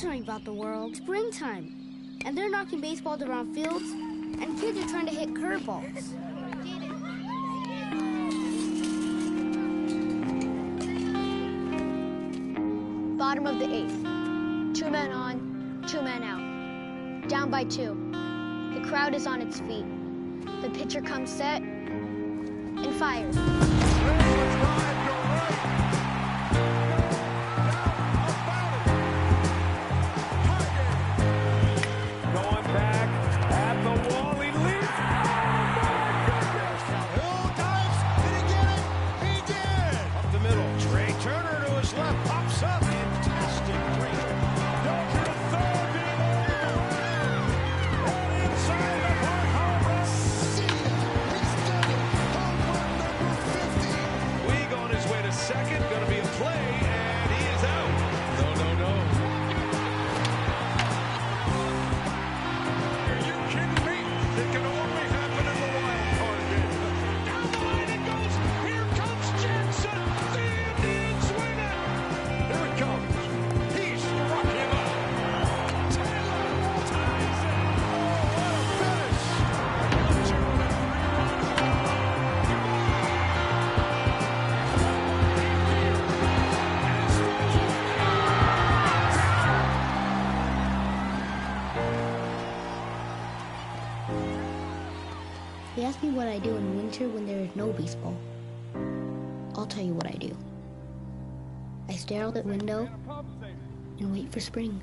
tell me about the world. Springtime, and they're knocking baseballs around fields, and kids are trying to hit curveballs. Bottom of the 8th. 2 men on, 2 men out. Down by 2. The crowd is on its feet. The pitcher comes set and fires. Going back at the wall, he leaps. Oh, my goodness. Who dives? Did he get it? He did. Up the middle. Trey Turner to his left. Pops up. Fantastic. Trey goes to the third. And inside the park. Home run. See ya. He's done it. Home run number 50. Weig on his way to second. Going to be a play. And he is out. No. It can only happen in the wild card game. Down the line it goes. Here comes Jensen. The Indians win it. Here it comes. He struck him out. Taylor ties it. Oh, what a finish. 2 and 3 runs. They ask me what I do in winter when there is no baseball. I'll tell you what I do. I stare out the window and wait for spring.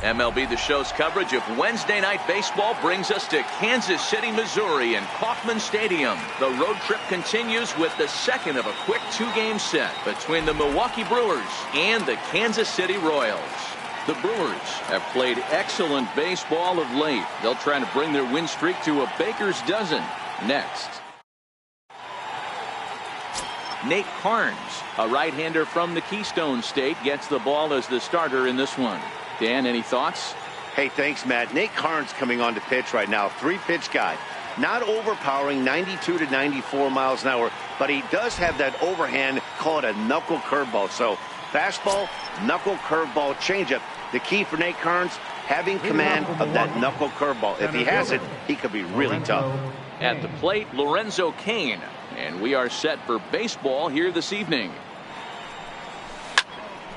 MLB The Show's coverage of Wednesday Night Baseball brings us to Kansas City, Missouri and Kauffman Stadium. The road trip continues with the second of a quick 2-game set between the Milwaukee Brewers and the Kansas City Royals. The Brewers have played excellent baseball of late. They'll try to bring their win streak to a baker's dozen next. Nate Carnes, a right-hander from the Keystone State, gets the ball as the starter in this one. Dan, any thoughts? Hey, thanks, Matt. Nate Carnes coming on to pitch right now. 3-pitch guy. Not overpowering, 92 to 94 miles an hour, but he does have that overhand, call it a knuckle curveball. So fastball, knuckle curveball, changeup. The key for Nate Carnes, having command of that knuckle curveball. If he has it, he could be really tough. At the plate, Lorenzo Cain. And we are set for baseball here this evening.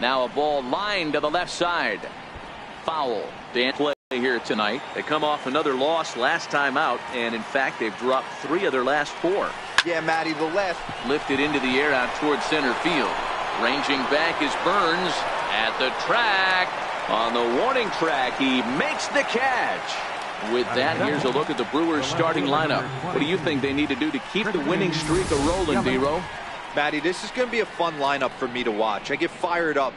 Now a ball lined to the left side. Foul. Dan play here tonight. They come off another loss last time out, and in fact they've dropped 3 of their last 4. Yeah, Matty, the left. Lifted into the air out towards center field. Ranging back is Burns at the track. On the warning track, he makes the catch. With that, here's a look at the Brewers starting lineup. What do you think they need to do to keep the winning streak a-rolling, D-Row? Matty, this is going to be a fun lineup for me to watch. I get fired up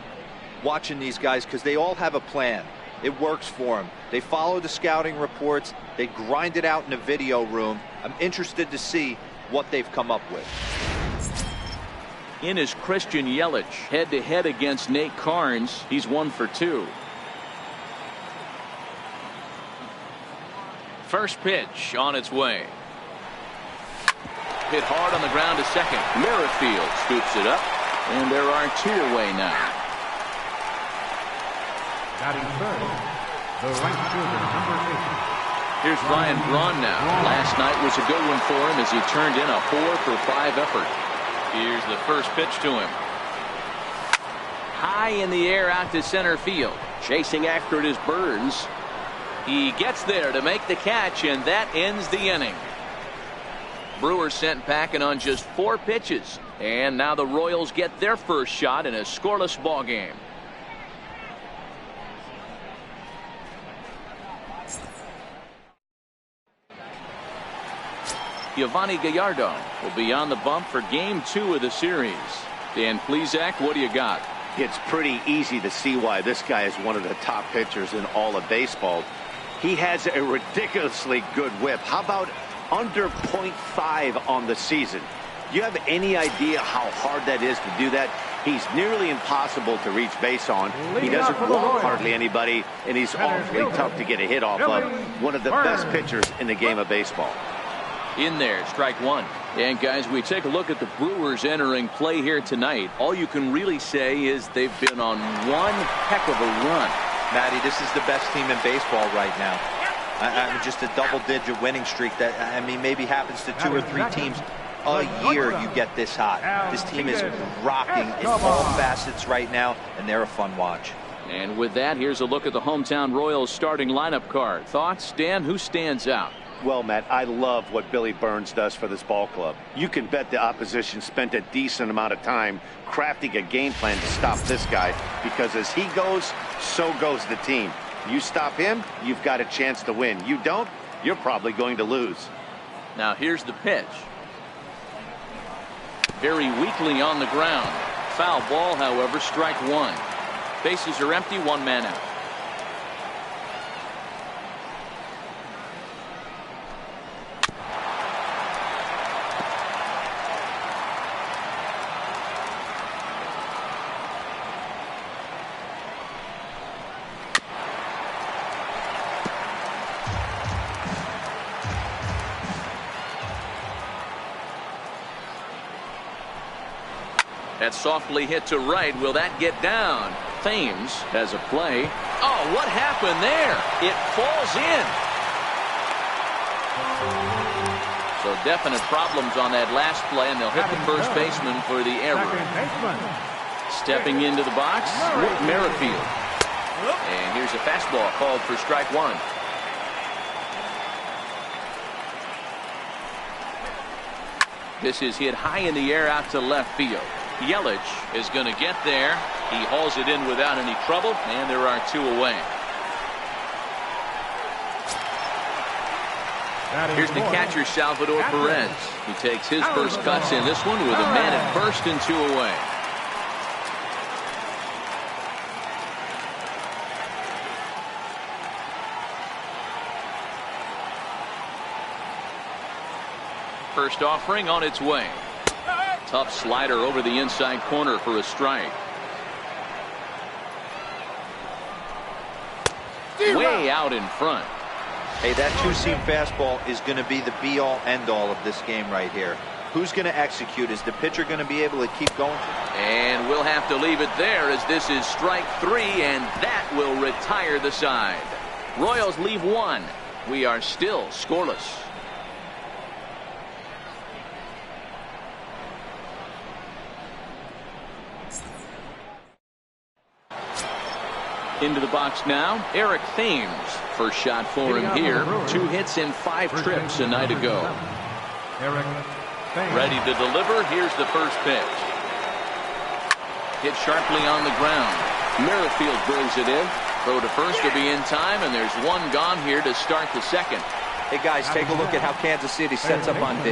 watching these guys because they all have a plan. It works for them. They follow the scouting reports. They grind it out in the video room. I'm interested to see what they've come up with. In is Christian Yelich, head-to-head against Nate Carnes. He's 1 for 2. First pitch on its way. Hit hard on the ground to second. Merrifield scoops it up, and there are 2 away now. Batting third, the right fielder, number 8. Here's Ryan Braun now. Last night was a good one for him as he turned in a 4-for-5 effort. Here's the first pitch to him. High in the air out to center field. Chasing after it is Burns. He gets there to make the catch, and that ends the inning. Brewers sent packing on just 4 pitches, and now the Royals get their first shot in a scoreless ball game. Giovanni Gallardo will be on the bump for game 2 of the series. Dan Plesac, what do you got? It's pretty easy to see why this guy is one of the top pitchers in all of baseball. He has a ridiculously good whip. How about under .5 on the season? Do you have any idea how hard that is to do that? He's nearly impossible to reach base on. He doesn't walk hardly anybody, and he's awfully tough to get a hit off of. One of the best pitchers in the game of baseball. In there, strike 1. And guys, we take a look at the Brewers entering play here tonight. All you can really say is they've been on one heck of a run. Matty, this is the best team in baseball right now. I mean, just a double-digit winning streak that, I mean, maybe happens to 2 or 3 teams a year. You get this hot. This team is rocking in all facets right now, and they're a fun watch. And with that, here's a look at the hometown Royals starting lineup card. Thoughts, Dan? Who stands out? Well, Matt, I love what Billy Burns does for this ball club. You can bet the opposition spent a decent amount of time crafting a game plan to stop this guy, because as he goes, so goes the team. You stop him, you've got a chance to win. You don't, you're probably going to lose. Now here's the pitch. Very weakly on the ground. Foul ball, however, strike 1. Bases are empty, 1 man out. That softly hit to right. Will that get down? Thames has a play. Oh, what happened there? It falls in. So definite problems on that last play, and they'll hit the first baseman for the error. Stepping into the box, Rick Merrifield. And here's a fastball called for strike 1. This is hit high in the air out to left field. Yelich is going to get there. He hauls it in without any trouble, and there are 2 away. Here's the catcher, Salvador Perez. He takes his first cuts in this one with a man at first and 2 away. First offering on its way. Tough slider over the inside corner for a strike. Way out in front. Hey, that 2-seam fastball is going to be the be-all, end-all of this game right here. Who's going to execute? Is the pitcher going to be able to keep going? And we'll have to leave it there, as this is strike 3, and that will retire the side. Royals leave one. We are still scoreless. Into the box now, Eric Thames. First shot for him here. 2 hits in 5 trips a night ago. Ready to deliver. Here's the first pitch. Hit sharply on the ground. Merrifield brings it in. Throw to first to be in time, and there's one gone here to start the second. Hey, guys, take a look at how Kansas City sets up on D.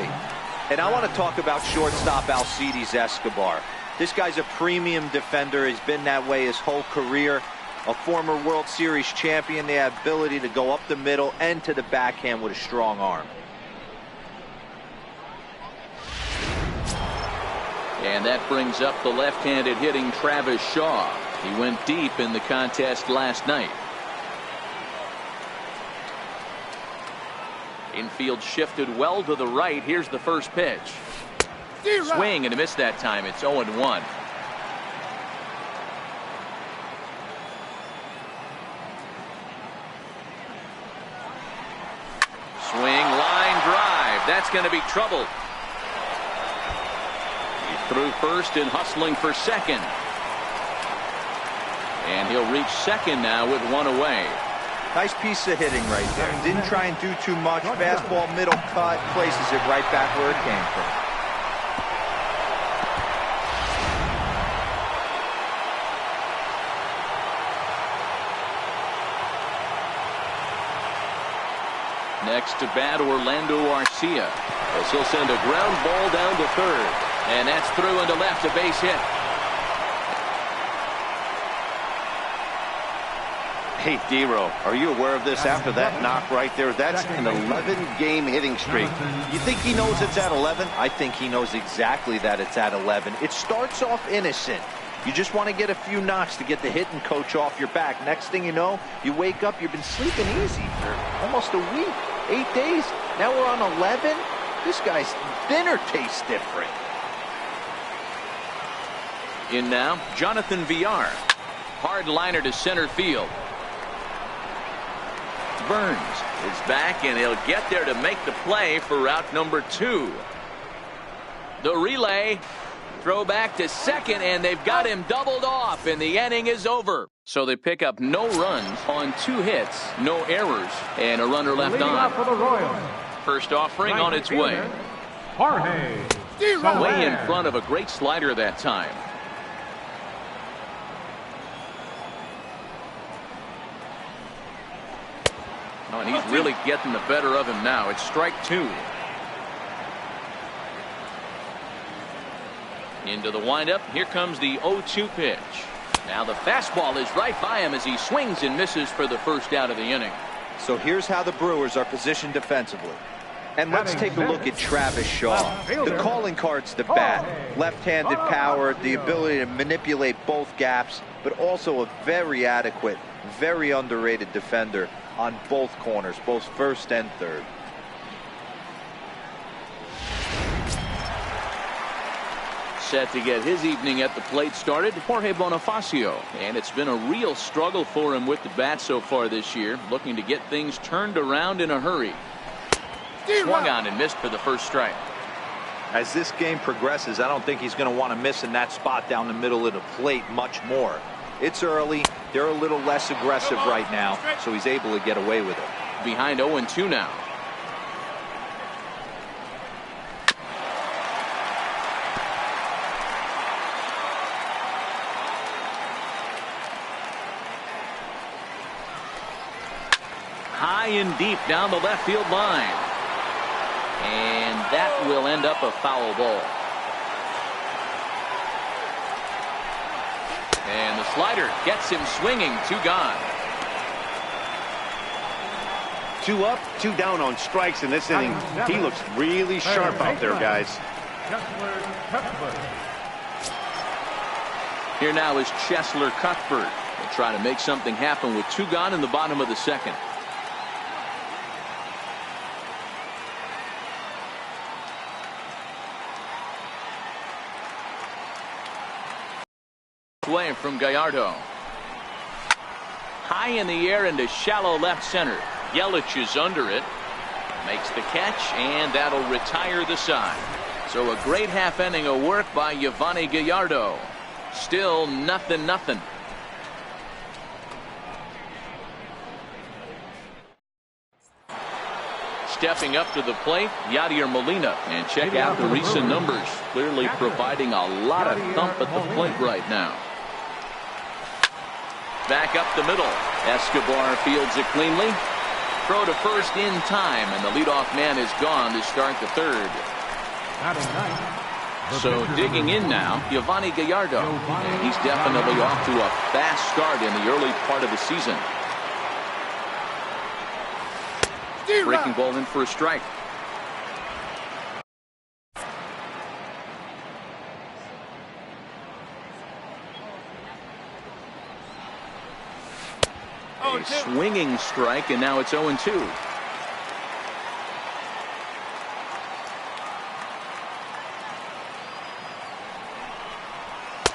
And I want to talk about shortstop Alcides Escobar. This guy's a premium defender. He's been that way his whole career. A former World Series champion. They have ability to go up the middle and to the backhand with a strong arm. And that brings up the left-handed hitting Travis Shaw. He went deep in the contest last night. Infield shifted well to the right. Here's the first pitch. Swing and a miss that time. It's 0-1. Swing, line drive. That's going to be trouble. He threw first and hustling for second. And he'll reach second now with 1 away. Nice piece of hitting right there. Didn't try and do too much. Fastball, middle cut, places it right back where it came from. Next to bat, Orlando Arcia. As he'll send a ground ball down to third. And that's through into left, a base hit. Hey, Dero, are you aware of this? After that knock right there, that's an 11-game hitting streak. You think he knows it's at 11? I think he knows exactly that it's at 11. It starts off innocent. You just want to get a few knocks to get the hitting coach off your back. Next thing you know, you wake up, you've been sleeping easy for almost a week, 8 days. Now we're on 11. This guy's dinner tastes different. In now, Jonathan Villar. Hard liner to center field. Burns is back, and he'll get there to make the play for route number 2. The relay. Throw back to second, and they've got him doubled off, and the inning is over. So they pick up no runs on 2 hits, no errors, and a runner left on. For the Royals, First offering on its way. Way in front of a great slider that time. Oh, and he's really getting the better of him now. It's strike 2. Into the windup. Here comes the 0-2 pitch. Now the fastball is right by him as he swings and misses for the first out of the inning. So here's how the Brewers are positioned defensively. And let's take a look at Travis Shaw. The calling card's the bat. Left-handed power, the ability to manipulate both gaps, but also a very adequate, very underrated defender on both corners, both first and third. Set to get his evening at the plate started, Jorge Bonifacio. And it's been a real struggle for him with the bat so far this year, looking to get things turned around in a hurry. Swung on and missed for the first strike. As this game progresses, I don't think he's going to want to miss in that spot down the middle of the plate much more. It's early. They're a little less aggressive right now, so he's able to get away with it. Behind 0-2 now. High and deep down the left field line. And that will end up a foul ball. And the slider gets him swinging. 2 gone. 2 up, 2 down on strikes in this inning. He looks really sharp out there, guys. Here now is Chesler Cuthbert. He'll try to make something happen with 2 gone in the bottom of the second. Away from Gallardo. High in the air into shallow left center. Yelich is under it. Makes the catch, and that'll retire the side. So a great half inning of work by Yovani Gallardo. Still 0-0. Stepping up to the plate, Yadier Molina. And check out the recent numbers. Clearly providing a lot of thump at the plate right now. Back up the middle. Escobar fields it cleanly. Throw to first in time, and the leadoff man is gone to start the third. So digging in now, Yovani Gallardo. And he's definitely off to a fast start in the early part of the season. Breaking ball in for a strike. A swinging strike, and now it's 0-2.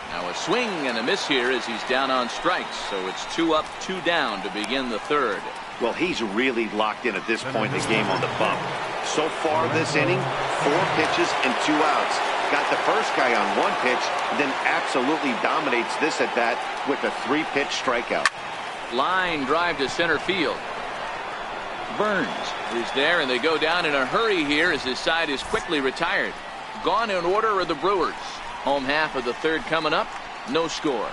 Now a swing and a miss here as he's down on strikes. So it's 2 up, 2 down to begin the third. Well, he's really locked in at this point in the game on the bump. So far this inning, 4 pitches and 2 outs. Got the first guy on 1 pitch, then absolutely dominates this at bat with a 3-pitch strikeout. Line drive to center field. Burns is there, and they go down in a hurry here as his side is quickly retired. Gone in order are the Brewers. Home half of the third coming up. No score.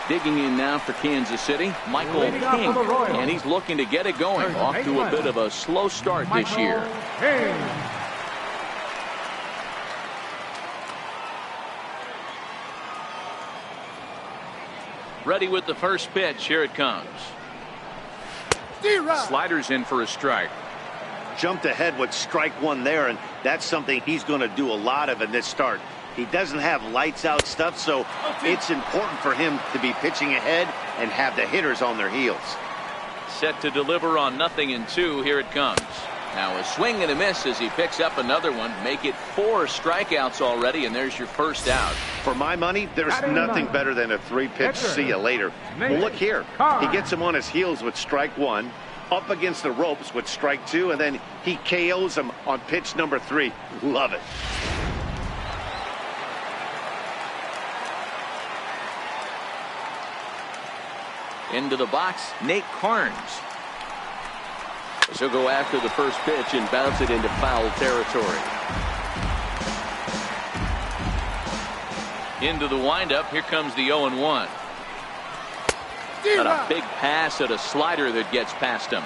Digging in now for Kansas City, Michael King, and he's looking to get it going. Off to a bit of a slow start this year. Ready with the first pitch. Here it comes. Sliders in for a strike. Jumped ahead with strike 1 there, and that's something he's going to do a lot of in this start. He doesn't have lights out stuff, so it's important for him to be pitching ahead and have the hitters on their heels. Set to deliver on 0-2. Here it comes. Now a swing and a miss as he picks up another one. Make it 4 strikeouts already, and there's your first out. For my money, there's nothing better than a 3-pitch see you later. Well, look here. He gets him on his heels with strike 1, up against the ropes with strike 2, and then he KOs him on pitch number 3. Love it. Into the box, Nate Carnes. She'll go after the first pitch and bounce it into foul territory. Into the windup. Here comes the 0-1. Got a big pass at a slider that gets past him.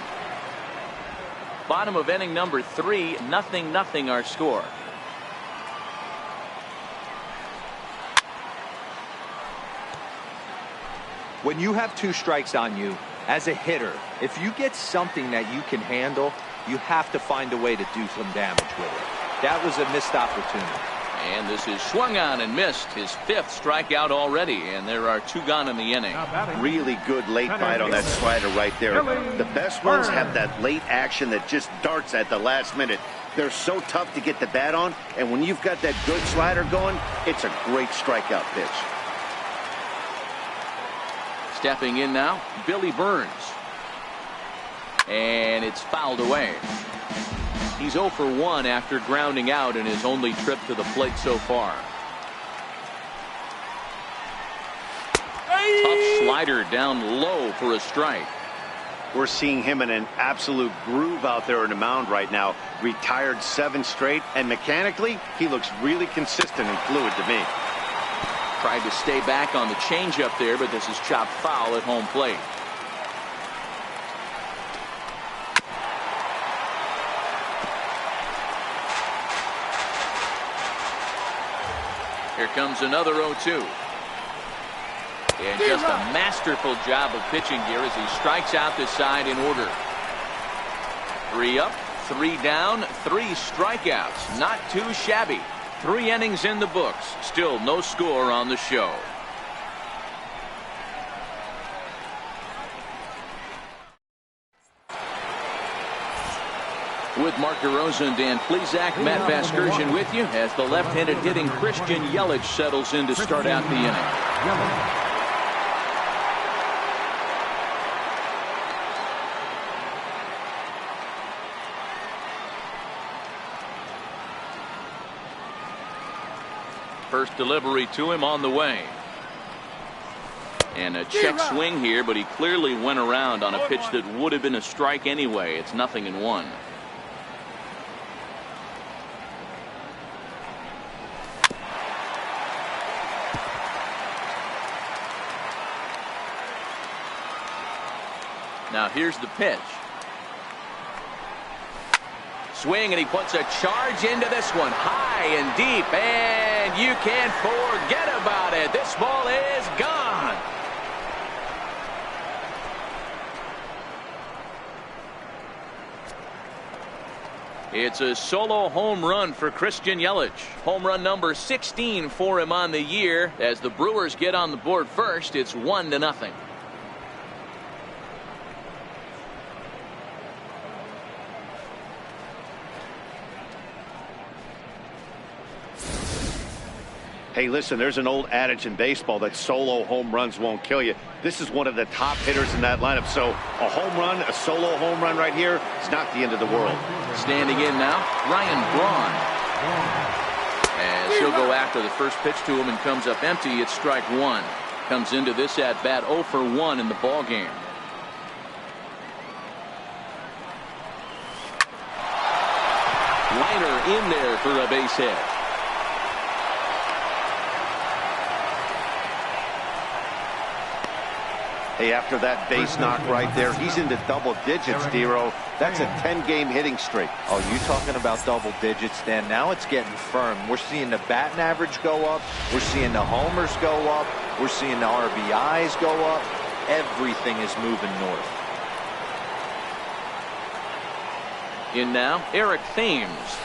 Bottom of inning number 3, 0-0 our score. When you have 2 strikes on you, as a hitter, if you get something that you can handle, you have to find a way to do some damage with it. That was a missed opportunity. And this is swung on and missed. His 5th strikeout already, and there are 2 gone in the inning. Really good late bite on that slider right there. The best ones have that late action that just darts at the last minute. They're so tough to get the bat on, and when you've got that good slider going, it's a great strikeout pitch. Stepping in now, Billy Burns. And it's fouled away. He's 0 for 1 after grounding out in his only trip to the plate so far. Tough slider down low for a strike. We're seeing him in an absolute groove out there in the mound right now. Retired 7 straight, and mechanically, he looks really consistent and fluid to me. Tried to stay back on the changeup there, but this is chopped foul at home plate. Here comes another 0-2. And just a masterful job of pitching here as he strikes out this side in order. 3 up, 3 down, 3 strikeouts. Not too shabby. 3 innings in the books. Still no score on the show. With Mark DeRosa and Dan Plesac, Matt Vasgersian with you as the left-handed hitting Christian Yelich settles in to start out the inning. First delivery to him on the way. And a check swing here, but he clearly went around on a pitch that would have been a strike anyway. It's 0-1. Now here's the pitch. Swing, and he puts a charge into this one, high and deep, and you can't forget about it. This ball is gone. It's a solo home run for Christian Yelich. Home run number 16 for him on the year. As the Brewers get on the board first, it's 1-0. Hey, listen, there's an old adage in baseball that solo home runs won't kill you. This is one of the top hitters in that lineup. So a home run, a solo home run right here, it's not the end of the world. Standing in now, Ryan Braun. As he'll go after the first pitch to him and comes up empty, it's strike one. Comes into this at bat 0 for 1 in the ball game. Liner in there for a base hit. Hey, after that base knock right there, he's into double digits, Dero. That's a 10-game hitting streak. Oh, you talking about double digits, Dan? Now it's getting firm. We're seeing the batting average go up. We're seeing the homers go up. We're seeing the RBIs go up. Everything is moving north. In now, Eric Thames.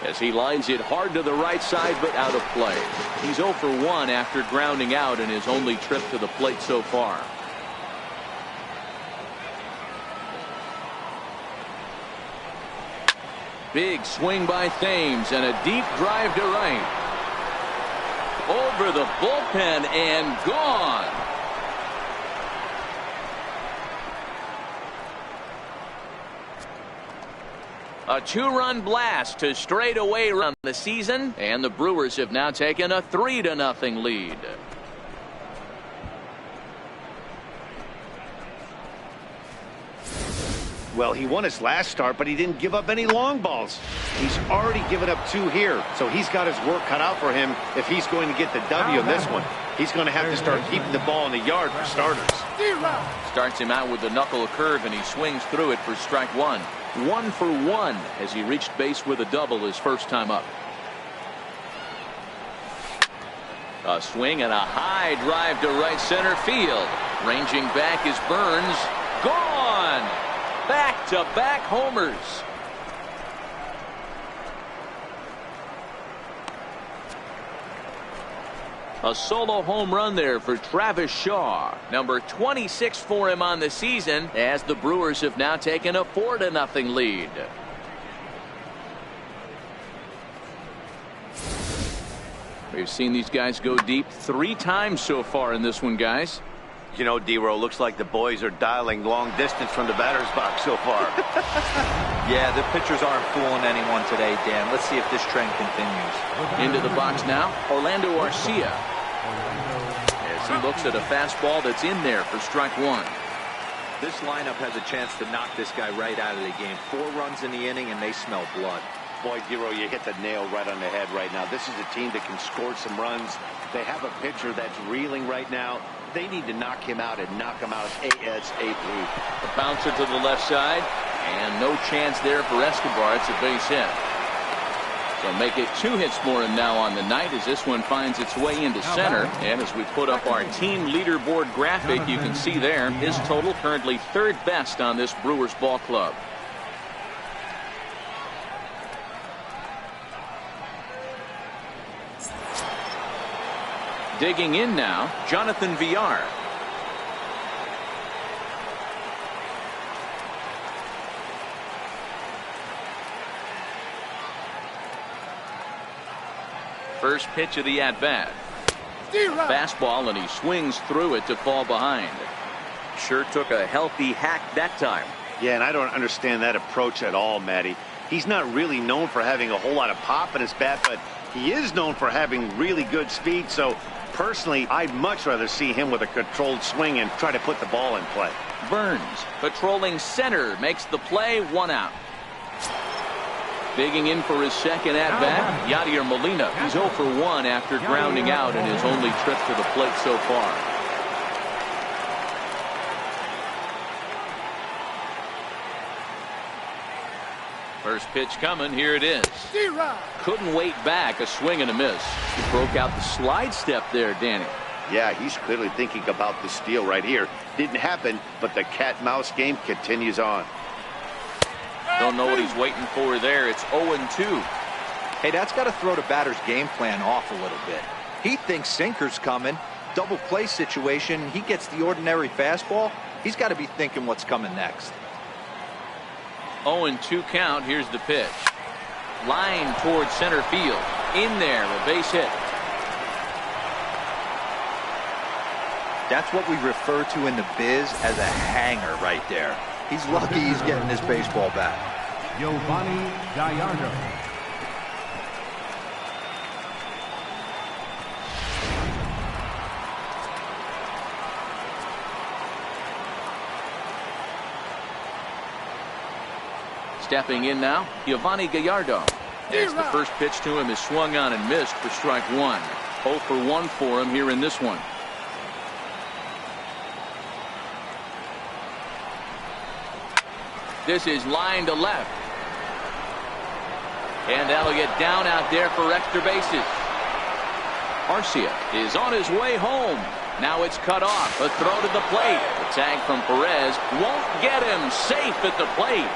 As he lines it hard to the right side, but out of play. He's 0 for 1 after grounding out in his only trip to the plate so far. Big swing by Thames and a deep drive to right. Over the bullpen and gone. A 2-run blast to straightaway run the season, and the Brewers have now taken a 3-0 lead. Well, he won his last start, but he didn't give up any long balls. He's already given up 2 here, so he's got his work cut out for him if he's going to get the W in this one. He's going to have to start keeping the ball in the yard for starters. Starts him out with the knuckle curve, and he swings through it for strike 1. 1 for 1 as he reached base with a double his first time up. A swing and a high drive to right center field. Ranging back is Burns. Gone! Back-to-back homers. A solo home run there for Travis Shaw. Number 26 for him on the season as the Brewers have now taken a 4-0 lead. We've seen these guys go deep 3 times so far in this one, guys. You know, Dero, looks like the boys are dialing long distance from the batter's box so far. Yeah, the pitchers aren't fooling anyone today, Dan. Let's see if this trend continues. Into the box now, Orlando Arcia. As he looks at a fastball that's in there for strike 1. This lineup has a chance to knock this guy right out of the game. 4 runs in the inning, and they smell blood. Boy, Dero, you hit the nail right on the head right now. This is a team that can score some runs. They have a pitcher that's reeling right now. They need to knock him out and knock him out ASAP. A bouncer to the left side, and no chance there for Escobar. It's a base hit. So make it 2 hits for him now on the night as this one finds its way into center. And as we put up our team leaderboard graphic, you can see there his total currently 3rd best on this Brewers ball club. Digging in now, Jonathan Villar. First pitch of the at-bat. Fastball, and he swings through it to fall behind. Sure took a healthy hack that time. Yeah, and I don't understand that approach at all, Matty. He's not really known for having a whole lot of pop in his bat, but he is known for having really good speed. So personally, I'd much rather see him with a controlled swing and try to put the ball in play. Burns, patrolling center, makes the play, 1 out. Digging in for his second at-bat, Yadier Molina. He's 0 for 1 after grounding out in his only trip to the plate so far. First pitch coming, here it is. Couldn't wait back, a swing and a miss. He broke out the slide step there, Danny. Yeah, he's clearly thinking about the steal right here. Didn't happen, but the cat-mouse game continues on. Don't know what he's waiting for there. It's 0-2. Hey, that's got to throw the batter's game plan off a little bit. He thinks sinker's coming. Double play situation. He gets the ordinary fastball. He's got to be thinking what's coming next. 0-2 count. Here's the pitch. Line towards center field. In there, a base hit. That's what we refer to in the biz as a hanger right there. He's lucky he's getting his baseball back. Giovanni Gallardo. Stepping in now, Giovanni Gallardo. As the first pitch to him is swung on and missed for strike 1. 0 for 1 for him here in this one. This is line to left. And that'll get down out there for extra bases. Arcia is on his way home. Now it's cut off. A throw to the plate. The tag from Perez won't get him. Safe at the plate.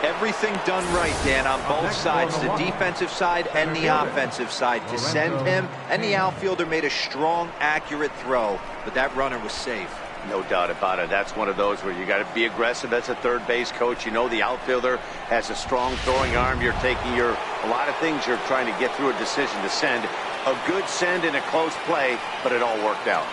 Everything done right, Dan, on both sides, the defensive side and the offensive side, to send him, and the outfielder made a strong, accurate throw, but that runner was safe. No doubt about it. That's one of those where you got to be aggressive as a third base coach. You know the outfielder has a strong throwing arm. You're taking a lot of things you're trying to get through a decision to send. A good send in a close play, but it all worked out.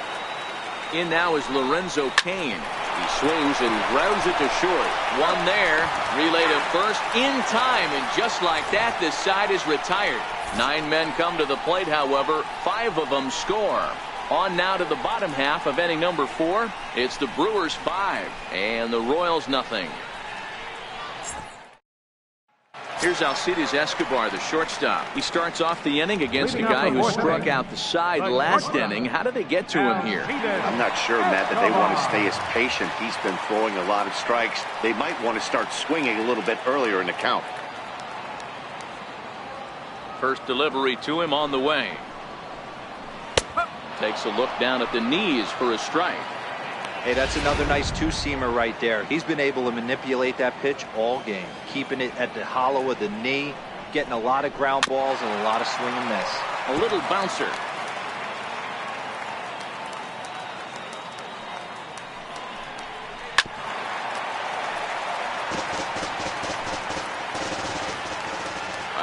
In now is Lorenzo Cain. He swings and grounds it to short. One there. Relay to first in time, and just like that, this side is retired. 9 men come to the plate, however. 5 of them score. On now to the bottom half of inning number 4. It's the Brewers 5 and the Royals nothing. Here's Alcides Escobar, the shortstop. He starts off the inning against a guy who struck out the side last inning. How did they get to him here? I'm not sure, Matt, that they want to stay as patient. He's been throwing a lot of strikes. They might want to start swinging a little bit earlier in the count. First delivery to him on the way. Takes a look down at the knees for a strike. Hey, that's another nice two-seamer right there. He's been able to manipulate that pitch all game, keeping it at the hollow of the knee, getting a lot of ground balls and a lot of swing and miss. A little bouncer.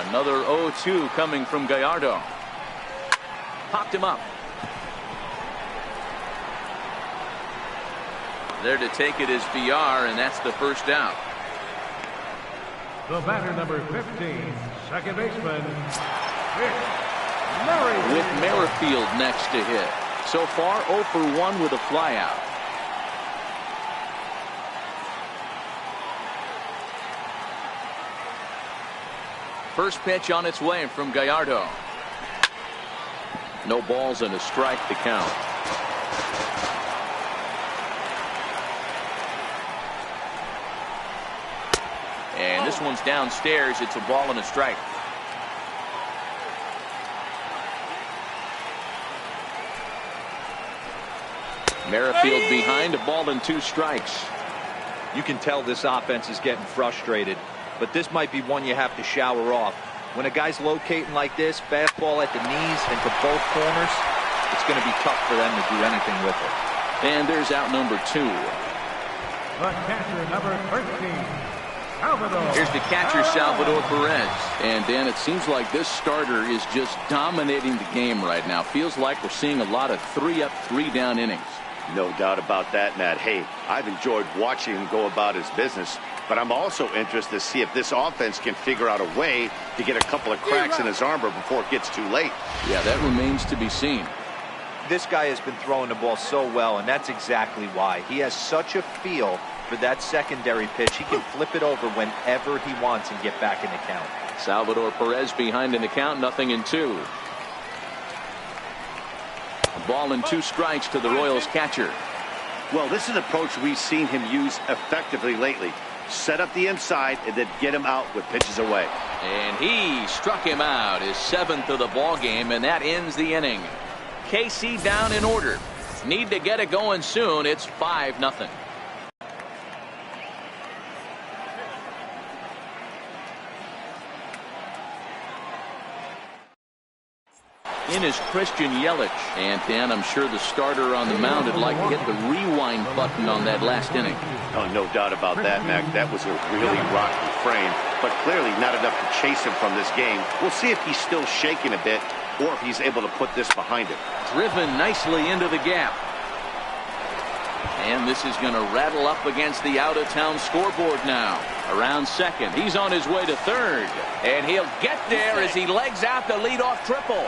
Another 0-2 coming from Gallardo. Popped him up. There to take it is VR, and that's the first out. The batter, number 15, second baseman, With Merrifield next to hit. So far, 0 for 1 with a flyout. First pitch on its way from Gallardo. No balls and a strike to count. And this one's downstairs. It's a ball and a strike. Merrifield behind, a ball and 2 strikes. You can tell this offense is getting frustrated, but this might be one you have to shower off. When a guy's locating like this, fastball at the knees and to both corners, it's going to be tough for them to do anything with it. And there's out number 2. the catcher, number 13, Here's the catcher, Salvador Perez. And, Dan, it seems like this starter is just dominating the game right now. Feels like we're seeing a lot of 3-up, 3-down innings. No doubt about that, Matt. Hey, I've enjoyed watching him go about his business, but I'm also interested to see if this offense can figure out a way to get a couple of cracks in his armor before it gets too late. Yeah, that remains to be seen. This guy has been throwing the ball so well, and that's exactly why. He has such a feel for that secondary pitch. He can flip it over whenever he wants and get back in the count. Salvador Perez behind in the count, 0-2. Ball and 2 strikes to the Royals catcher. Well, this is an approach we've seen him use effectively lately. Set up the inside and then get him out with pitches away. And he struck him out, his 7th of the ball game, and that ends the inning. KC down in order. Need to get it going soon. It's 5-0. In is Christian Yelich. And, Dan, I'm sure the starter on the mound would like to hit the rewind button on that last inning. Oh, no doubt about that, Mac. That was a really rocky frame, but clearly not enough to chase him from this game. We'll see if he's still shaking a bit or if he's able to put this behind him. Driven nicely into the gap. And this is going to rattle up against the out-of-town scoreboard now. Around second. He's on his way to third. And he'll get there as he legs out the leadoff triple.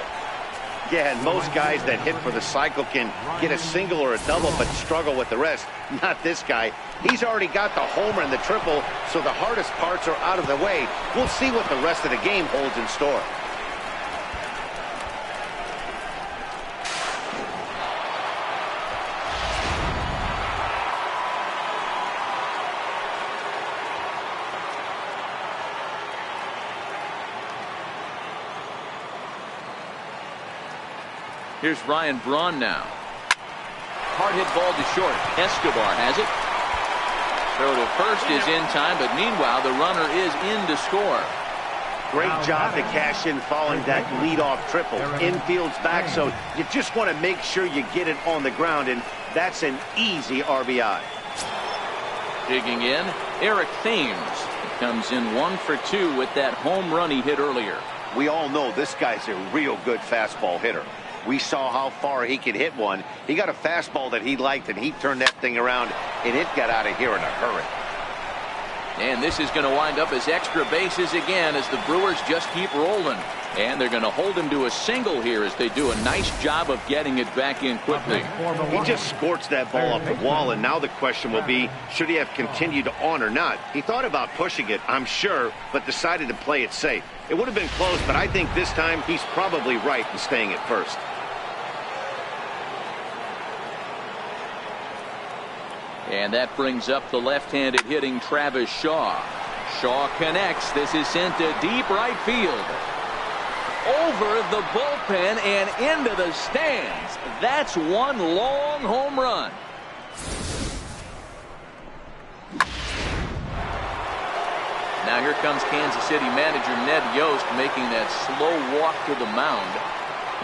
Yeah, and most guys that hit for the cycle can get a single or a double but struggle with the rest. Not this guy. He's already got the homer and the triple, so the hardest parts are out of the way. We'll see what the rest of the game holds in store. Here's Ryan Braun now. Hard hit ball to short. Escobar has it. Throw to first is in time, but meanwhile the runner is in to score. Great job to cash in following that leadoff triple. Infield's back, so you just want to make sure you get it on the ground, and that's an easy RBI. Digging in, Eric Thames. He comes in 1 for 2 with that home run he hit earlier. We all know this guy's a real good fastball hitter. We saw how far he could hit one. He got a fastball that he liked, and he turned that thing around, and it got out of here in a hurry. And this is going to wind up as extra bases again as the Brewers just keep rolling. And they're going to hold him to a single here as they do a nice job of getting it back in quickly. He just scorched that ball off the wall, and now the question will be, should he have continued on or not? He thought about pushing it, I'm sure, but decided to play it safe. It would have been close, but I think this time he's probably right in staying at first. And that brings up the left-handed hitting Travis Shaw. Shaw connects. This is sent to deep right field. Over the bullpen and into the stands. That's one long home run. Now here comes Kansas City manager Ned Yost making that slow walk to the mound.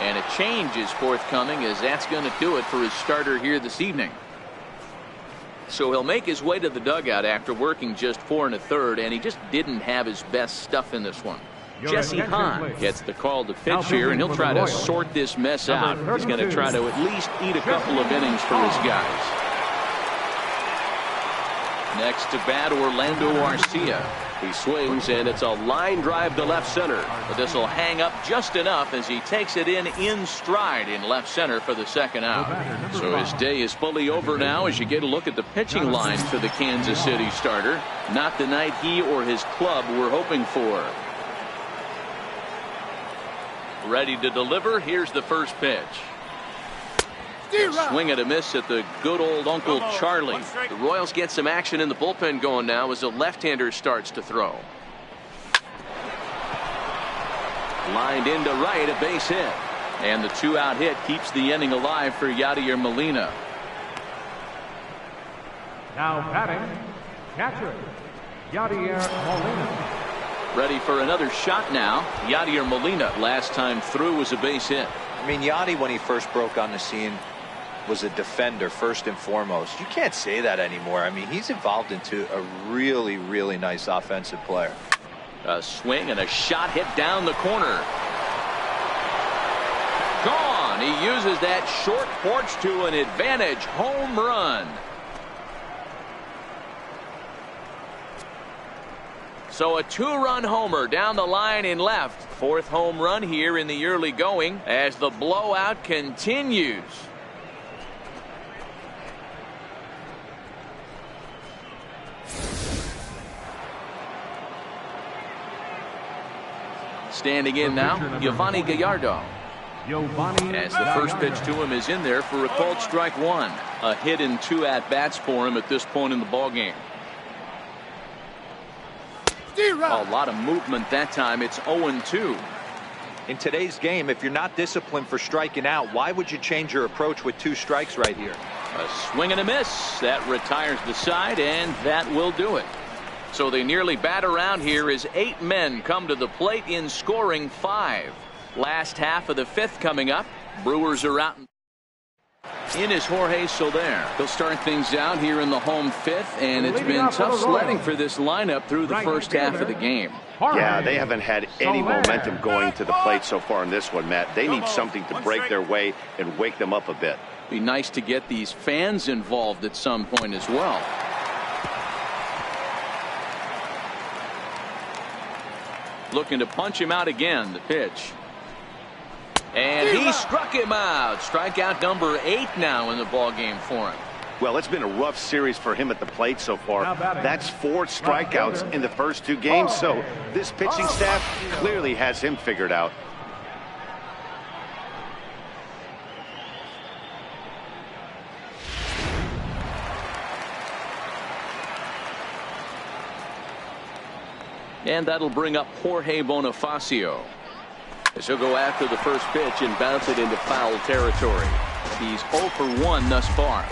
And a change is forthcoming as that's going to do it for his starter here this evening. So he'll make his way to the dugout after working just 4 1/3, and he just didn't have his best stuff in this one. Jesse Hahn gets the call to pitch here, and he'll try to sort this mess out. He's going to try to at least eat a couple of innings for his guys. Next to bat, Orlando Arcia. He swings, and it's a line drive to left center. But this will hang up just enough as he takes it in stride in left center for the second out. So his day is fully over now as you get a look at the pitching line for the Kansas City starter. Not the night he or his club were hoping for. Ready to deliver. Here's the first pitch. Swing and a miss at the good old Uncle Charlie. The Royals get some action in the bullpen going now as a left-hander starts to throw. Lined into right, a base hit. And the 2-out hit keeps the inning alive for Yadier Molina. Now batting, catcher, Yadier Molina. Ready for another shot now. Yadier Molina, last time through, was a base hit. I mean, Yadi, when he first broke on the scene, was a defender first and foremost. You can't say that anymore. I mean, he's evolved into a really, really nice offensive player. A swing and a shot hit down the corner. Gone. He uses that short porch to an advantage home run. So a two-run homer down the line in left. Fourth home run here in the early going as the blowout continues. Standing in now, Giovanni Gallardo. As the first pitch to him is in there for a called strike one. A hit and 2 at-bats for him at this point in the ballgame. A lot of movement that time. It's 0-2. In today's game, if you're not disciplined for striking out, why would you change your approach with 2 strikes right here? A swing and a miss. That retires the side, and that will do it. So they nearly bat around here as 8 men come to the plate in scoring 5. Last half of the 5th coming up. Brewers are out. In is Jorge Soler. He'll start things out here in the home 5th, and it's been tough sledding for this lineup through the first half of the game. Yeah, they haven't had any momentum going to the plate so far in this one, Matt. They need something to break their way and wake them up a bit. Be nice to get these fans involved at some point as well. Looking to punch him out again. The pitch. And he struck him out. Strikeout number 8 now in the ballgame for him. Well, it's been a rough series for him at the plate so far. That's 4 strikeouts in the first 2 games, so this pitching staff clearly has him figured out. And that'll bring up Jorge Bonifacio. As he'll go after the first pitch and bounce it into foul territory. He's 0 for 1 thus far.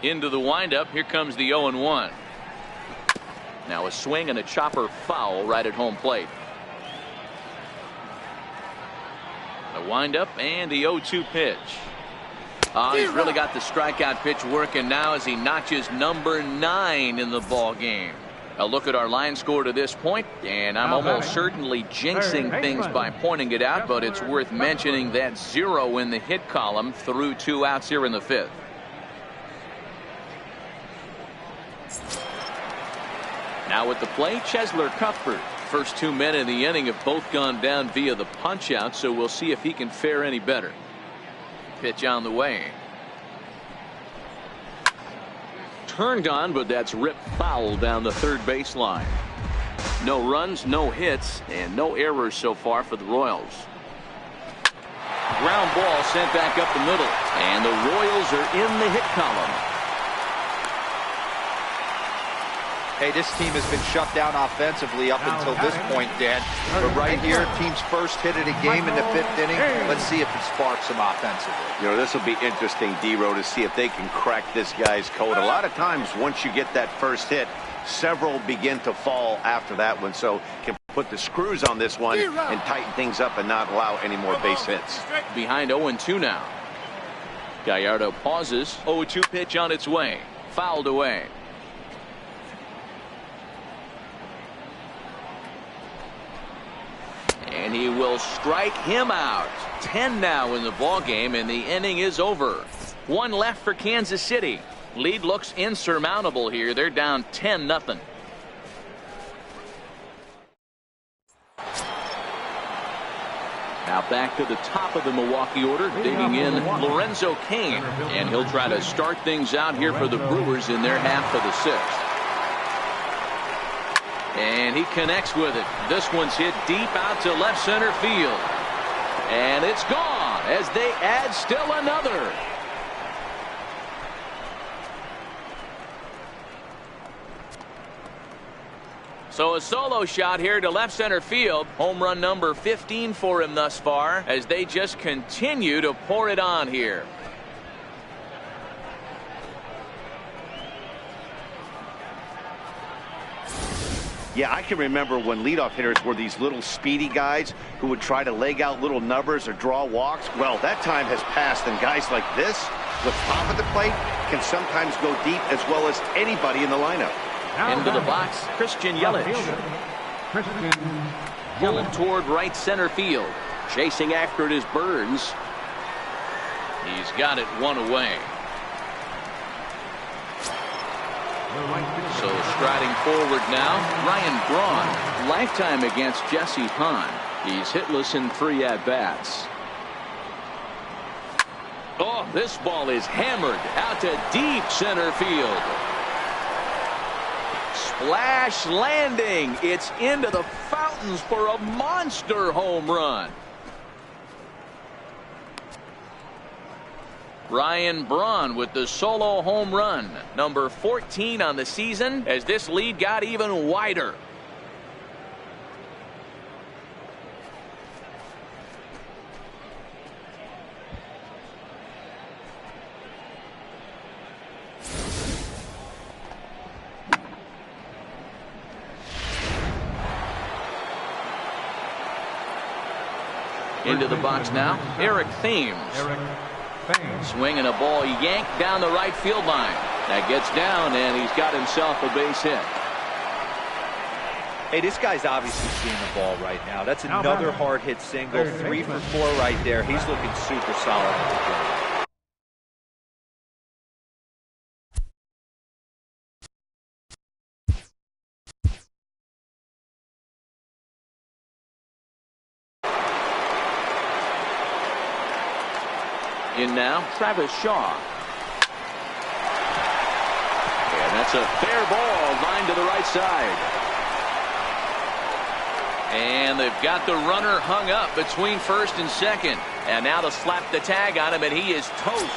Into the windup. Here comes the 0-1. Now a swing and a chopper foul right at home plate. The windup and the 0-2 pitch. He's really got the strikeout pitch working now as he notches number 9 in the ball game. A look at our line score to this point, and I'm almost certainly jinxing things by pointing it out, but it's worth mentioning that 0 in the hit column through 2 outs here in the 5th. Now at the plate, Cheslor Cuthbert. First 2 men in the inning have both gone down via the punch out, so we'll see if he can fare any better. Pitch on the way. Turned on, but that's ripped foul down the third baseline. No runs, no hits, and no errors so far for the Royals. Ground ball sent back up the middle, and the Royals are in the hit column. Hey, this team has been shut down offensively up until this point, Dan. But right here, team's first hit of the game in the 5th inning. Let's see if it sparks them offensively. You know, this will be interesting, D-Row, to see if they can crack this guy's code. A lot of times, once you get that first hit, several begin to fall after that one. So can put the screws on this one and tighten things up and not allow any more base hits. Behind 0-2 now. Gallardo pauses. 0-2 pitch on its way. Fouled away. And he will strike him out. 10 now in the ball game, and the inning is over. 1 left for Kansas City. Lead looks insurmountable here. They're down 10-0. Now back to the top of the Milwaukee order, digging in Lorenzo Cain, and he'll try to start things out here for the Brewers in their half of the 6th. And he connects with it. This one's hit deep out to left center field. And it's gone as they add still another. So a solo shot here to left center field. Home run number 15 for him thus far as they just continue to pour it on here. Yeah, I can remember when leadoff hitters were these little speedy guys who would try to leg out little numbers or draw walks. Well, that time has passed, and guys like this, with top of the plate, can sometimes go deep as well as anybody in the lineup. Into the box, Christian Yelich. Pulled toward right center field. Chasing after it is Burns. He's got it one away. So striding forward now, Ryan Braun. Lifetime against Jesse Hahn. He's hitless in 3 at-bats. Oh, this ball is hammered out to deep center field. Splash landing. It's into the fountains for a monster home run. Ryan Braun with the solo home run, number 14 on the season, as this lead got even wider. Into the box now, Eric Thames. Swinging a ball yanked down the right field line. That gets down, and he's got himself a base hit. Hey, this guy's obviously seeing the ball right now. That's another hard hit single. 3 for 4 right there. He's looking super solid at the plate. In now, Travis Shaw. And that's a fair ball, line to the right side. And they've got the runner hung up between first and second. And now to slap the tag on him, and he is toast.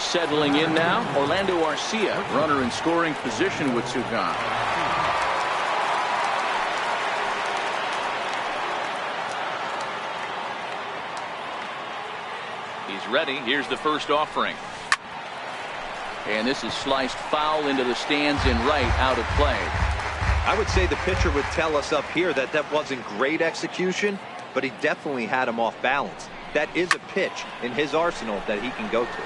Settling in now, Orlando Arcia, runner in scoring position with 2 gone. He's ready. Here's the first offering. And this is sliced foul into the stands in right, out of play. I would say the pitcher would tell us up here that that wasn't great execution, but he definitely had him off balance. That is a pitch in his arsenal that he can go to.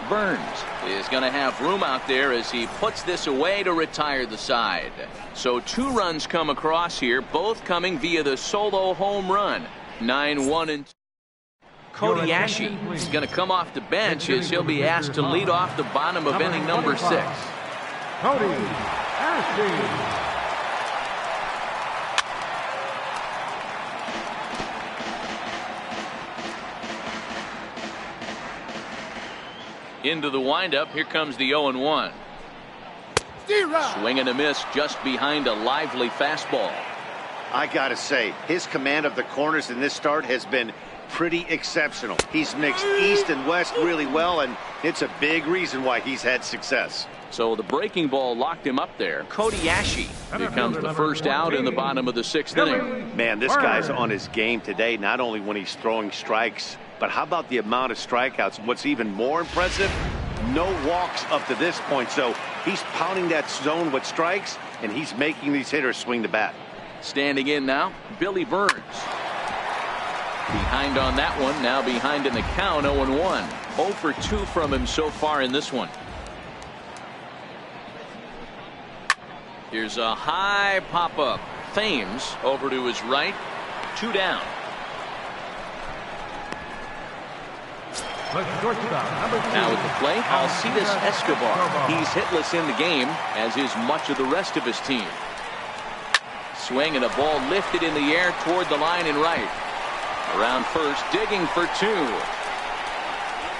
Burns is going to have room out there as he puts this away to retire the side. So 2 runs come across here, both coming via the solo home run. 9-1 and 2. Cody Ashe is going to come off the bench as he'll be asked to lead off the bottom of inning number 6. Cody Ashe. Into the windup. Here comes the 0-1. Swing and a miss just behind a lively fastball. I gotta say, his command of the corners in this start has been pretty exceptional. He's mixed east and west really well, and it's a big reason why he's had success. So the breaking ball locked him up there. Cody Ashe becomes the first out in the bottom of the 6th inning. Man, this guy's on his game today, not only when he's throwing strikes, but how about the amount of strikeouts? What's even more impressive, no walks up to this point. So he's pounding that zone with strikes, and he's making these hitters swing the bat. Standing in now, Billy Burns. Behind on that one, now behind in the count, 0-1. 0 for 2 from him so far in this one. Here's a high pop-up. Thames over to his right. 2 down. Now at the plate, Alcides Escobar. He's hitless in the game, as is much of the rest of his team. Swing and a ball lifted in the air toward the line and right. Around first, digging for 2.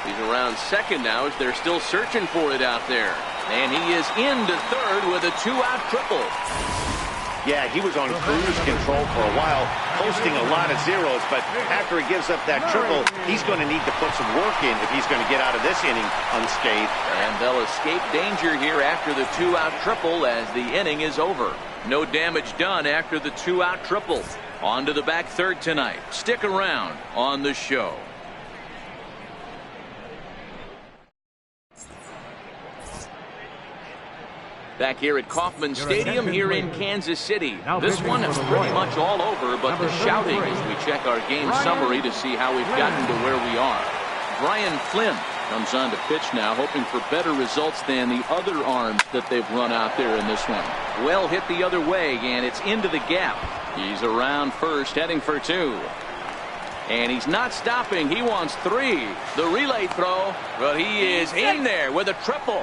He's around second now as they're still searching for it out there. And he is into third with a 2-out triple. Yeah, he was on cruise control for a while, posting a lot of zeros, but after he gives up that triple, he's going to need to put some work in if he's going to get out of this inning unscathed. And they'll escape danger here after the 2-out triple as the inning is over. No damage done after the 2-out triple. On to the back third tonight. Stick around on the show. Back here at Kauffman Stadium here in Kansas City. This one is pretty much all over, but the shouting as we check our game summary to see how we've gotten to where we are. Brian Flynn comes on to pitch now, hoping for better results than the other arms that they've run out there in this one. Well hit the other way, and it's into the gap. He's around first, heading for 2. And he's not stopping. He wants 3. The relay throw, but he is in there with a triple.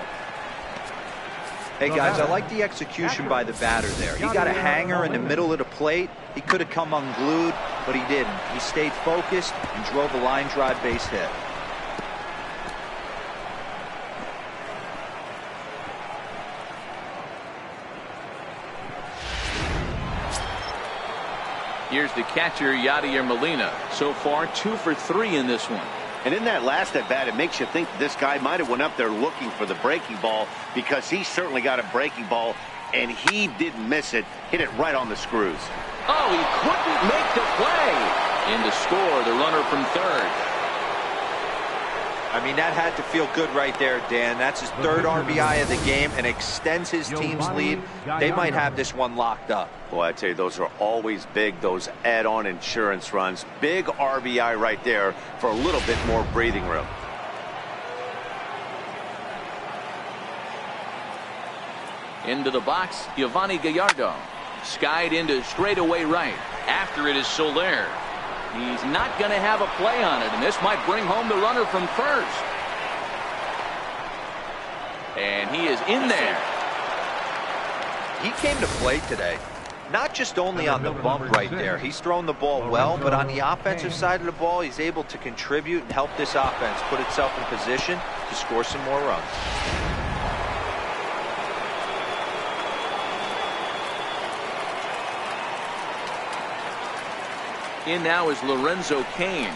Hey, guys, I like the execution by the batter there. He got a hanger in the middle of the plate. He could have come unglued, but he didn't. He stayed focused and drove a line drive base hit. Here's the catcher, Yadier Molina. So far, 2 for 3 in this one. And in that last at bat, it makes you think this guy might have went up there looking for the breaking ball, because he certainly got a breaking ball, and he didn't miss it. Hit it right on the screws. Oh, he couldn't make the play. In to score, the runner from third. I mean, that had to feel good right there, Dan. That's his 3rd RBI of the game and extends his team's lead. They might have this one locked up. Boy, I tell you, those are always big, those add-on insurance runs. Big RBI right there for a little bit more breathing room. Into the box, Giovanni Gallardo. Skied into straightaway right. After it is Soler. He's not going to have a play on it, and this might bring home the runner from first. And he is in there. He came to play today. Not just only on the bump right there. He's thrown the ball well, but on the offensive side of the ball, he's able to contribute and help this offense put itself in position to score some more runs. In now is Lorenzo Cain,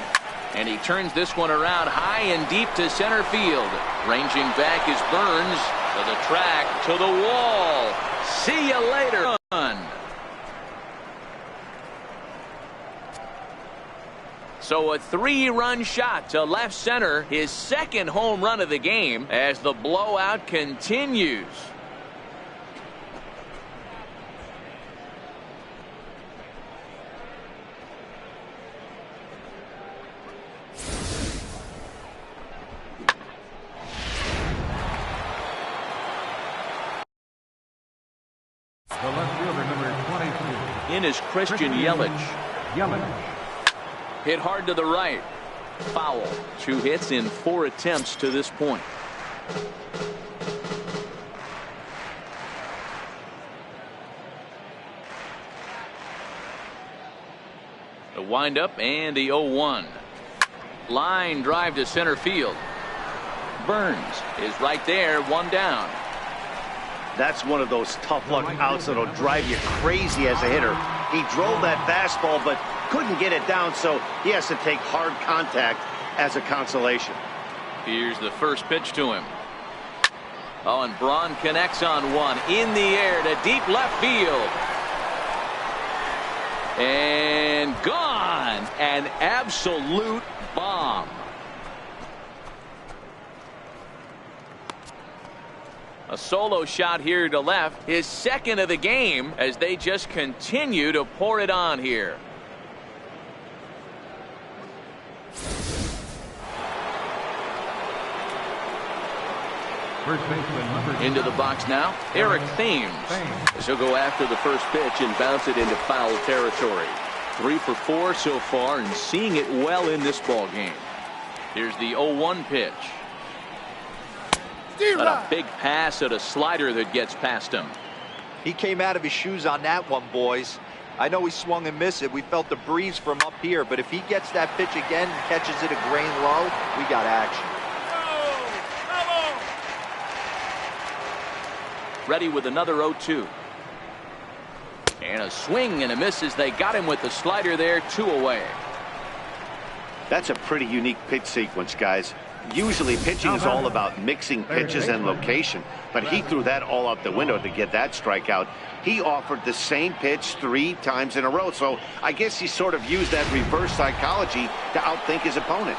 and he turns this one around high and deep to center field. Ranging back is Burns to the track, to the wall. See you later. So a 3-run shot to left center, his 2nd home run of the game as the blowout continues. The left fielder, number 22. In is Christian Yelich. Hit hard to the right. Foul. 2 hits in 4 attempts to this point. The windup and the 0-1. Line drive to center field. Burns is right there, 1 down. That's one of those tough luck outs that'll drive you crazy as a hitter. He drove that fastball, but couldn't get it down, so he has to take hard contact as a consolation. Here's the first pitch to him. Oh, and Braun connects on one. In the air to deep left field. And gone. An absolute bomb. A solo shot here to left, his 2nd of the game, as they just continue to pour it on here. First baseman, number Into the box now, Eric Thames. He'll go after the first pitch and bounce it into foul territory. 3 for 4 so far, and seeing it well in this ball game. Here's the 0-1 pitch. But a big pass at a slider that gets past him. He came out of his shoes on that one, boys. I know he swung and missed it. We felt the breeze from up here, but if he gets that pitch again and catches it a grain low, we got action. Ready with another 0-2. And a swing and a miss as they got him with the slider there, 2 away. That's a pretty unique pitch sequence, guys. Usually pitching is all about mixing pitches and location, but he threw that all out the window to get that strikeout. He offered the same pitch 3 times in a row, so I guess he sort of used that reverse psychology to outthink his opponent.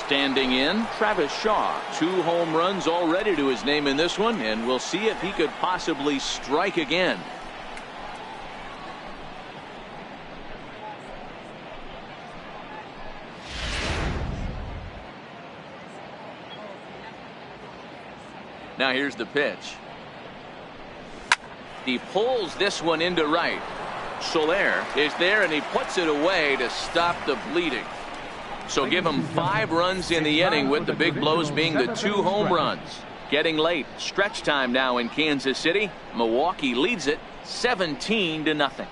Standing in, Travis Shaw. 2 home runs already to his name in this one, and we'll see if he could possibly strike again. Now here's the pitch. He pulls this one into right. Soler is there, and he puts it away to stop the bleeding. So give him 5 runs in the inning, with the big blows being the 2 home runs. Getting late. Stretch time now in Kansas City. Milwaukee leads it 17-0.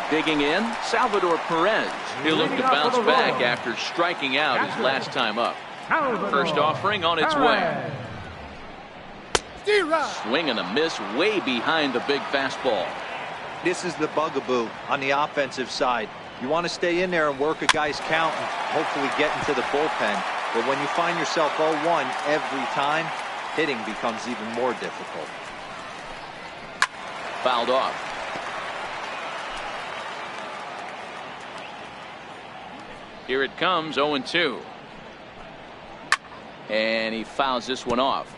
Digging in, Salvador Perez. He'll look to bounce back after striking out his last time up. First offering on its way. Swing and a miss way behind the big fastball. This is the bugaboo on the offensive side. You want to stay in there and work a guy's count and hopefully get into the bullpen. But when you find yourself 0-1 every time, hitting becomes even more difficult. Fouled off. Here it comes, 0-2. And he fouls this one off.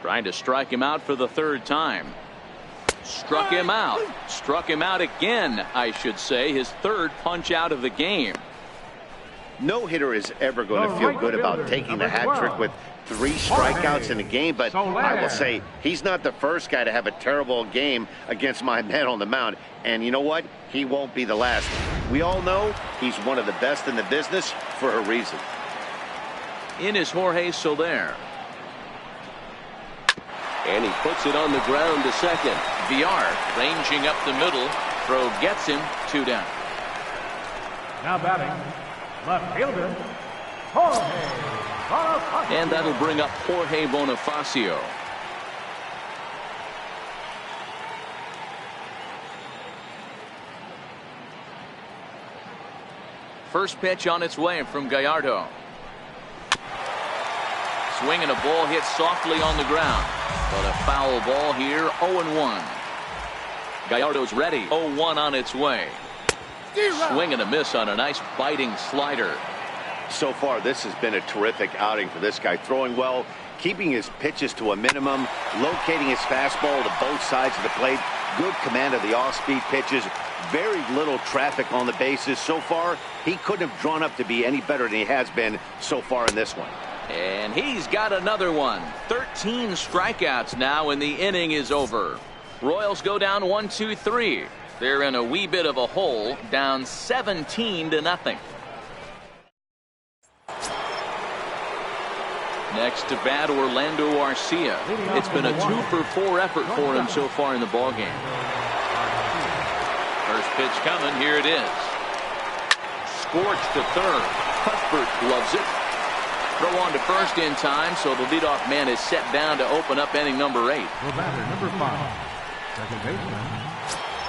Trying to strike him out for the 3rd time. Struck him out. Struck him out again, I should say. His 3rd punch out of the game. No hitter is ever going to feel good about taking the hat trick with 3 strikeouts in a game, but I will say he's not the first guy to have a terrible game against my man on the mound. And you know what? He won't be the last. We all know he's one of the best in the business for a reason. In is Jorge Soler. And he puts it on the ground to second. Villar ranging up the middle. Throw gets him. 2 down. Now batting, left fielder, Jorge Bonifacio. And that'll bring up Jorge Bonifacio. First pitch on its way from Gallardo. Swing and a ball hit softly on the ground. But a foul ball here, 0-1. Gallardo's ready, 0-1 on its way. Swing and a miss on a nice biting slider. So far, this has been a terrific outing for this guy. Throwing well, keeping his pitches to a minimum, locating his fastball to both sides of the plate. Good command of the off-speed pitches. Very little traffic on the bases. So far, he couldn't have drawn up to be any better than he has been so far in this one. And he's got another one. 13 strikeouts now, and the inning is over. Royals go down 1-2-3. They're in a wee bit of a hole, down 17-0. Next to bat, Orlando Arcia. It's been a 2-for-4 effort for him so far in the ballgame. First pitch coming. Here it is. Scorched to third. Cuthbert loves it. Throw on to first in time, so the leadoff man is set down to open up inning number 8. Number 5, second baseman,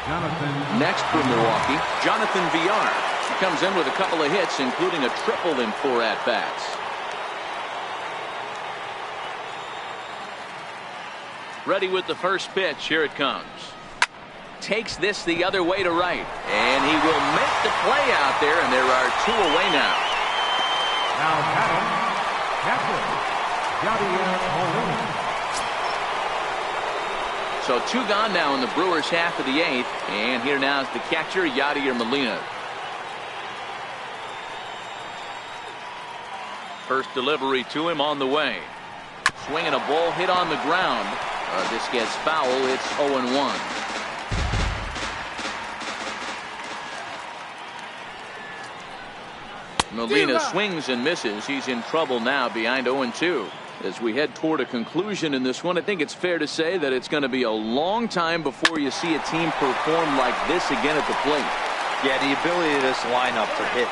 Jonathan. Next for Milwaukee, Jonathan Villar. He comes in with a couple of hits, including a triple in 4 at-bats. Ready with the first pitch. Here it comes. Takes this the other way to right, and he will make the play out there, and there are 2 away now. Now batting, catcher, Yadier Molina. So 2 gone now in the Brewers' half of the 8th, and here now is the catcher, Yadier Molina. First delivery to him on the way. Swinging a ball hit on the ground. This gets foul. It's 0-1. Molina swings and misses. He's in trouble now, behind 0-2. As we head toward a conclusion in this one, I think it's fair to say that it's going to be a long time before you see a team perform like this again at the plate. Yeah, the ability of this lineup to hit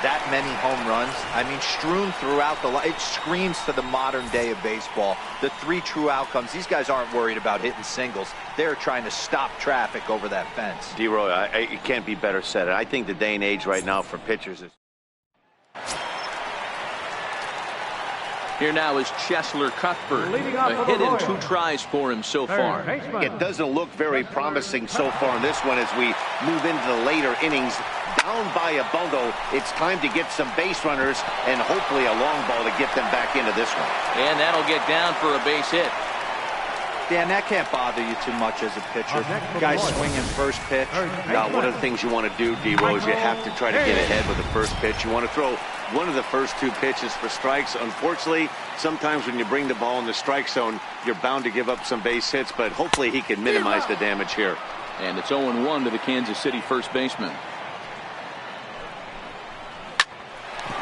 that many home runs, I mean, strewn throughout the line. It screams to the modern day of baseball. The 3 true outcomes. These guys aren't worried about hitting singles. They're trying to stop traffic over that fence. D-Roy, it can't be better said. I think the day and age right now for pitchers is Here now is Cheslor Cuthbert. A hit in 2 tries for him so far. It doesn't look very promising so far in this one as we move into the later innings. Down by a bundle, it's time to get some base runners and hopefully a long ball to get them back into this one. And that'll get down for a base hit. Dan, that can't bother you too much as a pitcher. Guy swinging first pitch. Now, one of the things you want to do, D-Rose, you have to try to get ahead with the first pitch. You want to throw one of the first 2 pitches for strikes. Unfortunately, sometimes when you bring the ball in the strike zone, you're bound to give up some base hits, but hopefully he can minimize the damage here. And it's 0-1 to the Kansas City first baseman.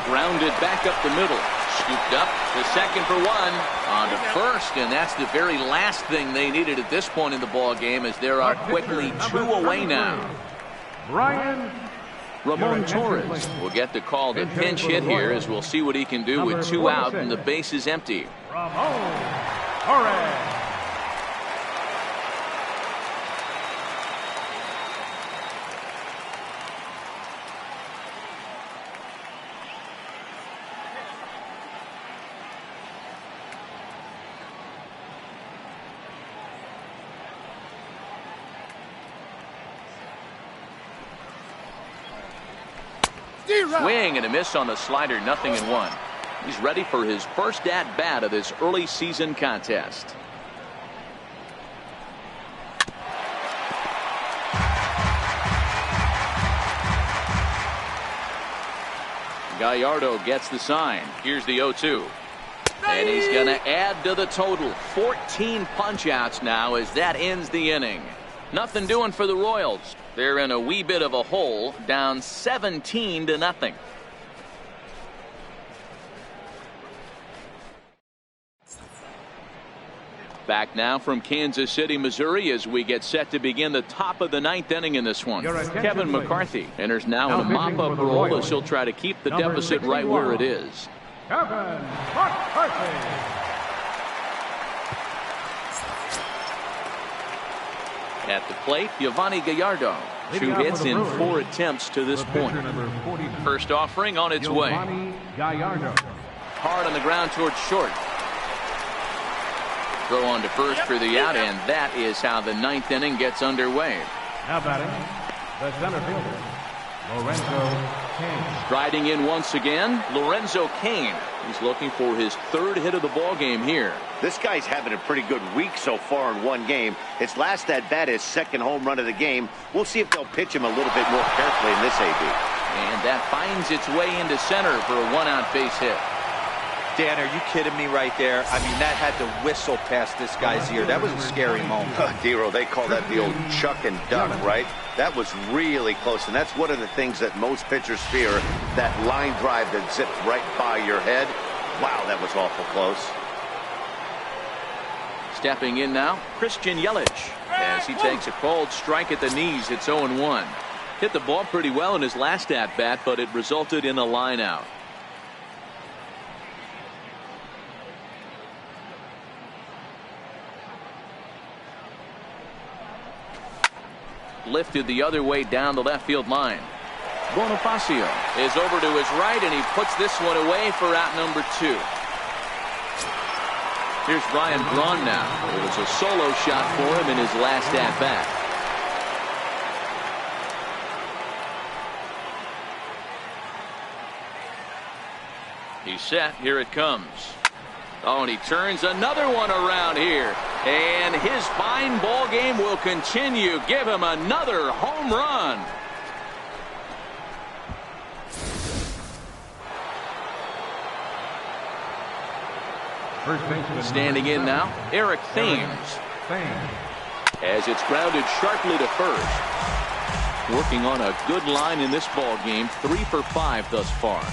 Grounded back up the middle. Scooped up to second for 1. On to first, and that's the very last thing they needed at this point in the ball game, as there are quickly 2 away now. Ramon Torres will get the call to pinch hit here, as we'll see what he can do with 2 out and the base is empty. Ramon Torres. Swing and a miss on the slider, 0-1. He's ready for his first at-bat of this early season contest. Gallardo gets the sign. Here's the 0-2. And he's going to add to the total. 14 punch-outs now as that ends the inning. Nothing doing for the Royals. They're in a wee bit of a hole, down 17-0. Back now from Kansas City, Missouri, as we get set to begin the top of the 9th inning in this one. Kevin McCarthy enters now in a mop-up role as he'll try to keep the deficit right where it is. Kevin McCarthy. At the plate, Giovanni Gallardo. 2 hits in 4 attempts to this point. First offering on its way. Hard on the ground towards short. Throw on to first for the out, and that is how the 9th inning gets underway. Now batting, the center fielder, Lorenzo Cain. Striding in once again, Lorenzo Cain. He's looking for his 3rd hit of the ball game here. This guy's having a pretty good week so far in one game. His last at-bat, his 2nd home run of the game. We'll see if they'll pitch him a little bit more carefully in this AB. And that finds its way into center for a 1-out base hit. Dan, are you kidding me right there? I mean, that had to whistle past this guy's ear. That was a scary moment. Dero, they call that the old chuck and duck, right? That was really close, and that's one of the things that most pitchers fear, that line drive that zips right by your head. Wow, that was awful close. Stepping in now, Christian Yelich, as he takes a cold strike at the knees. It's 0-1. Hit the ball pretty well in his last at-bat, but it resulted in a line out. Lifted the other way down the left field line. Bonifacio is over to his right, and he puts this one away for out number 2. Here's Ryan Braun now. It was a solo shot for him in his last at-bat. He's set. Here it comes. Oh, and he turns another one around here. And his fine ball game will continue. Give him another home run. Standing in now, Eric Thames. As it's grounded sharply to first. Working on a good line in this ball game. 3 for 5 thus far.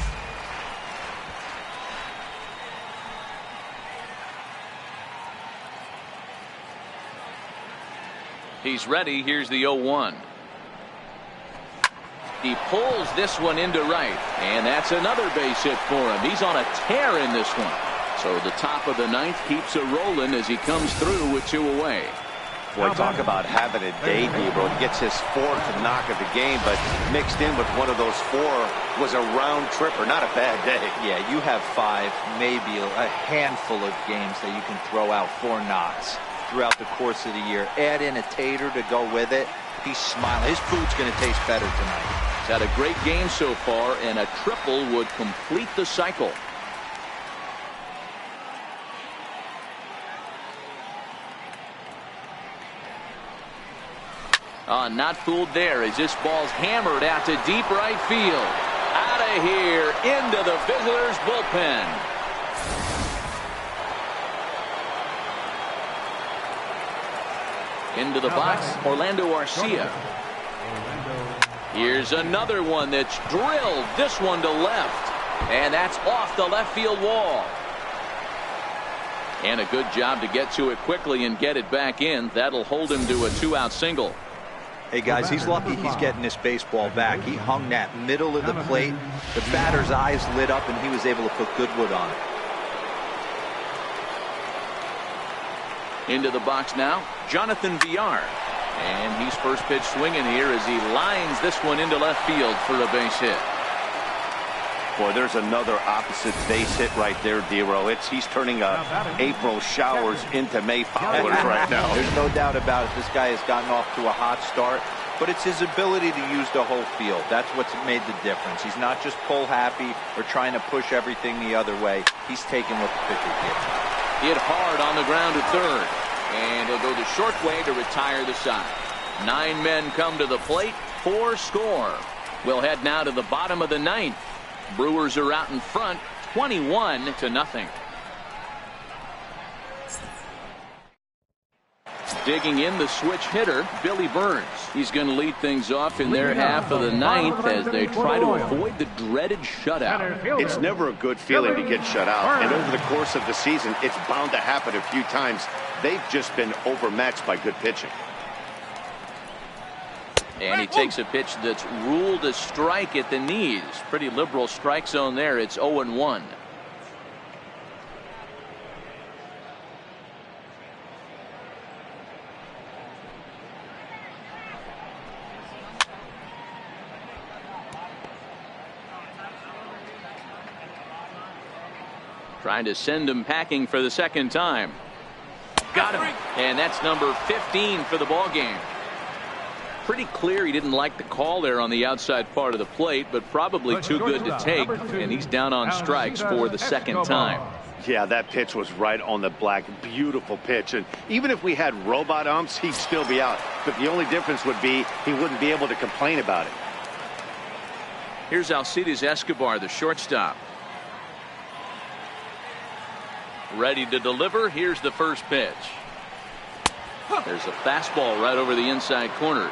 He's ready. Here's the 0-1. He pulls this one into right, and that's another base hit for him. He's on a tear in this one. So the top of the 9th keeps a rolling as he comes through with 2 away. Boy, talk about having a day, Debo. He gets his 4th knock of the game, but mixed in with one of those 4 was a round tripper. Not a bad day. Yeah, you have 5, maybe a handful of games that you can throw out 4 knocks throughout the course of the year. Add in a tater to go with it. He's smiling. His food's going to taste better tonight. He's had a great game so far, and a triple would complete the cycle. Not fooled there as this ball's hammered out to deep right field. Out of here into the visitors' bullpen. Into the box, Orlando Arcia. Here's another one that's drilled. This one to left. And that's off the left field wall. And a good job to get to it quickly and get it back in. That'll hold him to a 2-out single. Hey guys, he's lucky he's getting this baseball back. He hung that middle of the plate. The batter's eyes lit up and he was able to put good wood on it. Into the box now, Jonathan Villar. And he's first pitch swinging here as he lines this one into left field for a base hit. Boy, there's another opposite base hit right there, Dero. He's turning April showers into May flowers right now. There's no doubt about it. This guy has gotten off to a hot start, but it's his ability to use the whole field. That's what's made the difference. He's not just pull happy or trying to push everything the other way. He's taking what the pitcher gives. Hit hard on the ground to third. And he'll go the short way to retire the side. 9 men come to the plate, 4 score. We'll head now to the bottom of the 9th. Brewers are out in front, 21-0. Digging in the switch hitter, Billy Burns. He's going to lead things off in their half of the 9th as they try to avoid the dreaded shutout. It's never a good feeling to get shut out, and over the course of the season, it's bound to happen a few times. They've just been overmatched by good pitching. And he takes a pitch that's ruled a strike at the knees. Pretty liberal strike zone there. It's 0-1. Trying to send him packing for the second time. Got him. And that's number 15 for the ball game. Pretty clear he didn't like the call there on the outside part of the plate, but probably too good to take, and he's down on strikes for the second time. Yeah, that pitch was right on the black. Beautiful pitch. And even if we had robot umps, he'd still be out. But the only difference would be he wouldn't be able to complain about it. Here's Alcides Escobar, the shortstop. Ready to deliver. Here's the first pitch. There's a fastball right over the inside corner.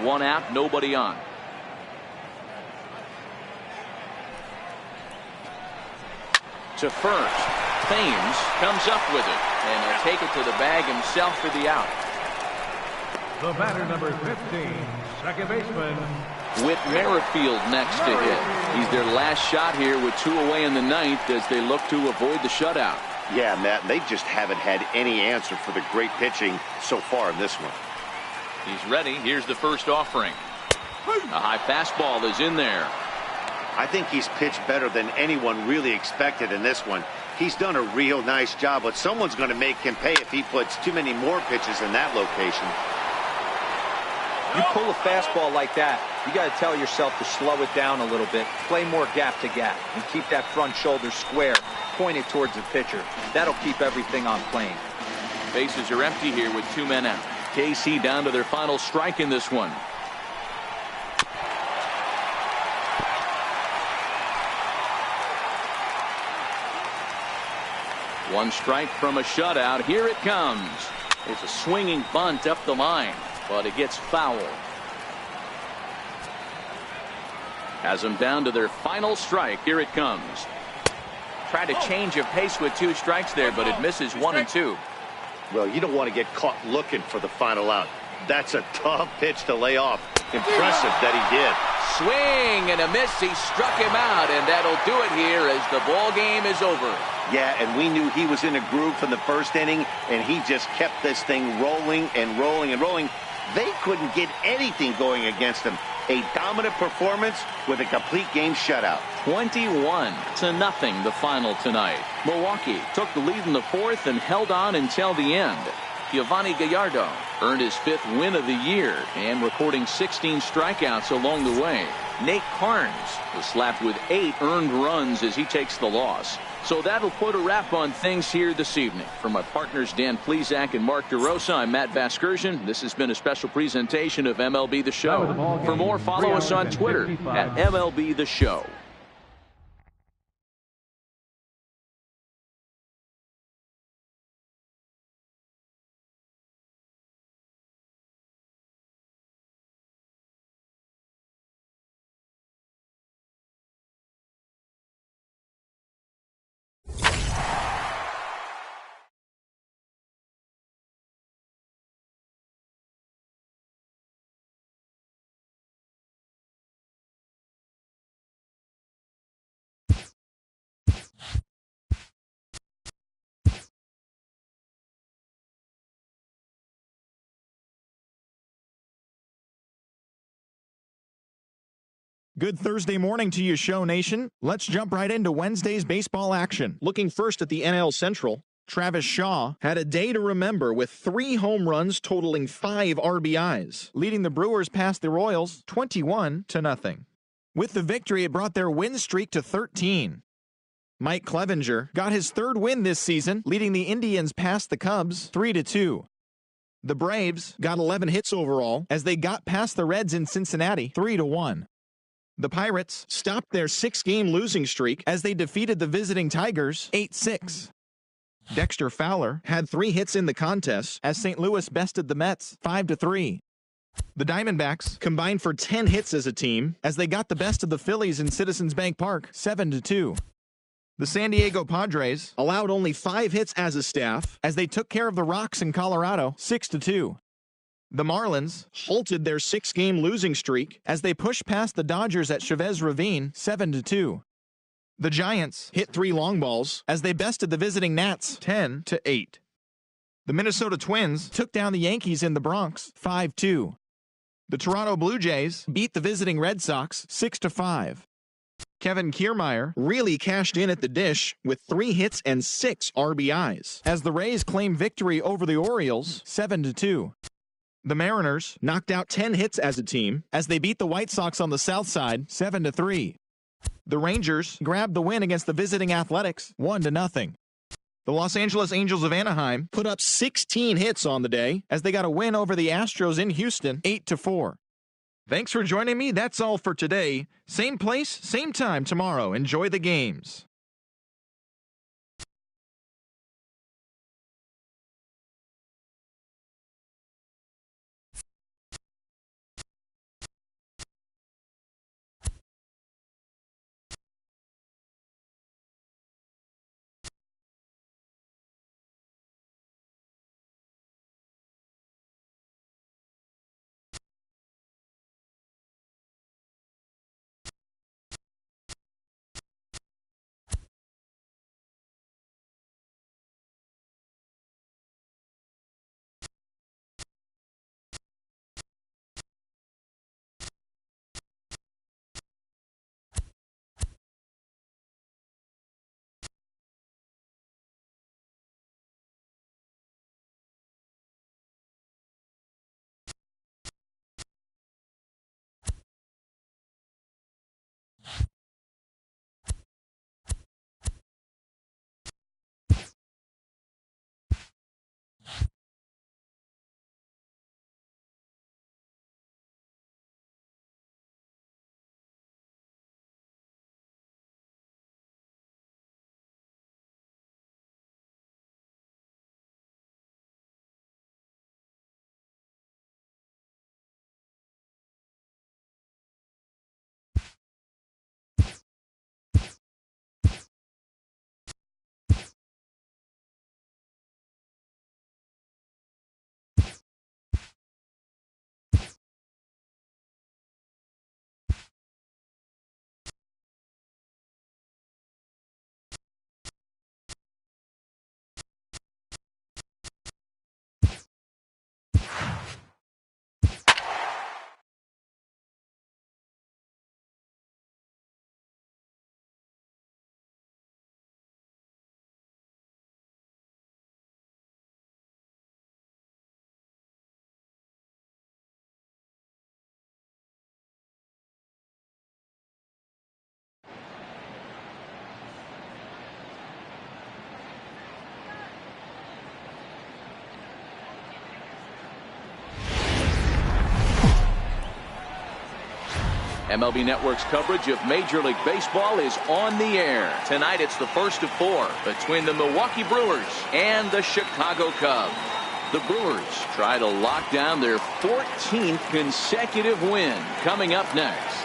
1 out, nobody on. To first. Thames comes up with it. And he'll take it to the bag himself for the out. The batter number 15, second baseman, Whit Merrifield next to hit. He's their last shot here with 2 away in the 9th as they look to avoid the shutout. Yeah, Matt, they just haven't had any answer for the great pitching so far in this one. He's ready. Here's the first offering. A high fastball is in there. I think he's pitched better than anyone really expected in this one. He's done a real nice job, but someone's going to make him pay if he puts too many more pitches in that location. You pull a fastball like that, you got to tell yourself to slow it down a little bit, play more gap to gap, and keep that front shoulder square, pointed towards the pitcher. That'll keep everything on plane. Bases are empty here with 2 men out. KC down to their final strike in this one. One strike from a shutout. Here it comes. It's a swinging bunt up the line, but it gets fouled. Has them down to their final strike. Here it comes. Tried to change of pace with 2 strikes there, but it misses 1 and 2. Well, you don't want to get caught looking for the final out. That's a tough pitch to lay off. Impressive that he did. Swing and a miss. He struck him out, and that'll do it here as the ball game is over. Yeah, and we knew he was in a groove from the first inning, and he just kept this thing rolling and rolling and rolling. They couldn't get anything going against him. A dominant performance with a complete game shutout. 21-0 the final tonight. Milwaukee took the lead in the fourth and held on until the end. Giovanni Gallardo earned his 5th win of the year and recording 16 strikeouts along the way. Nate Carnes was slapped with 8 earned runs as he takes the loss. So that'll put a wrap on things here this evening. For my partners Dan Plesac and Mark DeRosa, I'm Matt Vasgersian. This has been a special presentation of MLB The Show. For more, follow us on Twitter at MLB The Show. Good Thursday morning to you, Show Nation. Let's jump right into Wednesday's baseball action. Looking first at the NL Central, Travis Shaw had a day to remember with 3 home runs totaling 5 RBIs, leading the Brewers past the Royals 21-0. With the victory, it brought their win streak to 13. Mike Clevenger got his 3rd win this season, leading the Indians past the Cubs 3-2. The Braves got 11 hits overall as they got past the Reds in Cincinnati 3-1. The Pirates stopped their 6-game losing streak as they defeated the visiting Tigers 8-6. Dexter Fowler had 3 hits in the contest as St. Louis bested the Mets 5-3. The Diamondbacks combined for 10 hits as a team as they got the best of the Phillies in Citizens Bank Park 7-2. The San Diego Padres allowed only 5 hits as a staff as they took care of the Rocks in Colorado 6-2. The Marlins halted their 6-game losing streak as they pushed past the Dodgers at Chavez Ravine 7-2. The Giants hit 3 long balls as they bested the visiting Nats 10-8. The Minnesota Twins took down the Yankees in the Bronx 5-2. The Toronto Blue Jays beat the visiting Red Sox 6-5. Kevin Kiermaier really cashed in at the dish with 3 hits and 6 RBIs as the Rays claimed victory over the Orioles 7-2. The Mariners knocked out 10 hits as a team as they beat the White Sox on the south side 7-3. The Rangers grabbed the win against the visiting Athletics 1-0. The Los Angeles Angels of Anaheim put up 16 hits on the day as they got a win over the Astros in Houston 8-4. Thanks for joining me. That's all for today. Same place, same time tomorrow. Enjoy the games. MLB Network's coverage of Major League Baseball is on the air. Tonight it's the first of 4 between the Milwaukee Brewers and the Chicago Cubs. The Brewers try to lock down their 14th consecutive win. Coming up next.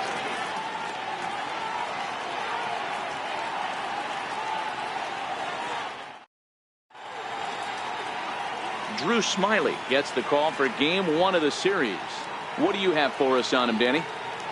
Drew Smyly gets the call for Game 1 of the series. What do you have for us on him, Danny?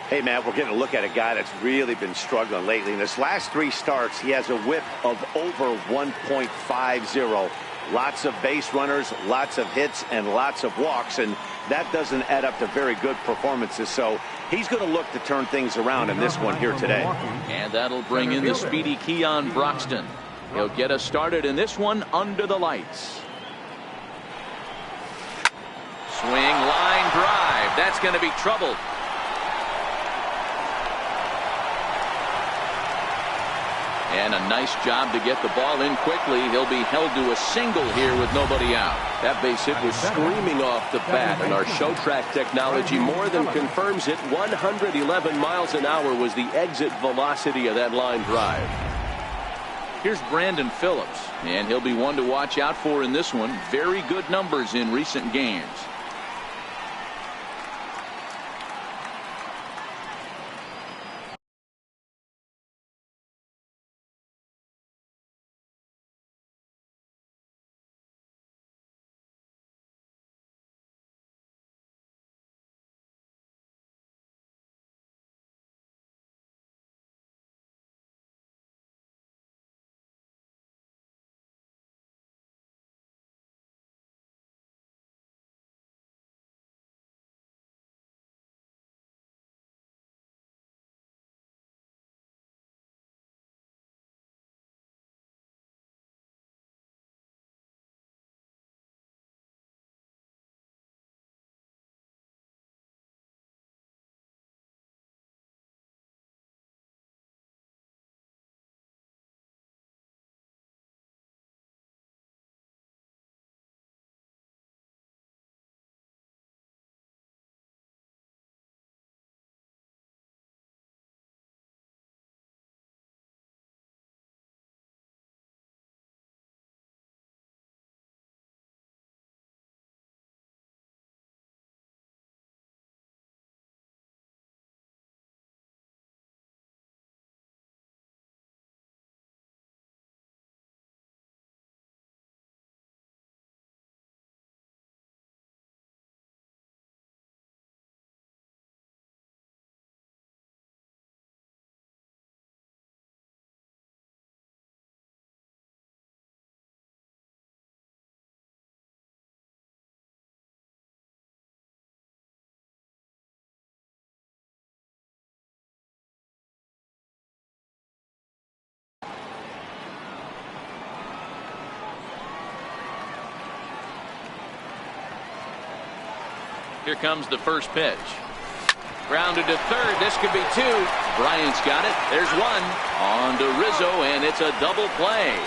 Hey, Matt, we're getting a look at a guy that's really been struggling lately. In his last 3 starts, he has a whip of over 1.50. Lots of base runners, lots of hits, and lots of walks, and that doesn't add up to very good performances. So he's going to look to turn things around in this one here today. And that'll bring in the speedy Keon Broxton. He'll get us started in this one under the lights. Swing, line drive. That's going to be trouble. And a nice job to get the ball in quickly. He'll be held to a single here with nobody out. That base hit was screaming off the bat, and our show track technology more than confirms it. 111 miles an hour was the exit velocity of that line drive. Here's Brandon Phillips, and he'll be one to watch out for in this one. Very good numbers in recent games. Here comes the first pitch. Grounded to third. This could be 2. Bryant's got it. There's 1. On to Rizzo, and it's a double play.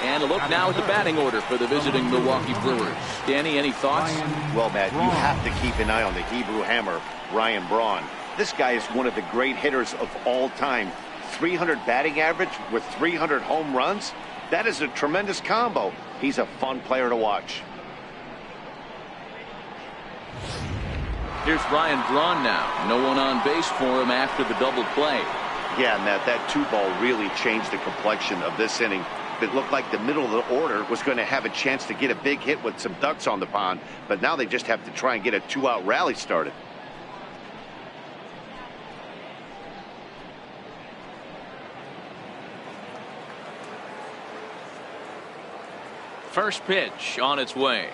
And a look now at the batting order for the visiting Milwaukee Brewers. Danny, any thoughts? Well, Matt, you have to keep an eye on the Hebrew Hammer, Ryan Braun. This guy is one of the great hitters of all time. 300 batting average with 300 home runs. That is a tremendous combo. He's a fun player to watch. Here's Ryan Braun now. No one on base for him after the double play. Yeah, Matt, that 2-ball really changed the complexion of this inning. It looked like the middle of the order was going to have a chance to get a big hit with some ducks on the pond, but now they just have to try and get a 2-out rally started. First pitch on its way.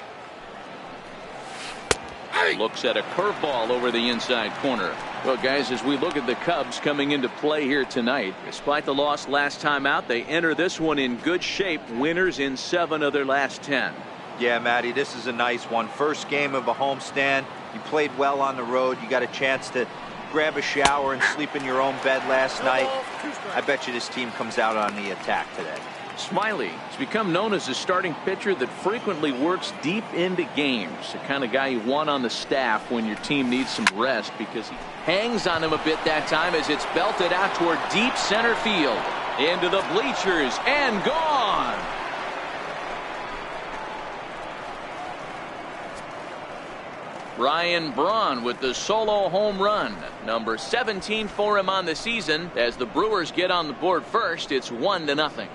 Looks at a curveball over the inside corner. Well, guys, as we look at the Cubs coming into play here tonight, despite the loss last time out, they enter this one in good shape. Winners in 7 of their last 10. Yeah, Matty, this is a nice one. First game of a homestand. You played well on the road. You got a chance to grab a shower and sleep in your own bed last night. I bet you this team comes out on the attack today. Smiley has become known as a starting pitcher that frequently works deep into games. The kind of guy you want on the staff when your team needs some rest, because he hangs on him a bit that time as it's belted out toward deep center field. Into the bleachers and gone. Ryan Braun with the solo home run. Number 17 for him on the season. As the Brewers get on the board first, it's 1-0.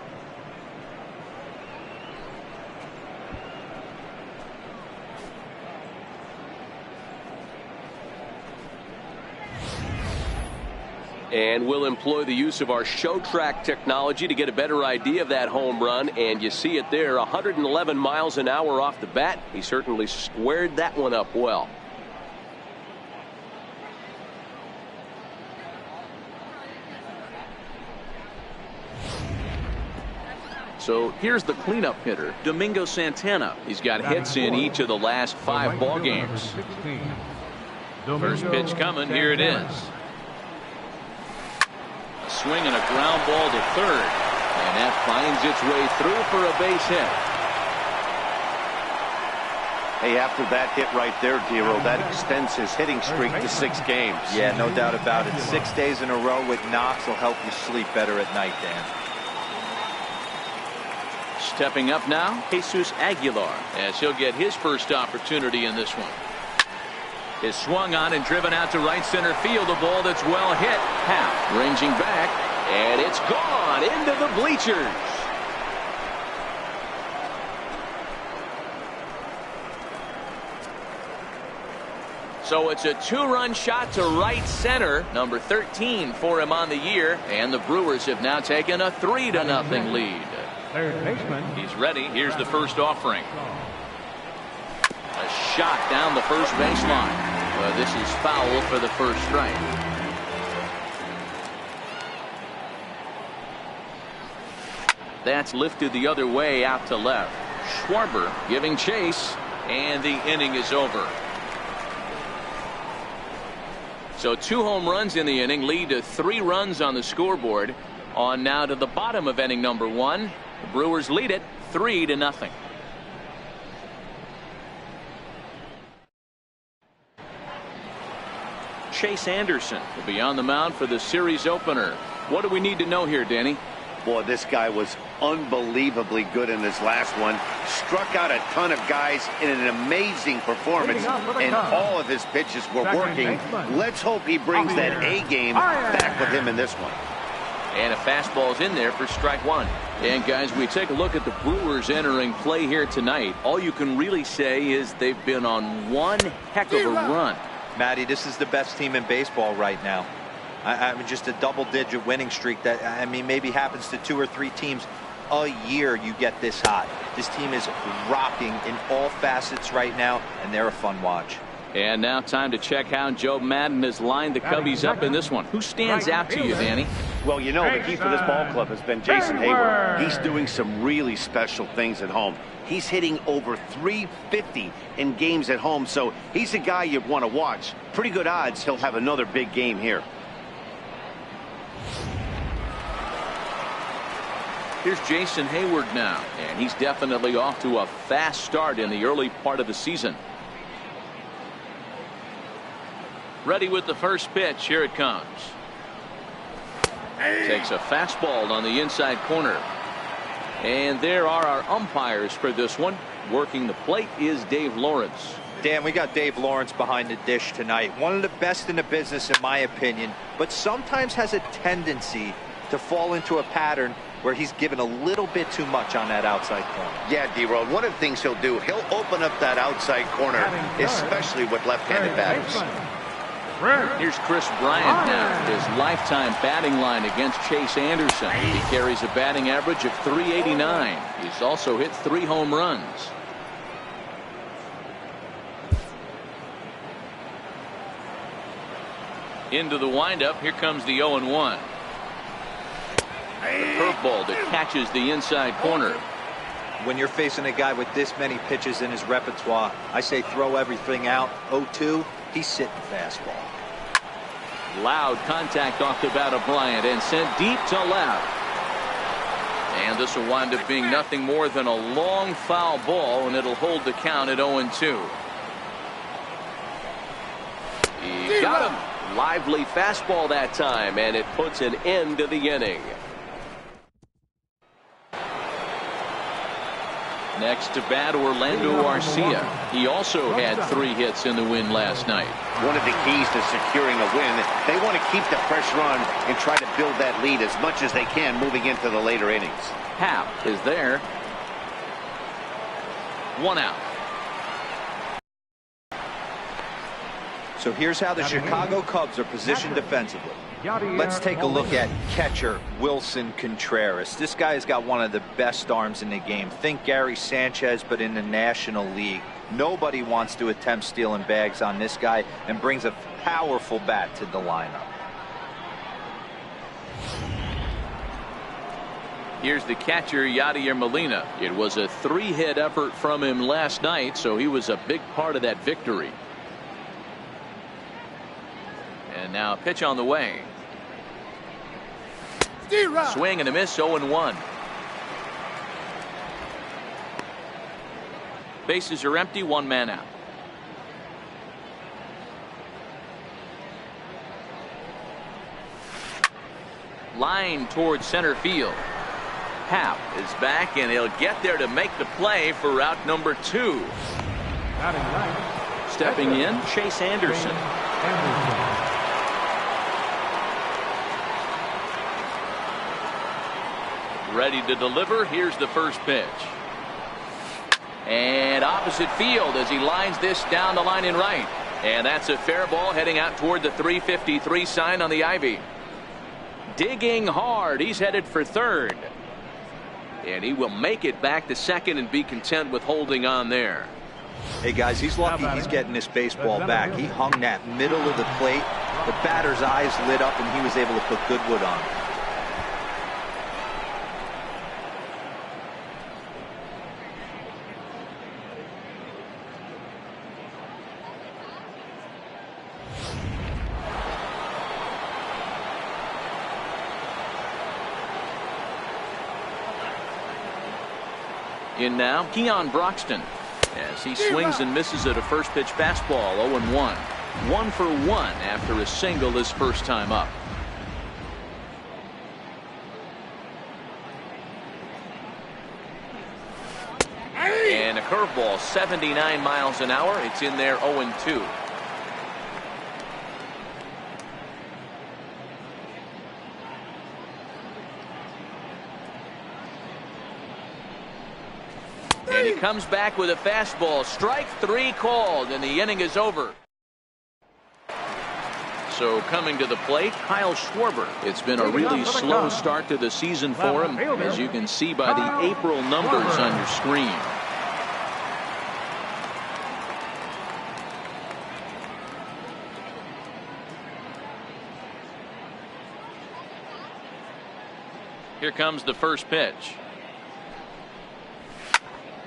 And we'll employ the use of our show track technology to get a better idea of that home run. And you see it there, 111 miles an hour off the bat. He certainly squared that one up well. So here's the cleanup hitter, Domingo Santana. He's got hits in each of the last 5 ball games. First pitch coming. Here it is. A swing and a ground ball to third. And that finds its way through for a base hit. Hey, after that hit right there, Dero, that extends his hitting streak to 6 games. Yeah, no doubt about it. 6 days in a row with knocks will help you sleep better at night, Dan. Stepping up now, Jesus Aguilar, as he'll get his first opportunity in this one. Is swung on and driven out to right center field. A ball that's well hit. Half ranging back, and it's gone into the bleachers. So it's a 2-run shot to right center. Number 13 for him on the year, and the Brewers have now taken a 3-0 lead. He's ready. Here's the first offering. A shot down the first baseline. This is foul for the first strike. That's lifted the other way out to left. Schwarber giving chase, and the inning is over. So 2 home runs in the inning lead to 3 runs on the scoreboard. On now to the bottom of inning number 1. The Brewers lead it 3-0. Chase Anderson will be on the mound for the series opener. What do we need to know here, Danny? Boy, this guy was unbelievably good in his last one. Struck out a ton of guys in an amazing performance, and all of his pitches were working. Let's hope he brings that A game back with him in this one. And a fastball's in there for strike 1. And guys, we take a look at the Brewers entering play here tonight. All you can really say is they've been on one heck of a run. Matty, this is the best team in baseball right now. I mean, just a double-digit winning streak that, I mean, maybe happens to 2 or 3 teams a year. You get this hot. This team is rocking in all facets right now, and they're a fun watch. And now time to check how Joe Madden has lined the Cubbies up in this one. Who stands out to you, Danny? Well, you know, the key for this ball club has been Jason Hayward. He's doing some really special things at home. He's hitting over .350 in games at home, so he's a guy you'd want to watch. Pretty good odds he'll have another big game here. Here's Jason Hayward now, and he's definitely off to a fast start in the early part of the season. Ready with the first pitch. Here it comes. Takes a fastball on the inside corner. And there are our umpires for this one. Working the plate is Dave Lawrence. Dan, we got Dave Lawrence behind the dish tonight. One of the best in the business, in my opinion, but sometimes has a tendency to fall into a pattern where he's given a little bit too much on that outside corner. Yeah, D-Road, one of the things he'll do, he'll open up that outside corner, especially with left-handed batters. Here's Chris Bryant now, his lifetime batting line against Chase Anderson. He carries a batting average of .389. He's also hit 3 home runs. Into the windup, here comes the 0-1. The curveball that catches the inside corner. When you're facing a guy with this many pitches in his repertoire, I say throw everything out. 0-2, he's sitting fastball. Loud contact off the bat of Bryant and sent deep to left. And this will wind up being nothing more than a long foul ball, and it'll hold the count at 0-2. He got him. Lively fastball that time, and it puts an end to the inning. Next to bat, Orlando Arcia. He also had 3 hits in the win last night. One of the keys to securing a win, they want to keep the pressure on and try to build that lead as much as they can moving into the later innings. Happ is there. 1 out. So here's how the Chicago Cubs are positioned defensively. Let's take a look at catcher Wilson Contreras. This guy has got one of the best arms in the game. Think Gary Sanchez, but in the National League. Nobody wants to attempt stealing bags on this guy, and brings a powerful bat to the lineup. Here's the catcher, Yadier Molina. It was a 3-hit effort from him last night, so he was a big part of that victory. And now a pitch on the way. Swing and a miss, 0-1. Bases are empty, 1 man out. Line towards center field. Happ is back, and he'll get there to make the play for route number 2. Stepping in, Chase Anderson. Ready to deliver. Here's the first pitch. And opposite field as he lines this down the line in right. And that's a fair ball heading out toward the 353 sign on the ivy. Digging hard. He's headed for third. And he will make it back to second and be content with holding on there. Hey guys, he's lucky he's getting this baseball back. He hung that middle of the plate. The batter's eyes lit up, and he was able to put Goodwood on. In now, Keon Broxton, as he swings and misses at a first pitch fastball. 0-1. 1 for 1 after a single his first time up. And a curveball, 79 miles an hour. It's in there, 0-2. And he comes back with a fastball. Strike 3 called, and the inning is over. So coming to the plate, Kyle Schwarber. It's been a really slow start to the season for him, as you can see by the April numbers on your screen. Here comes the first pitch.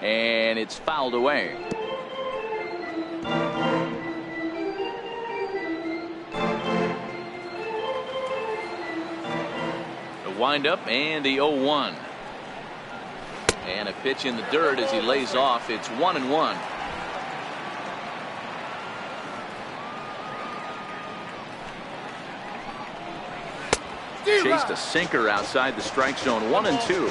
And it's fouled away. The windup and the 0-1. And a pitch in the dirt as he lays off. It's 1-1. Chased a sinker outside the strike zone. 1-2.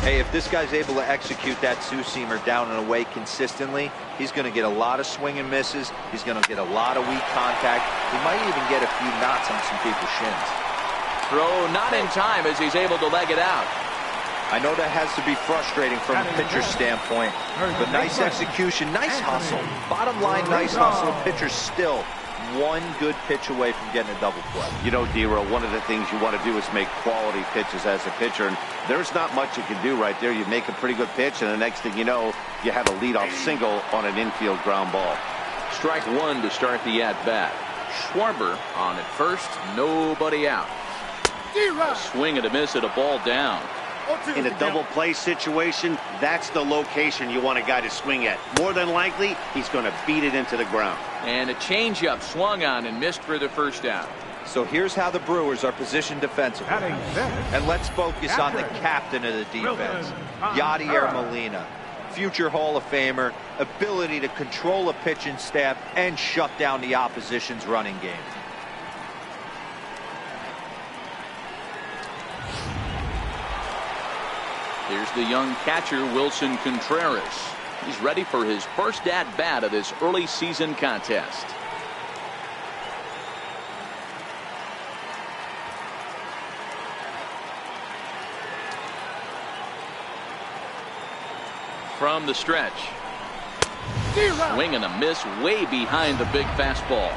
Hey, if this guy's able to execute that two-seamer down and away consistently, he's going to get a lot of swing and misses. He's going to get a lot of weak contact. He might even get a few knots on some people's shins. Throw not in time as he's able to leg it out. I know that has to be frustrating from a pitcher's standpoint, but nice execution, nice hustle. Bottom line, nice hustle. Pitcher's still one good pitch away from getting a double play. You know, D-Row, one of the things you want to do is make quality pitches as a pitcher, and there's not much you can do right there. You make a pretty good pitch, and the next thing you know, you have a leadoff single on an infield ground ball. Strike 1 to start the at-bat. Schwarber on at first, nobody out. A swing and a miss at a ball down. In a double play situation, that's the location you want a guy to swing at. More than likely, he's going to beat it into the ground. And a changeup swung on and missed for the first out. So here's how the Brewers are positioned defensively. And let's focus on the captain of the defense, Yadier Molina. Future Hall of Famer, ability to control a pitching staff and shut down the opposition's running game. Here's the young catcher, Wilson Contreras. He's ready for his first at-bat of this early season contest. From the stretch. Swing and a miss way behind the big fastball.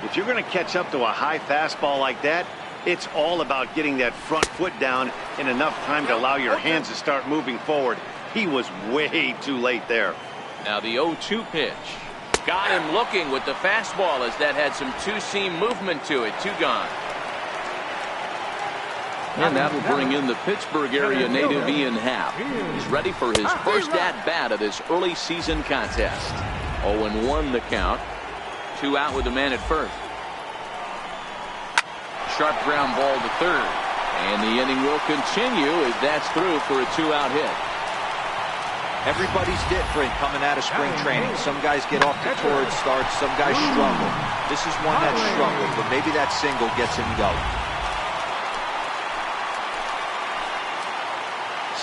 If you're going to catch up to a high fastball like that, it's all about getting that front foot down in enough time to allow your hands to start moving forward. He was way too late there. Now the 0-2 pitch. Got him looking with the fastball as that had some two-seam movement to it. 2 gone. And that will bring in the Pittsburgh area native Ian Happ. He's ready for his first at-bat of this early season contest. 0-1 the count. 2 out with the man at first. Sharp ground ball to third. And the inning will continue as that's through for a 2-out hit. Everybody's different coming out of spring training. Some guys get off to torrid starts, some guys struggle. This is one that struggled, but maybe that single gets him going.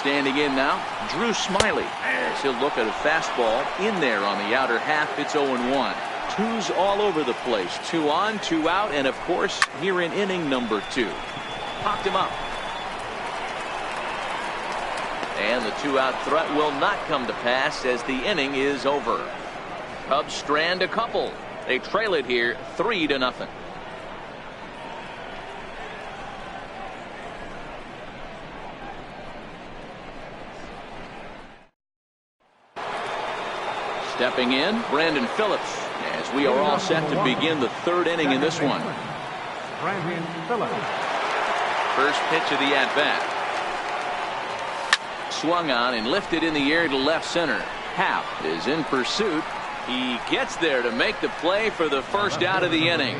Standing in now, Drew Smiley. As he'll look at a fastball in there on the outer half. It's 0-1. 2s all over the place. 2 on, 2 out, and of course here in inning number 2. Popped him up. And the 2-out threat will not come to pass as the inning is over. Cubs strand a couple. They trail it here 3-0. Stepping in, Brandon Phillips, as we are all set to begin the 3rd inning in this one. Brandon Phillips. First pitch of the at-bat. Swung on and lifted in the air to left center. Happ is in pursuit. He gets there to make the play for the first out of the inning.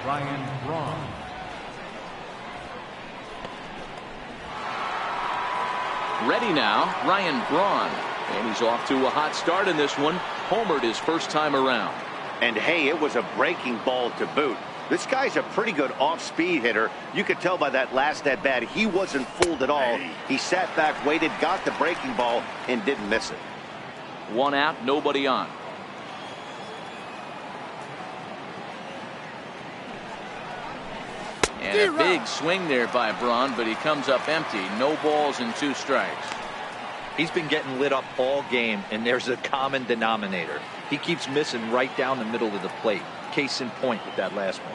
Ryan Braun. Ready now, Ryan Braun. And he's off to a hot start in this one. Homered his first time around. And hey, it was a breaking ball to boot. This guy's a pretty good off-speed hitter. You could tell by that last at-bat he wasn't fooled at all. He sat back, waited, got the breaking ball, and didn't miss it. 1 out, nobody on. And a big swing there by Braun, but he comes up empty. No balls and 2 strikes. He's been getting lit up all game, and there's a common denominator. He keeps missing right down the middle of the plate. Case in point with that last one.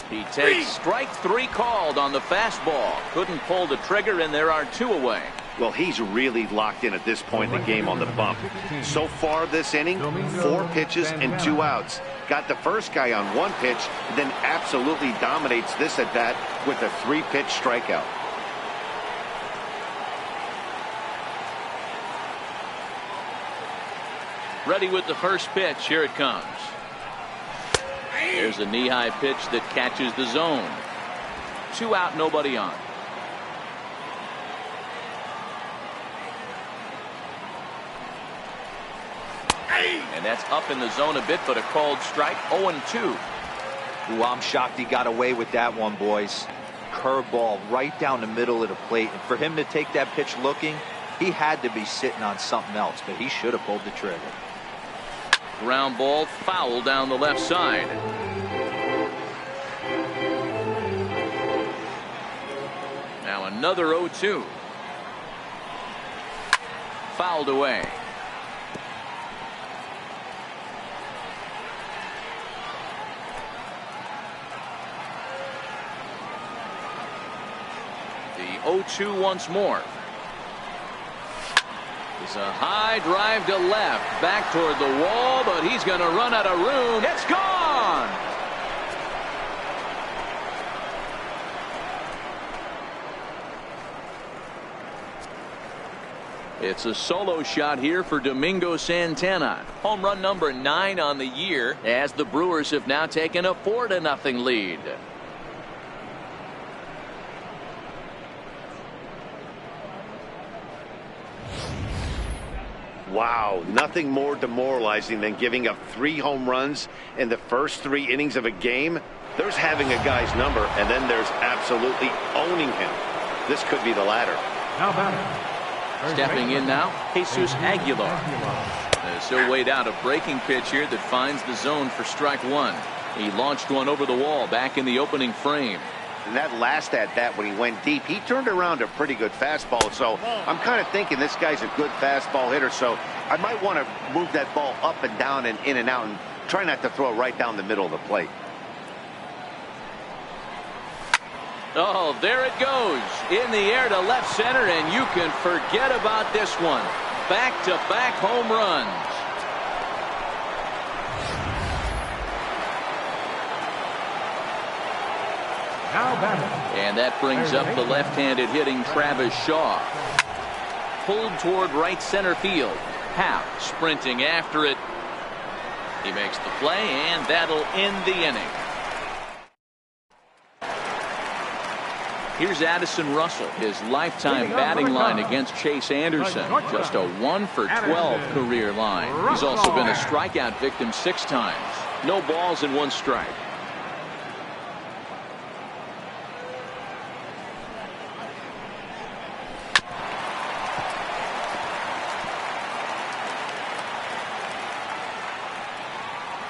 He takes strike 3 called on the fastball. Couldn't pull the trigger, and there are 2 away. Well, he's really locked in at this point in the game on the bump. So far this inning, 4 pitches and 2 outs. Got the first guy on 1 pitch, and then absolutely dominates this at bat with a 3-pitch strikeout. Ready with the first pitch. Here it comes. There's a knee-high pitch that catches the zone. 2 out, nobody on. And that's up in the zone a bit, but a called strike. 0-2. Ooh, I'm shocked he got away with that one, boys. Curveball right down the middle of the plate. And for him to take that pitch looking, he had to be sitting on something else, but he should have pulled the trigger. Ground ball foul down the left side. Now another 0-2. Fouled away. The 0-2 once more. It's a high drive to left, back toward the wall, but he's going to run out of room. It's gone. It's a solo shot here for Domingo Santana. Home run number 9 on the year, as the Brewers have now taken a 4-0 lead. Wow, nothing more demoralizing than giving up 3 home runs in the first 3 innings of a game. There's having a guy's number, and then there's absolutely owning him. This could be the latter. Now batting. Stepping in now, Jesus Aguilar. So weighed out a breaking pitch here that finds the zone for strike 1. He launched one over the wall back in the opening frame. And that last at-bat when he went deep, he turned around a pretty good fastball. So I'm kind of thinking this guy's a good fastball hitter. So I might want to move that ball up and down and in and out and try not to throw it right down the middle of the plate. Oh, there it goes. In the air to left center, and you can forget about this one. Back-to-back home runs. Now batting. And that brings up the left-handed hitting Travis Shaw. Pulled toward right center field. Happ sprinting after it. He makes the play, and that'll end the inning. Here's Addison Russell, his lifetime batting line against Chase Anderson. Just a 1 for 12 career line. He's also been a strikeout victim 6 times. No balls and 1 strike.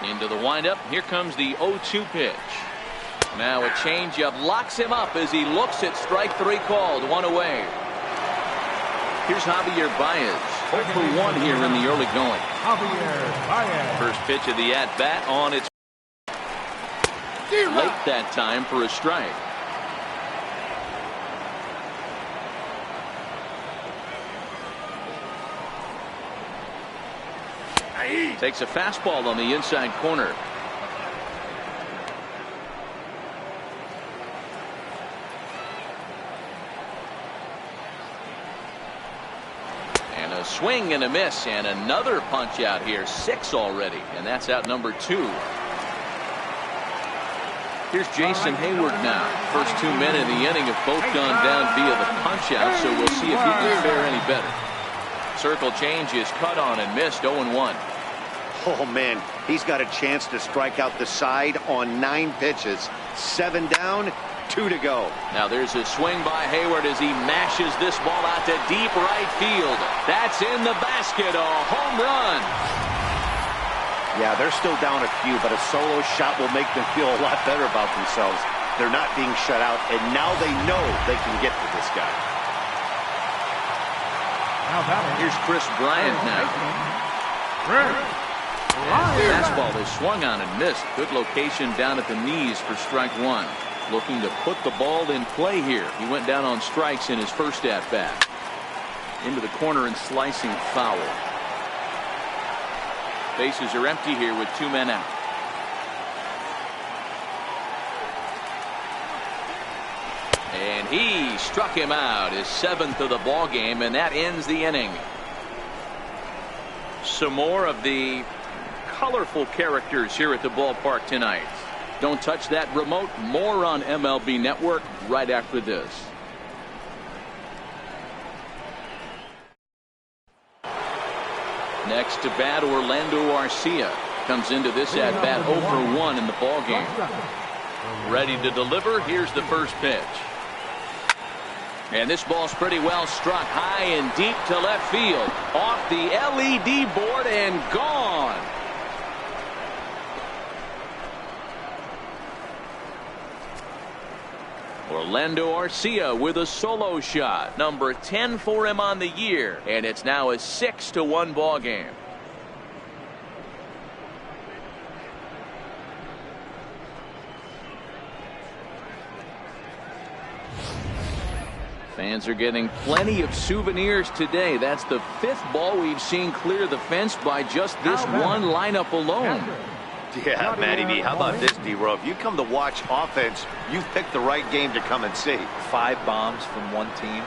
Into the windup. Here comes the 0-2 pitch. Now a changeup locks him up as he looks at strike 3 called. 1 away. Here's Javier Baez. 0 for 1 here in the early going. Javier Baez. First pitch of the at-bat on its late that time for a strike. Takes a fastball on the inside corner. And a swing and a miss, and another punch out here. 6 already, and that's out number 2. Here's Jason Hayward now. First 2 men in the inning have both gone down via the punch out, so we'll see if he can fare any better. Circle change is cut on and missed. 0-1. Oh, man, he's got a chance to strike out the side on 9 pitches. 7 down, 2 to go. Now there's a swing by Hayward as he mashes this ball out to deep right field. That's in the basket. A home run. Yeah, they're still down a few, but a solo shot will make them feel a lot better about themselves. They're not being shut out, and now they know they can get to this guy. Here's Chris Bryant now. Fastball is swung on and missed. Good location down at the knees for strike 1. Looking to put the ball in play here. He went down on strikes in his first at-bat. Into the corner and slicing foul. Bases are empty here with 2 men out. And he struck him out, his 7th of the ball game, and that ends the inning. Some more of the colorful characters here at the ballpark tonight. Don't touch that remote. More on MLB Network right after this. Next to bat, Orlando Arcia comes into this at bat 0 for 1 in the ball game. Ready to deliver. Here's the first pitch. And this ball's pretty well struck high and deep to left field. Off the LED board and gone. Orlando Arcia with a solo shot. Number 10 for him on the year. And it's now a 6-1 ball game. Fans are getting plenty of souvenirs today. That's the 5th ball we've seen clear the fence by just this one lineup alone. Yeah, Matty B, how about this, D-Row? If you come to watch offense, you've picked the right game to come and see. 5 bombs from one team.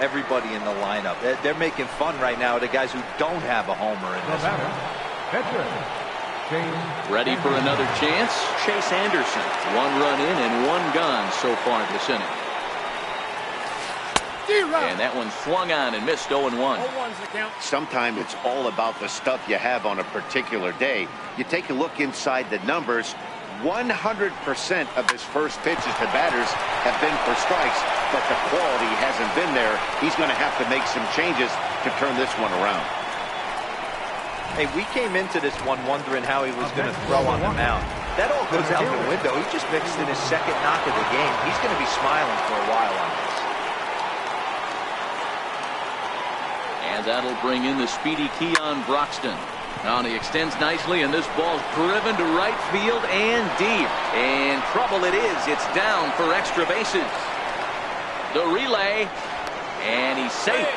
everybody in the lineup. They're making fun right now of the guys who don't have a homer in this one. Ready for another chance? Chase Anderson. 1 run in and 1 gone so far this inning. And that one swung on and missed 0-1. Sometimes it's all about the stuff you have on a particular day. You take a look inside the numbers. 100% of his first pitches to batters have been for strikes, but the quality hasn't been there. He's going to have to make some changes to turn this one around. Hey, we came into this one wondering how he was going to throw on the mound. That all goes out the window. He just mixed in his second knock of the game. He's going to be smiling for a while on this. And that'll bring in the speedy Keon Broxton. Now he extends nicely, and this ball's driven to right field and deep. And trouble it is. It's down for extra bases. The relay, and he's safe.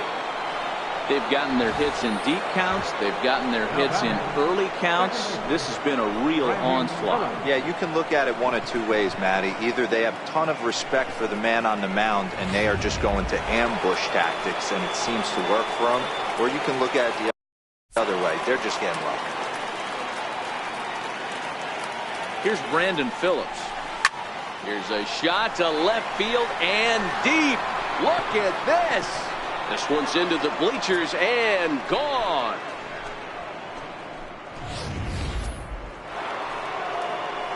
They've gotten their hits in deep counts. They've gotten their hits in early counts. This has been a real onslaught. Yeah, you can look at it one of 2 ways, Matty. Either they have a ton of respect for the man on the mound, and they are just going to ambush tactics, and it seems to work for them. Or you can look at it the other way. They're just getting lucky. Here's Brandon Phillips. Here's a shot to left field and deep. Look at this. This one's into the bleachers and gone.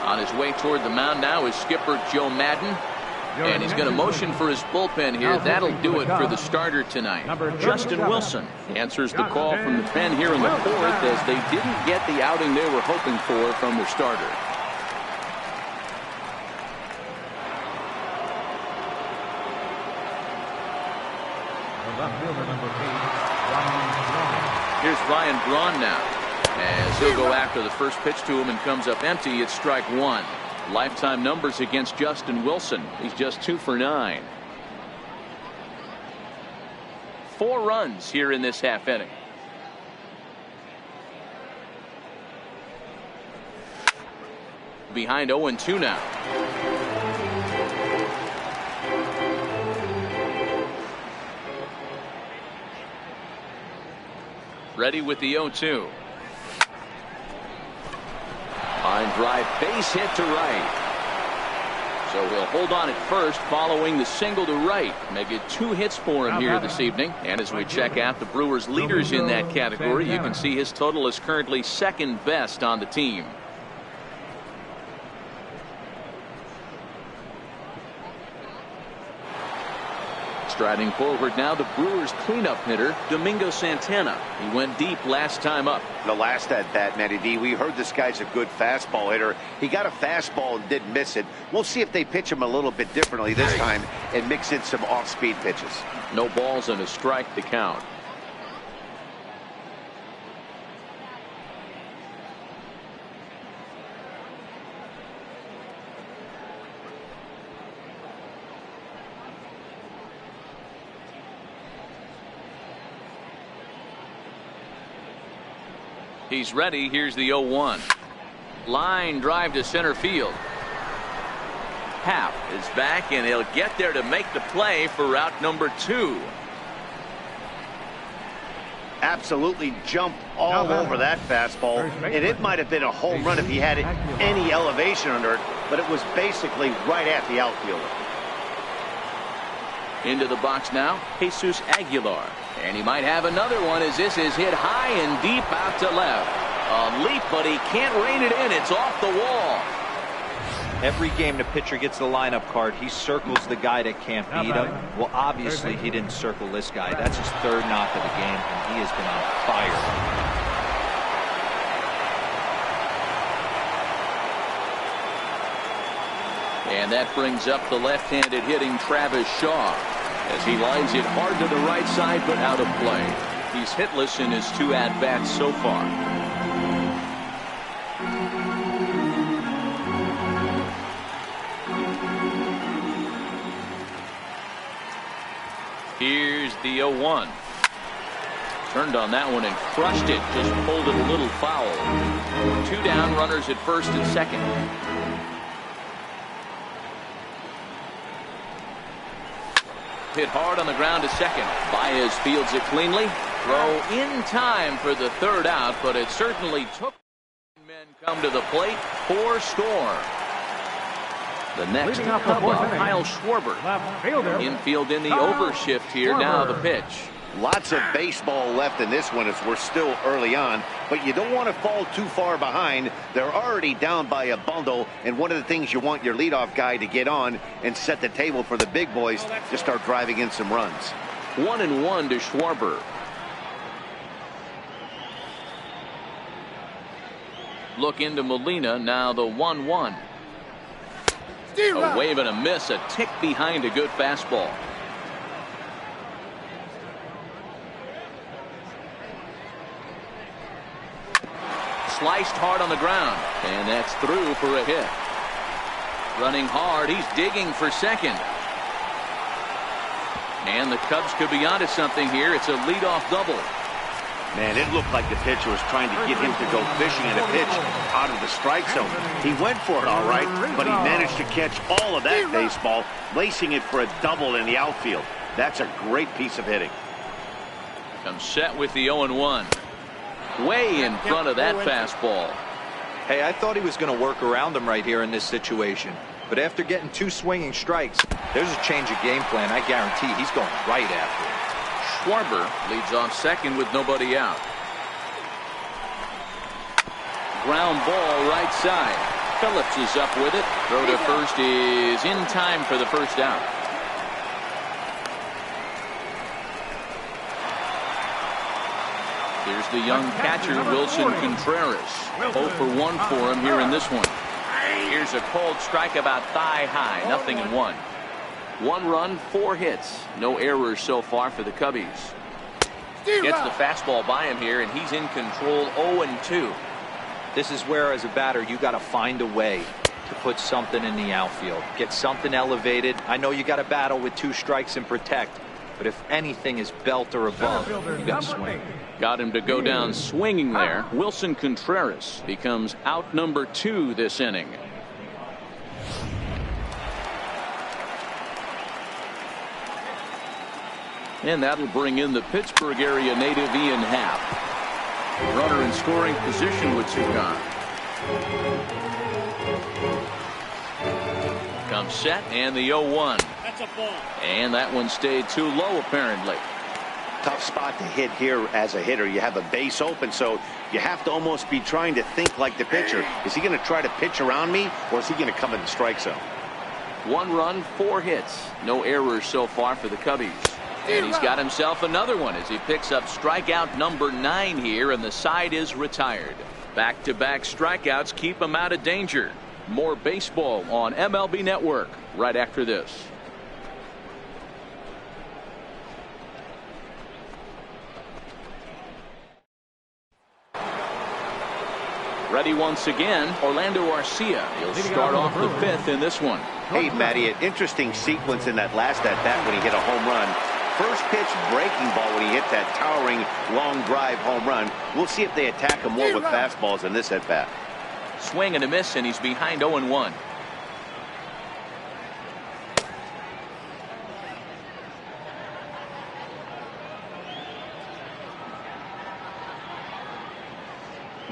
On his way toward the mound now is skipper Joe Madden. And he's going to motion for his bullpen here. That'll do it for the starter tonight. Justin Wilson answers the call from the pen here in the 4th as they didn't get the outing they were hoping for from their starter. Here's Ryan Braun now, as he'll go after the first pitch to him and comes up empty. It's strike 1. Lifetime numbers against Justin Wilson. He's just 2 for 9. 4 runs here in this half inning. Behind 0-2 now. Ready with the 0-2. Line drive, base hit to right. So he'll hold on at first following the single to right. Make it 2 hits for him here this evening. And as we check out the Brewers leaders in that category, you can see his total is currently 2nd best on the team. Striding forward now, the Brewers cleanup hitter, Domingo Santana. He went deep last time up. The last at bat, Matty D, we heard this guy's a good fastball hitter. He got a fastball and didn't miss it. We'll see if they pitch him a little bit differently this time and mix in some off-speed pitches. No balls and a strike to count. He's ready. Here's the 0-1. Line drive to center field. Happ is back, and he'll get there to make the play for route number 2. Absolutely jumped all over that fastball, and it might have been a home run if he had any elevation under it, but it was basically right at the outfielder. Into the box now, Jesus Aguilar. And he might have another one as this is hit high and deep out to left. A leap, but he can't rein it in. It's off the wall. Every game the pitcher gets the lineup card, he circles the guy that can't beat him. Well, obviously he didn't circle this guy. That's his 3rd knock of the game, and he has been on fire. And that brings up the left-handed hitting Travis Shaw as he lines it hard to the right side but out of play. He's hitless in his 2 at-bats so far. Here's the 0-1. Turned on that one and crushed it. Just pulled it a little foul. 2 down, runners at first and second. hit hard on the ground to second. Baez fields it cleanly. Throw in time for the third out, but it certainly took. Men come to the plate for score. The next up, Kyle Schwarber. Infield in the overshift here. Now the pitch. Lots of baseball left in this one as we're still early on, but you don't want to fall too far behind. They're already down by a bundle, and one of the things you want your leadoff guy to get on and set the table for the big boys to start driving in some runs. 1-1 to Schwarber. Look into Molina. Now the 1-1. A wave and a miss, a tick behind a good fastball. Sliced hard on the ground, and that's through for a hit. Running hard, he's digging for second. And the Cubs could be onto something here. It's a leadoff double. Man, it looked like the pitcher was trying to get him to go fishing in a pitch out of the strike zone. He went for it all right, but he managed to catch all of that baseball, lacing it for a double in the outfield. That's a great piece of hitting. Comes set with the 0-1. Way in front of that fastball. Hey, I thought he was going to work around him right here in this situation. But after getting 2 swinging strikes, there's a change of game plan. I guarantee he's going right after it. Schwarber leads off second with nobody out. Ground ball right side. Phillips is up with it. Throw to first is in time for the first out. Here's the young catcher, Wilson Contreras. 0 for 1 for him here in this one. Here's a cold strike about thigh high. 0-1. 1 run, 4 hits. No errors so far for the Cubbies. Gets the fastball by him here, and he's in control. 0-2. This is where, as a batter, you got to find a way to put something in the outfield. Get something elevated. I know you got to battle with 2 strikes and protect. But if anything is belt or above, you got to swing. Got him to go down swinging there. Wilson Contreras becomes out number 2 this inning. And that'll bring in the Pittsburgh area native Ian Happ. Runner in scoring position with 2 gone. Comes set and the 0-1. That's a ball. And that one stayed too low apparently. Tough spot to hit here as a hitter. You have a base open, so you have to almost be trying to think like the pitcher. Is he going to try to pitch around me, or is he going to come in the strike zone? 1 run, 4 hits. No errors so far for the Cubbies. And he's got himself another one as he picks up strikeout number 9 here, and the side is retired. Back-to-back strikeouts keep him out of danger. More baseball on MLB Network right after this. Ready once again, Orlando Arcia. He'll start off the 5th in this one. Hey, Matty, an interesting sequence in that last at-bat when he hit a home run. First pitch breaking ball when he hit that towering long drive home run. We'll see if they attack him more with fastballs in this at-bat. Swing and a miss, and he's behind 0-1.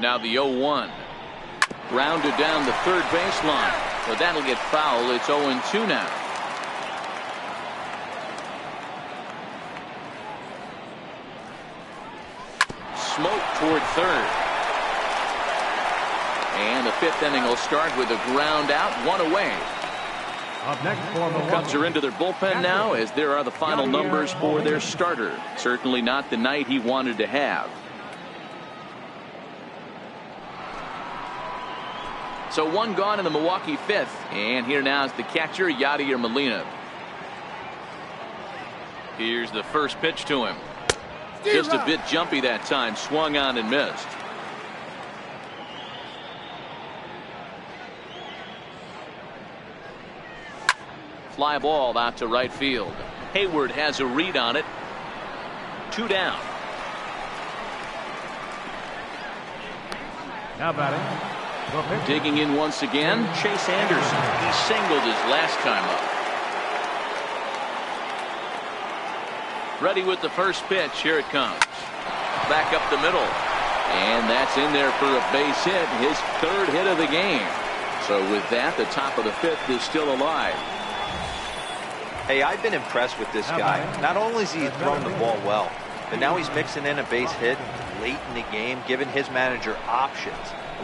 Now the 0-1. Rounded down the third baseline. But that'll get foul. It's 0-2 now. Smoke toward third. And the 5th inning will start with a ground out, 1 away. Up next for the Cubs are into their bullpen now as there are the final numbers for their starter. Certainly not the night he wanted to have. So 1 gone in the Milwaukee 5th. And here now is the catcher, Yadier Molina. Here's the first pitch to him. Just a bit jumpy that time. Swung on and missed. Fly ball out to right field. Hayward has a read on it. 2 down. Now batting. Digging in once again, Chase Anderson. He singled his last time up. Ready with the first pitch. Here it comes. Back up the middle. And that's in there for a base hit. His third hit of the game. So with that, the top of the fifth is still alive. Hey, I've been impressed with this guy. Not only has he thrown the ball well, but now he's mixing in a base hit late in the game, giving his manager options.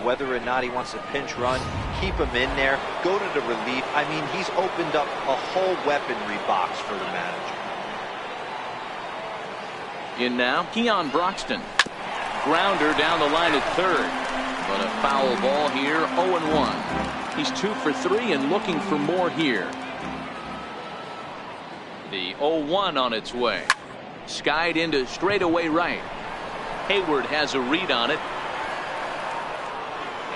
Whether or not he wants to pinch run, keep him in there, go to the relief. I mean, he's opened up a whole weaponry box for the manager. In now, Keon Broxton. Grounder down the line at third. But a foul ball here, 0-1. He's 2 for 3 and looking for more here. The 0-1 on its way. Skied into straightaway right. Hayward has a read on it.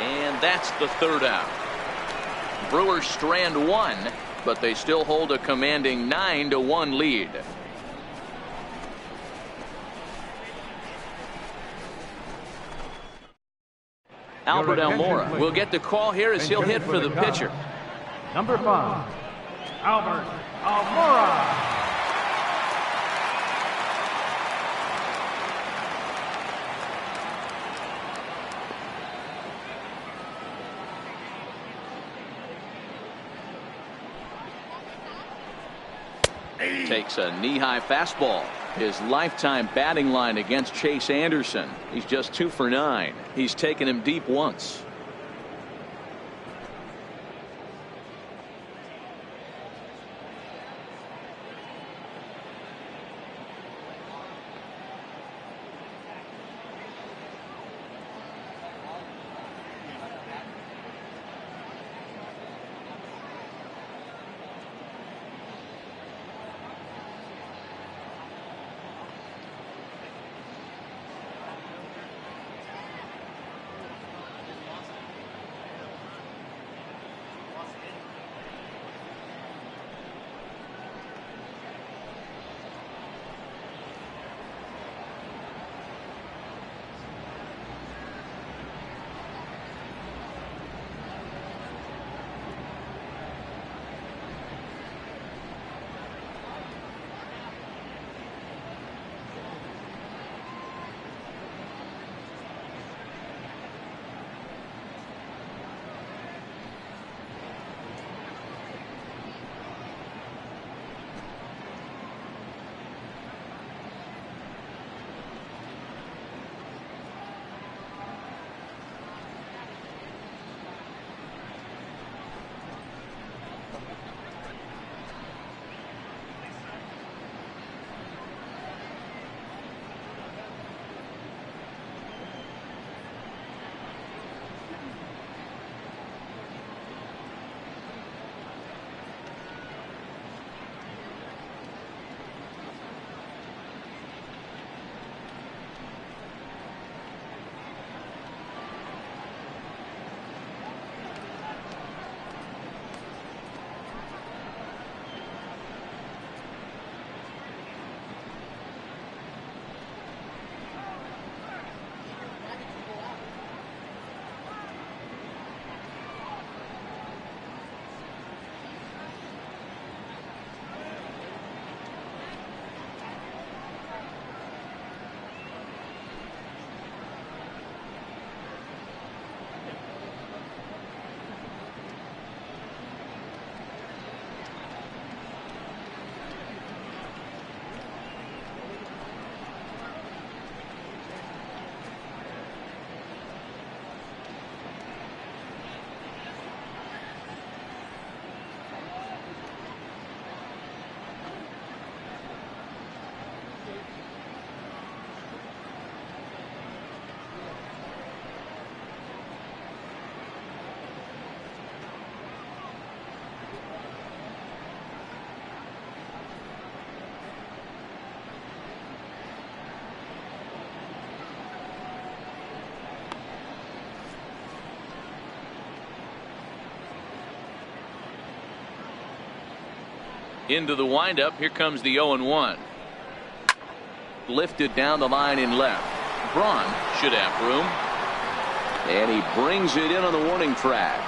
And that's the third out. Brewers strand 1, but they still hold a commanding 9-1 lead. Albert Almora will get the call here as he'll hit for the pitcher. Number 5, Albert Almora. Takes a knee-high fastball. His lifetime batting line against Chase Anderson. He's just 2 for 9. He's taken him deep once. Into the windup. Here comes the 0-1. Lifted down the line in left. Braun should have room. And he brings it in on the warning track.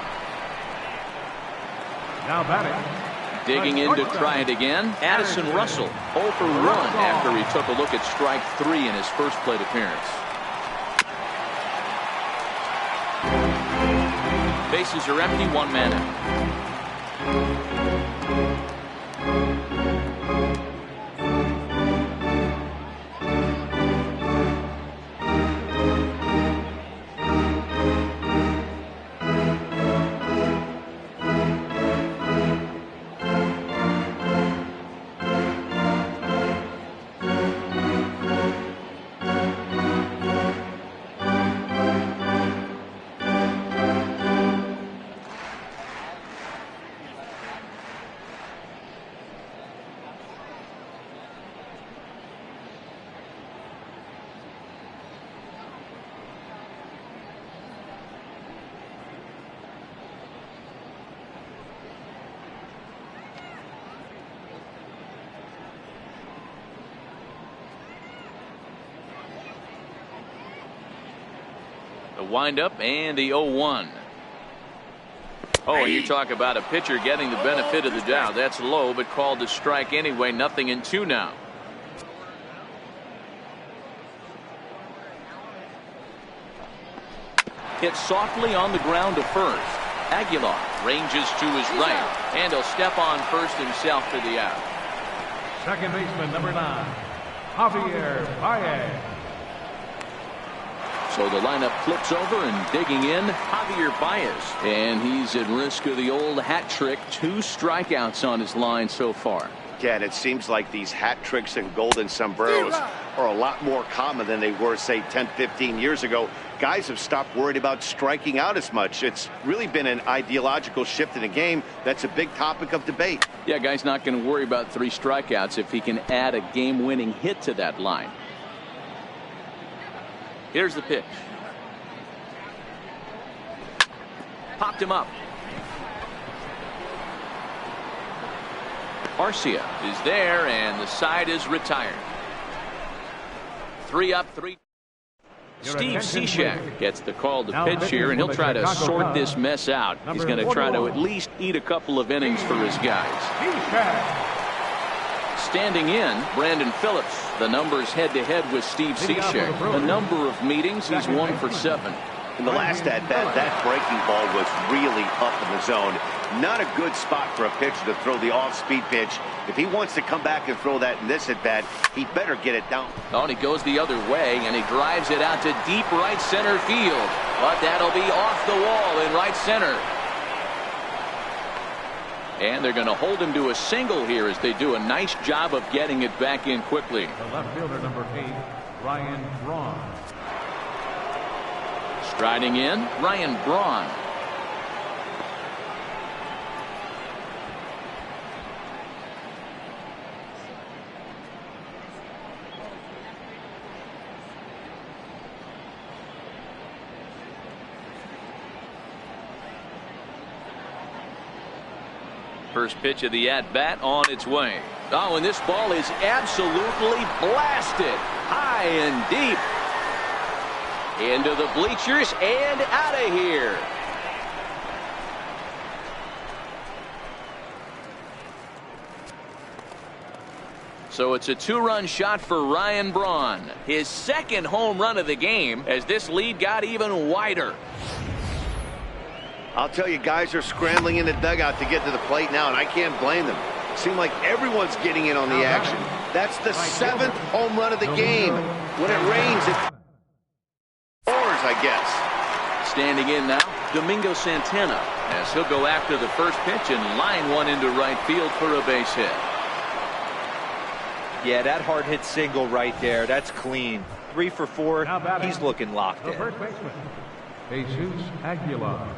Now batting, Digging in to try it again, Addison Russell, 0 for 1 after he took a look at strike 3 in his first plate appearance. Bases are empty, 1 man out. The windup and the 0-1. Oh, and you talk about a pitcher getting the benefit of the doubt. That's low, but called to strike anyway. 0-2 now. Hit softly on the ground to first. Aguilar ranges to his right, and he'll step on first himself for the out. Second baseman, number 9, Javier Baez. So the lineup flips over, and digging in, Javier Baez. And he's at risk of the old hat trick. 2 strikeouts on his line so far. Yeah, and it seems like these hat tricks and golden sombreros are a lot more common than they were, say, 10, 15 years ago. Guys have stopped worried about striking out as much. It's really been an ideological shift in the game. That's a big topic of debate. Yeah, guy's not going to worry about 3 strikeouts if he can add a game-winning hit to that line. Here's the pitch. Popped him up. Arcia is there, and the side is retired. 3 up, 3. Steve Cishek gets the call to pitch here, and he'll try to sort this mess out. He's going to try to at least eat a couple of innings for his guys. Standing in, Brandon Phillips. The numbers head-to-head with Steve Cishek. A number of meetings, he's 1 for 7. In the last at-bat, that breaking ball was really up in the zone. Not a good spot for a pitcher to throw the off-speed pitch. If he wants to come back and throw that in this at-bat, he better get it down. Oh, and he goes the other way, and he drives it out to deep right center field. But that'll be off the wall in right center. And they're going to hold him to a single here as they do a nice job of getting it back in quickly. The left fielder, number 8, Ryan Braun. Striding in, Ryan Braun. First pitch of the at-bat on its way. Oh, and this ball is absolutely blasted high and deep. Into the bleachers and out of here. So it's a 2-run shot for Ryan Braun. His 2nd home run of the game as this lead got even wider. I'll tell you, guys are scrambling in the dugout to get to the plate now, and I can't blame them. It seems like everyone's getting in on the action. That's the 7th home run of the game. When it rains, it's ours, I guess. Standing in now, Domingo Santana, as he'll go after the first pitch and line one into right field for a base hit. Yeah, that hard hit single right there. That's clean. 3 for 4. He's looking locked in. First baseman, Jesus Aguilar.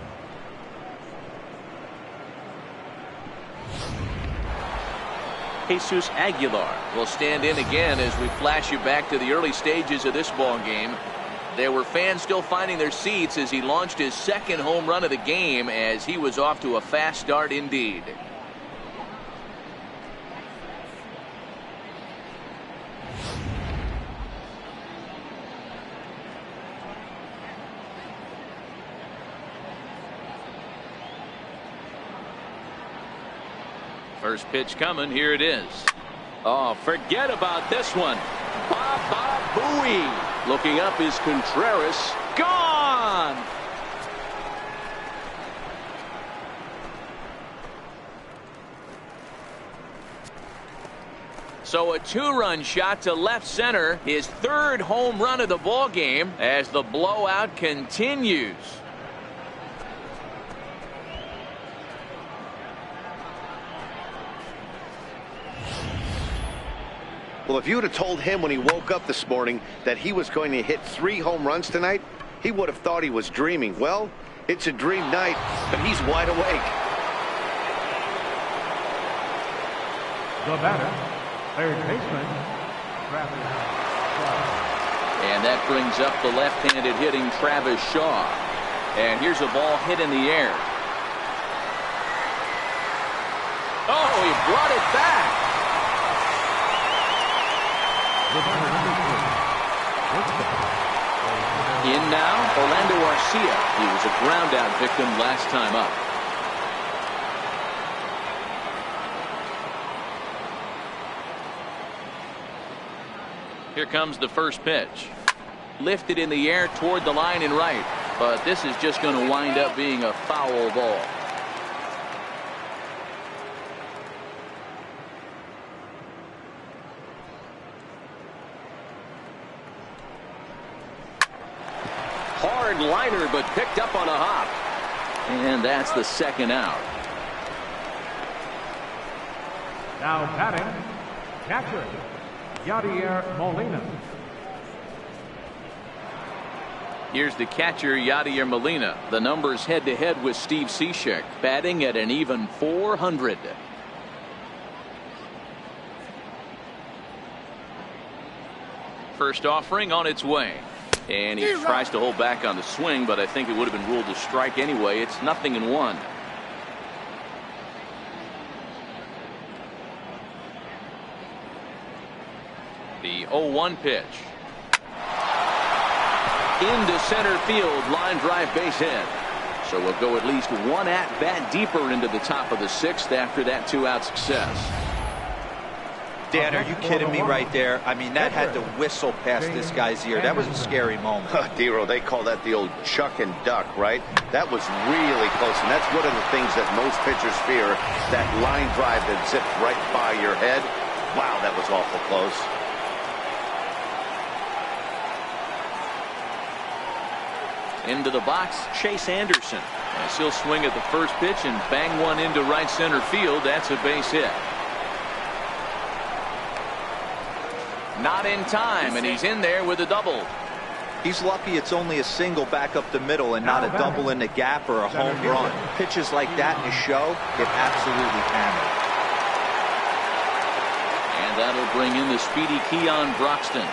Jesus Aguilar will stand in again as we flash you back to the early stages of this ball game. There were fans still finding their seats as he launched his 2nd home run of the game as he was off to a fast start indeed. First pitch coming. Here it is. Oh, forget about this one. Baba Booey. Looking up is Contreras. Gone. So a 2-run shot to left center, his 3rd home run of the ball game as the blowout continues. Well, if you would have told him when he woke up this morning that he was going to hit 3 home runs tonight, he would have thought he was dreaming. Well, it's a dream night, but he's wide awake. The batter, third baseman, Travis Shaw. And that brings up the left-handed hitting Travis Shaw. And here's a ball hit in the air. Oh, he brought it back. In now, Orlando Arcia. He was a ground-out victim last time up. Here comes the first pitch. Lifted in the air toward the line and right. But this is just going to wind up being a foul ball. Hard liner, but picked up on a hop. And that's the second out. Now batting, catcher, Yadier Molina. Here's the catcher, Yadier Molina. The numbers head-to-head with Steve Cishek, batting at an even .400. First offering on its way. And he tries to hold back on the swing, but I think it would have been ruled a strike anyway. It's 0-1. The 0-1 pitch. Into center field, line drive base hit. So we'll go at least one at-bat deeper into the top of the 6th after that 2-out success. Dan, are you kidding me right there? I mean, that had to whistle past this guy's ear. That was a scary moment. Dero, they call that the old chuck and duck, right? That was really close, and that's one of the things that most pitchers fear, that line drive that zipped right by your head. Wow, that was awful close. Into the box, Chase Anderson. As he'll swing at the first pitch and bang one into right center field. That's a base hit. Not in time, and he's in there with a double. He's lucky it's only a single back up the middle and not a double in the gap or a home run. Pitches like that in a show get absolutely hammered. And that'll bring in the speedy Keon Broxton.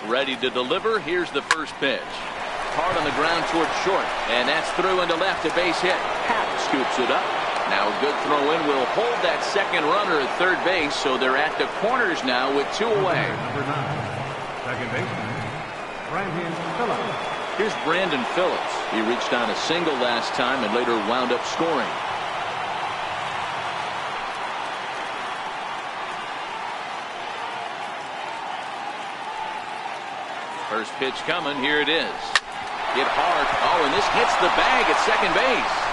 Ready to deliver. Here's the first pitch. Hard on the ground towards short, and that's through into left, a base hit. Happ scoops it up. Now a good throw in will hold that second runner at third base, so they're at the corners now with 2 away. Number 9, second baseman, Brandon Phillips. Here's Brandon Phillips. He reached on a single last time and later wound up scoring. First pitch coming. Here it is. Hit hard. Oh, and this hits the bag at second base.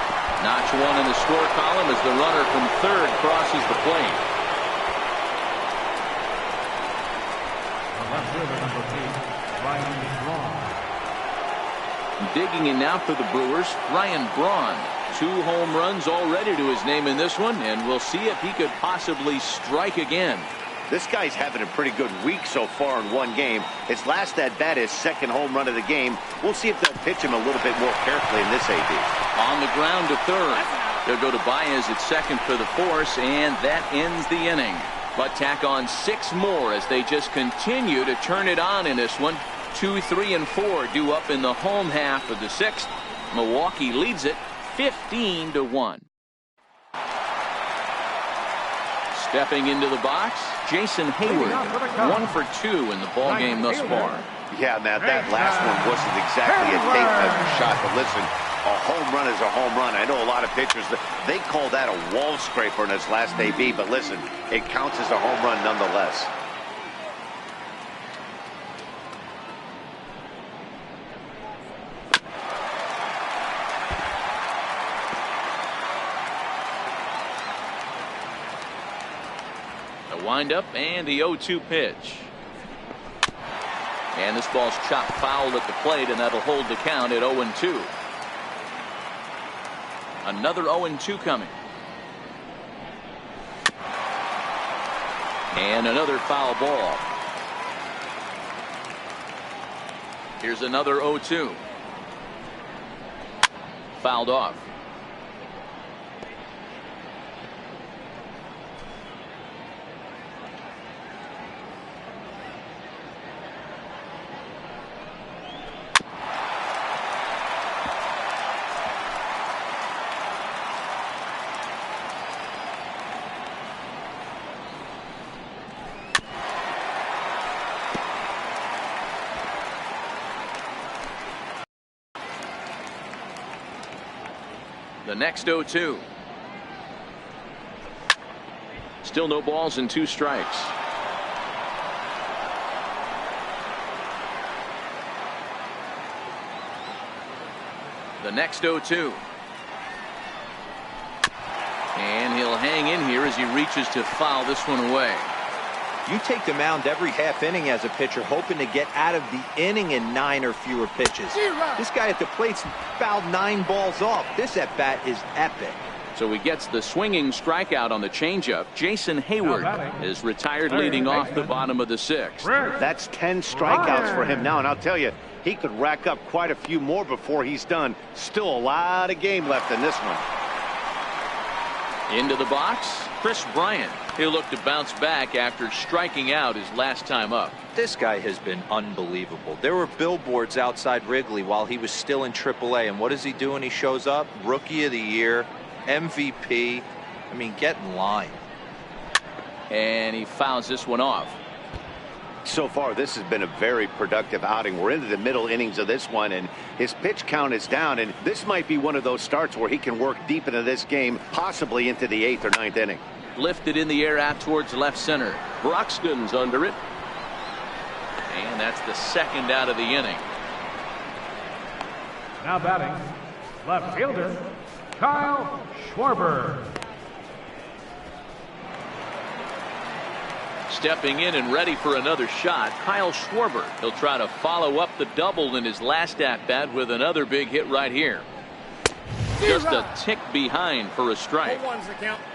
Notch one in the score column as the runner from third crosses the plate. Digging in now for the Brewers, Ryan Braun. 2 home runs already to his name in this one, and we'll see if he could possibly strike again. This guy's having a pretty good week so far in one game. His last at-bat, his second home run of the game. We'll see if they'll pitch him a little bit more carefully in this AB. On the ground to third. They'll go to Baez at second for the force, and that ends the inning. But tack on 6 more as they just continue to turn it on in this one. 2, 3, and 4 due up in the home half of the 6th. Milwaukee leads it 15-1. Stepping into the box, Jason Hayward, 1 for 2 in the ball game thus far. Yeah, Matt, that last one wasn't exactly a tape measure shot, but listen, A home run is a home run. I know a lot of pitchers, they call that a wall scraper in its last AB, but listen, it counts as a home run nonetheless. The windup and the 0-2 pitch. And this ball's chopped foul at the plate, and that'll hold the count at 0-2. Another 0-2 coming. And another foul ball. Here's another 0-2. Fouled off. The next 0-2. Still no balls and 2 strikes. The next 0-2. And he'll hang in here as he reaches to foul this one away. You take the mound every half inning as a pitcher, hoping to get out of the inning in 9 or fewer pitches. This guy at the plate's fouled 9 balls off. This at bat is epic. So he gets the swinging strikeout on the changeup. Jason Hayward is retired, leading off the bottom of the 6th. That's 10 strikeouts for him now, and I'll tell you, he could rack up quite a few more before he's done. Still a lot of game left in this one. Into the box, Chris Bryant. He'll look to bounce back after striking out his last time up. This guy has been unbelievable. There were billboards outside Wrigley while he was still in AAA, and what does he do when he shows up? Rookie of the Year, MVP. I mean, get in line. And he fouls this one off. So far, this has been a very productive outing. We're into the middle innings of this one, and his pitch count is down, and this might be one of those starts where he can work deep into this game, possibly into the 8th or 9th inning. Lifted in the air out towards left center. Broxton's under it. And that's the 2nd out of the inning. Now batting, left fielder, Kyle Schwarber. Stepping in and ready for another shot, Kyle Schwarber. He'll try to follow up the double in his last at-bat with another big hit right here. Just a tick behind for a strike.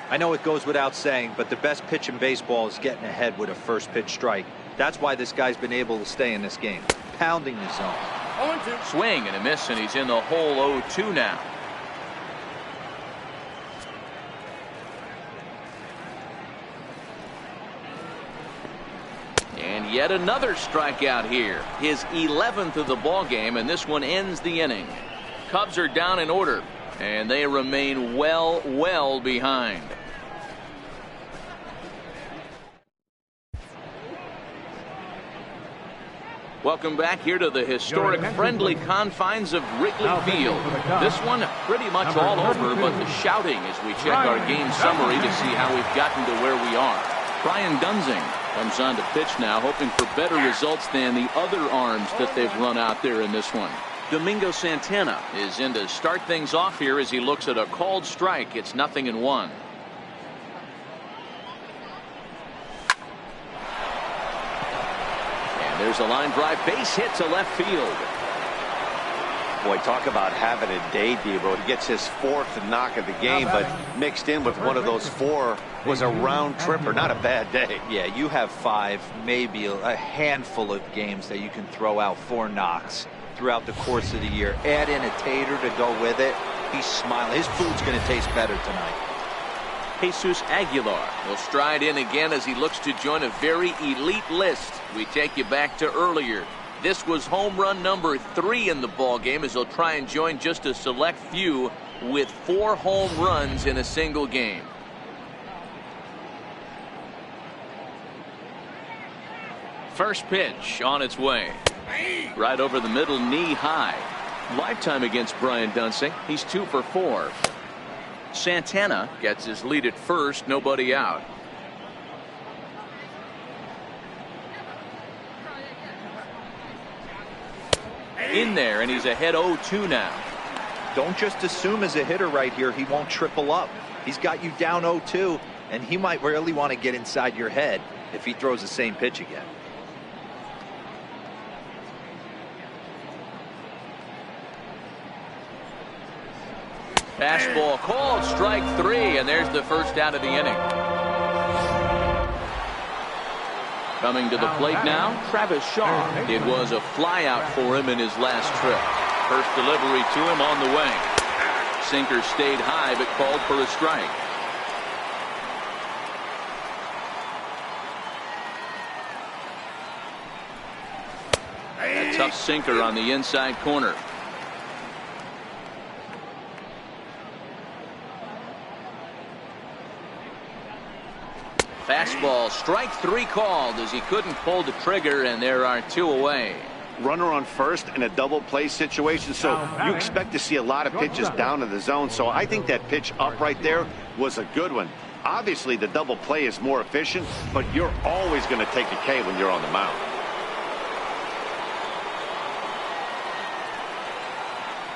I know it goes without saying, but the best pitch in baseball is getting ahead with a first pitch strike. That's why this guy's been able to stay in this game, pounding the zone. Swing and a miss, and he's in the hole 0-2 now. And yet another strikeout here. His 11th of the ball game, and this one ends the inning. Cubs are down in order, and they remain well behind. Welcome back here to the historic friendly confines of Wrigley Field. This one pretty much all over, but the shouting as we check our game summary to see how we've gotten to where we are. Brian Dunsing comes on to pitch now, hoping for better results than the other arms that they've run out there in this one. Domingo Santana is in to start things off here as he looks at a called strike. It's 0-1. And there's a line drive base hit to left field. Boy, talk about having a day, Debo. He gets his 4th knock of the game, but mixed in with one of those 4 was a round tripper. Not a bad day. Yeah, you have 5, maybe a handful of games that you can throw out 4 knocks throughout the course of the year. Add in a tater to go with it. He's smiling. His food's going to taste better tonight. Jesus Aguilar will stride in again as he looks to join a very elite list. We take you back to earlier. This was home run number 3 in the ball game as he'll try and join just a select few with 4 home runs in a single game. First pitch on its way. Right over the middle, knee high. Lifetime against Brian Dunsing. He's 2 for 4. Santana gets his lead at first, nobody out. In there, and he's ahead 0-2 now. Don't just assume as a hitter right here he won't triple up. He's got you down 0-2, and he might really want to get inside your head if he throws the same pitch again. Fastball called, strike 3, and there's the first out of the inning. Coming to the plate now, Travis Shaw. It was a flyout for him in his last trip. First delivery to him on the way. Sinker stayed high, but called for a strike. A tough sinker on the inside corner. Fastball, strike 3 called as he couldn't pull the trigger, and there are 2 away. Runner on first in a double play situation, so you expect to see a lot of pitches down in the zone. So I think that pitch up right there was a good one. Obviously, the double play is more efficient, but you're always going to take a K when you're on the mound.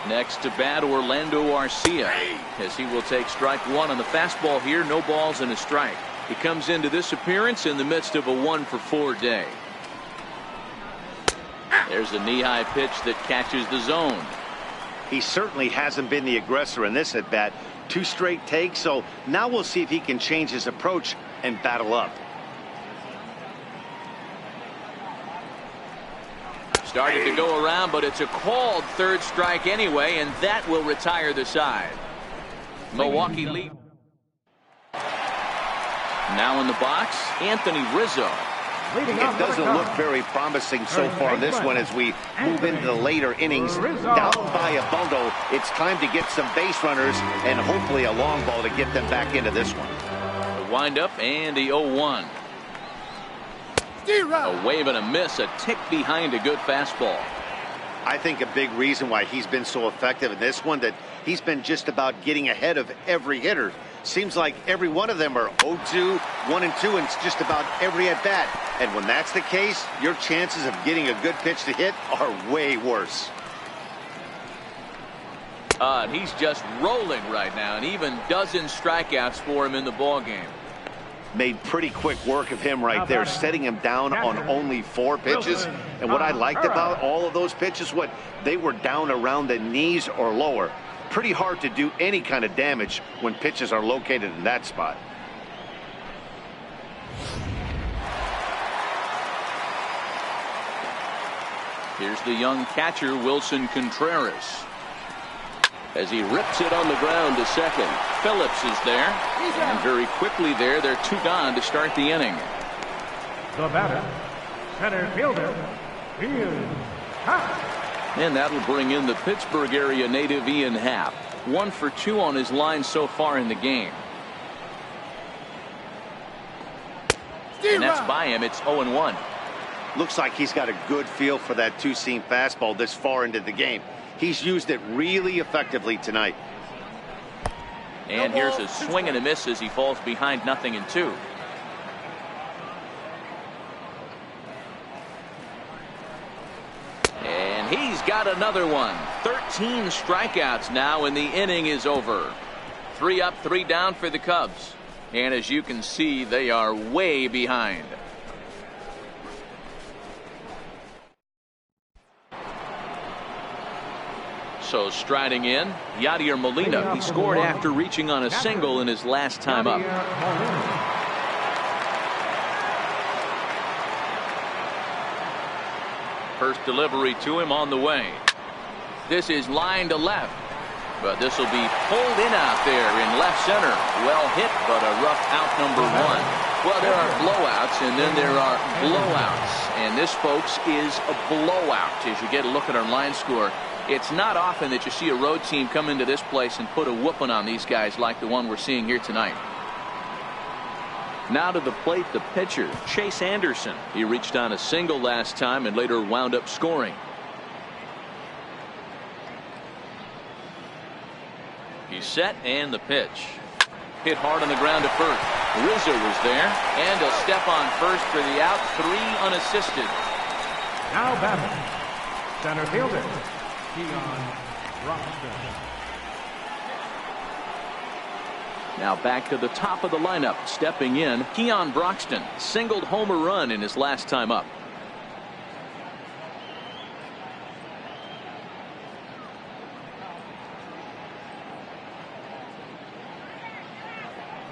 Next to bat, Orlando Arcia, as he will take strike 1 on the fastball here. No balls and a strike. He comes into this appearance in the midst of a 1 for 4 day. There's a knee-high pitch that catches the zone. He certainly hasn't been the aggressor in this at-bat. 2 straight takes, so now we'll see if he can change his approach and battle up. Started to go around, but it's a called 3rd strike anyway, and that will retire the side. Milwaukee lead. Now in the box, Anthony Rizzo. It doesn't look very promising so far in this one as we move into the later innings. Down by a bundle, it's time to get some base runners and hopefully a long ball to get them back into this one. The windup and the 0-1. A wave and a miss, a tick behind a good fastball. I think a big reason why he's been so effective in this one that he's been just about getting ahead of every hitter. Seems like every one of them are 0-2, 1-2, and it's just about every at-bat. And when that's the case, your chances of getting a good pitch to hit are way worse. And he's just rolling right now, and even dozen strikeouts for him in the ballgame. Made pretty quick work of him right there, setting him down on only 4 pitches. And what I liked about all of those pitches, they were down around the knees or lower. Pretty hard to do any kind of damage when pitches are located in that spot. Here's the young catcher, Wilson Contreras. As he rips it on the ground to second. Phillips is there. And very quickly there, they're 2 gone to start the inning. The batter, center fielder, Ian Happ. And that'll bring in the Pittsburgh area native Ian Happ. 1 for 2 on his line so far in the game. And that's by him. It's 0-1. Looks like he's got a good feel for that 2-seam fastball this far into the game. He's used it really effectively tonight. And here's a swing and a miss as he falls behind 0-2. And he's got another one. 13 strikeouts now, and the inning is over. 3 up, 3 down for the Cubs. And as you can see, they are way behind. So striding in, Yadier Molina. He scored after reaching on a single in his last time up. First delivery to him on the way. This is line to left, but this will be pulled in out there in left center. Well hit, but a rough out number 1. Well, there are blowouts, and then there are blowouts. And this, folks, is a blowout as you get a look at our line score. It's not often that you see a road team come into this place and put a whooping on these guys like the one we're seeing here tonight. Now to the plate, the pitcher, Chase Anderson. He reached on a single last time and later wound up scoring. set and the pitch. Hit hard on the ground to first. Rizzo was there, and he'll step on first for the out. 3 unassisted. Now batting, center fielder, Keon Broxton. Now back to the top of the lineup. Stepping in, Keon Broxton singled home a run in his last time up.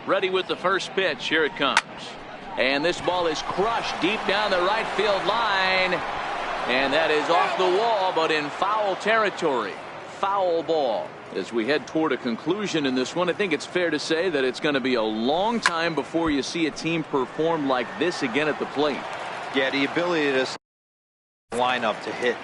Ready with the first pitch. Here it comes. And this ball is crushed deep down the right field line. And that is off the wall, but in foul territory. Foul ball. As we head toward a conclusion in this one, I think it's fair to say that it's going to be a long time before you see a team perform like this again at the plate. Yeah, the ability of this lineup to hit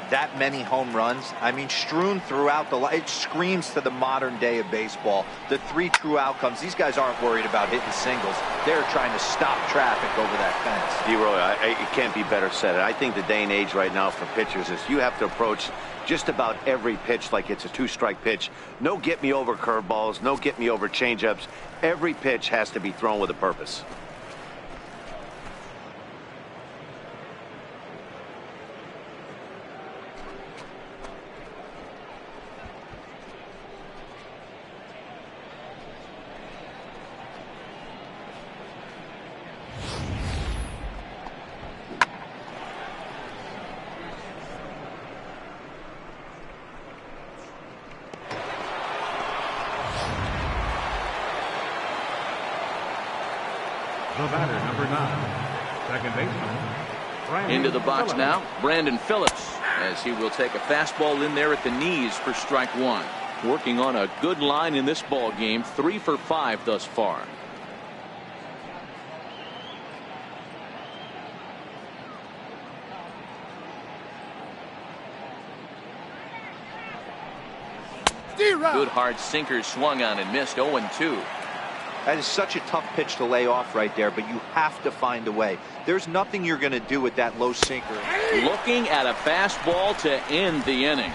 that many home runs, I mean, strewn throughout the line, it screams to the modern day of baseball. The 3 true outcomes. These guys aren't worried about hitting singles. They're trying to stop traffic over that fence. D-Roy, it can't be better said. I think the day and age right now for pitchers is you have to approach just about every pitch like it's a 2-strike pitch. No get me over curveballs, no get me over changeups. Every pitch has to be thrown with a purpose. The batter, number 9, second baseman. Into the box now, Brandon Phillips, as he will take a fastball in there at the knees for strike 1. Working on a good line in this ball game, 3 for 5 thus far. Good hard sinker swung on and missed. 0-2. That is such a tough pitch to lay off right there, but you have to find a way. There's nothing you're going to do with that low sinker. Looking at a fastball to end the inning.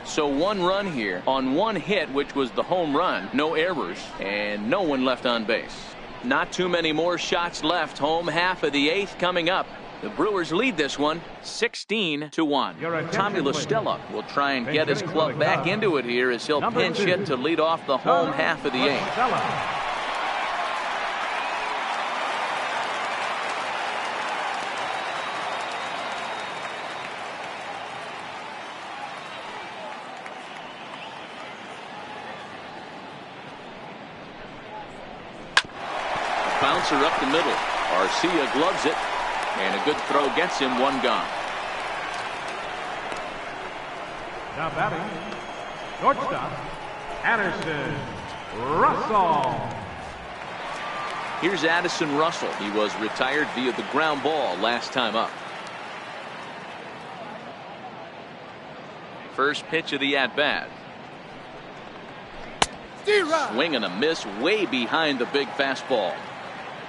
So 1 run here on 1 hit, which was the home run. No errors and no one left on base. Not too many more shots left. Home half of the 8th coming up. The Brewers lead this one 16-1. Tommy LaStella will try and get his club back into it here as he'll pinch hit to lead off the home half of the 8th. Bouncer up the middle. Arcia gloves it. And a good throw gets him 1 gone. Now batting, shortstop, Addison Russell. Here's Addison Russell. He was retired via the ground ball last time up. First pitch of the at-bat. Swing and a miss way behind the big fastball.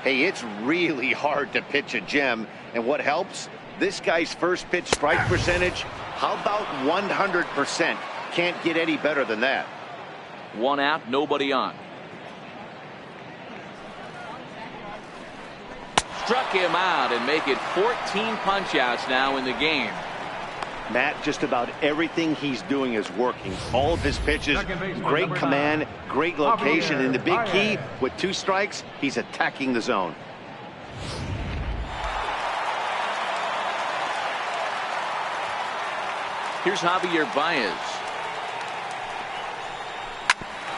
Hey, it's really hard to pitch a gem, and what helps? This guy's first pitch strike percentage, how about 100%? Can't get any better than that. 1 out, nobody on. Struck him out and make it 14 punch-outs now in the game. Matt, just about everything he's doing is working. All of his pitches, great command, great location, and the big key, with 2 strikes, he's attacking the zone. Here's Javier Baez.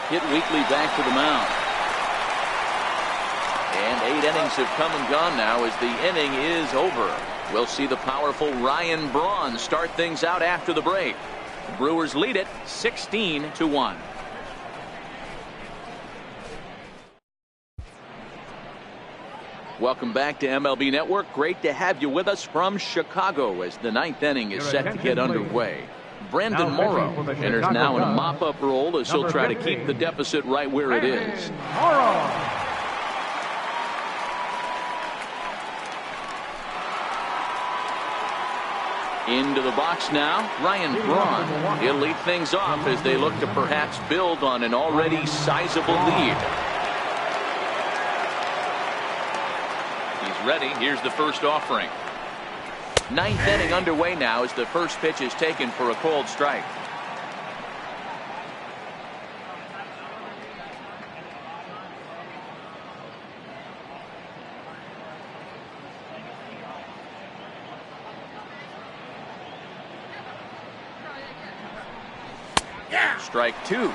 Hit weakly back to the mound. And 8 innings have come and gone now as the inning is over. We'll see the powerful Ryan Braun start things out after the break. The Brewers lead it 16-1. Welcome back to MLB Network. Great to have you with us from Chicago as the 9th inning is set to get underway. Brandon Morrow enters now in a mop-up role as he'll try to keep the deficit right where it is. Into the box now, Ryan Braun. He'll lead things off as they look to perhaps build on an already sizable lead. He's ready. Here's the first offering. Ninth inning underway now as the first pitch is taken for a cold strike. Strike two.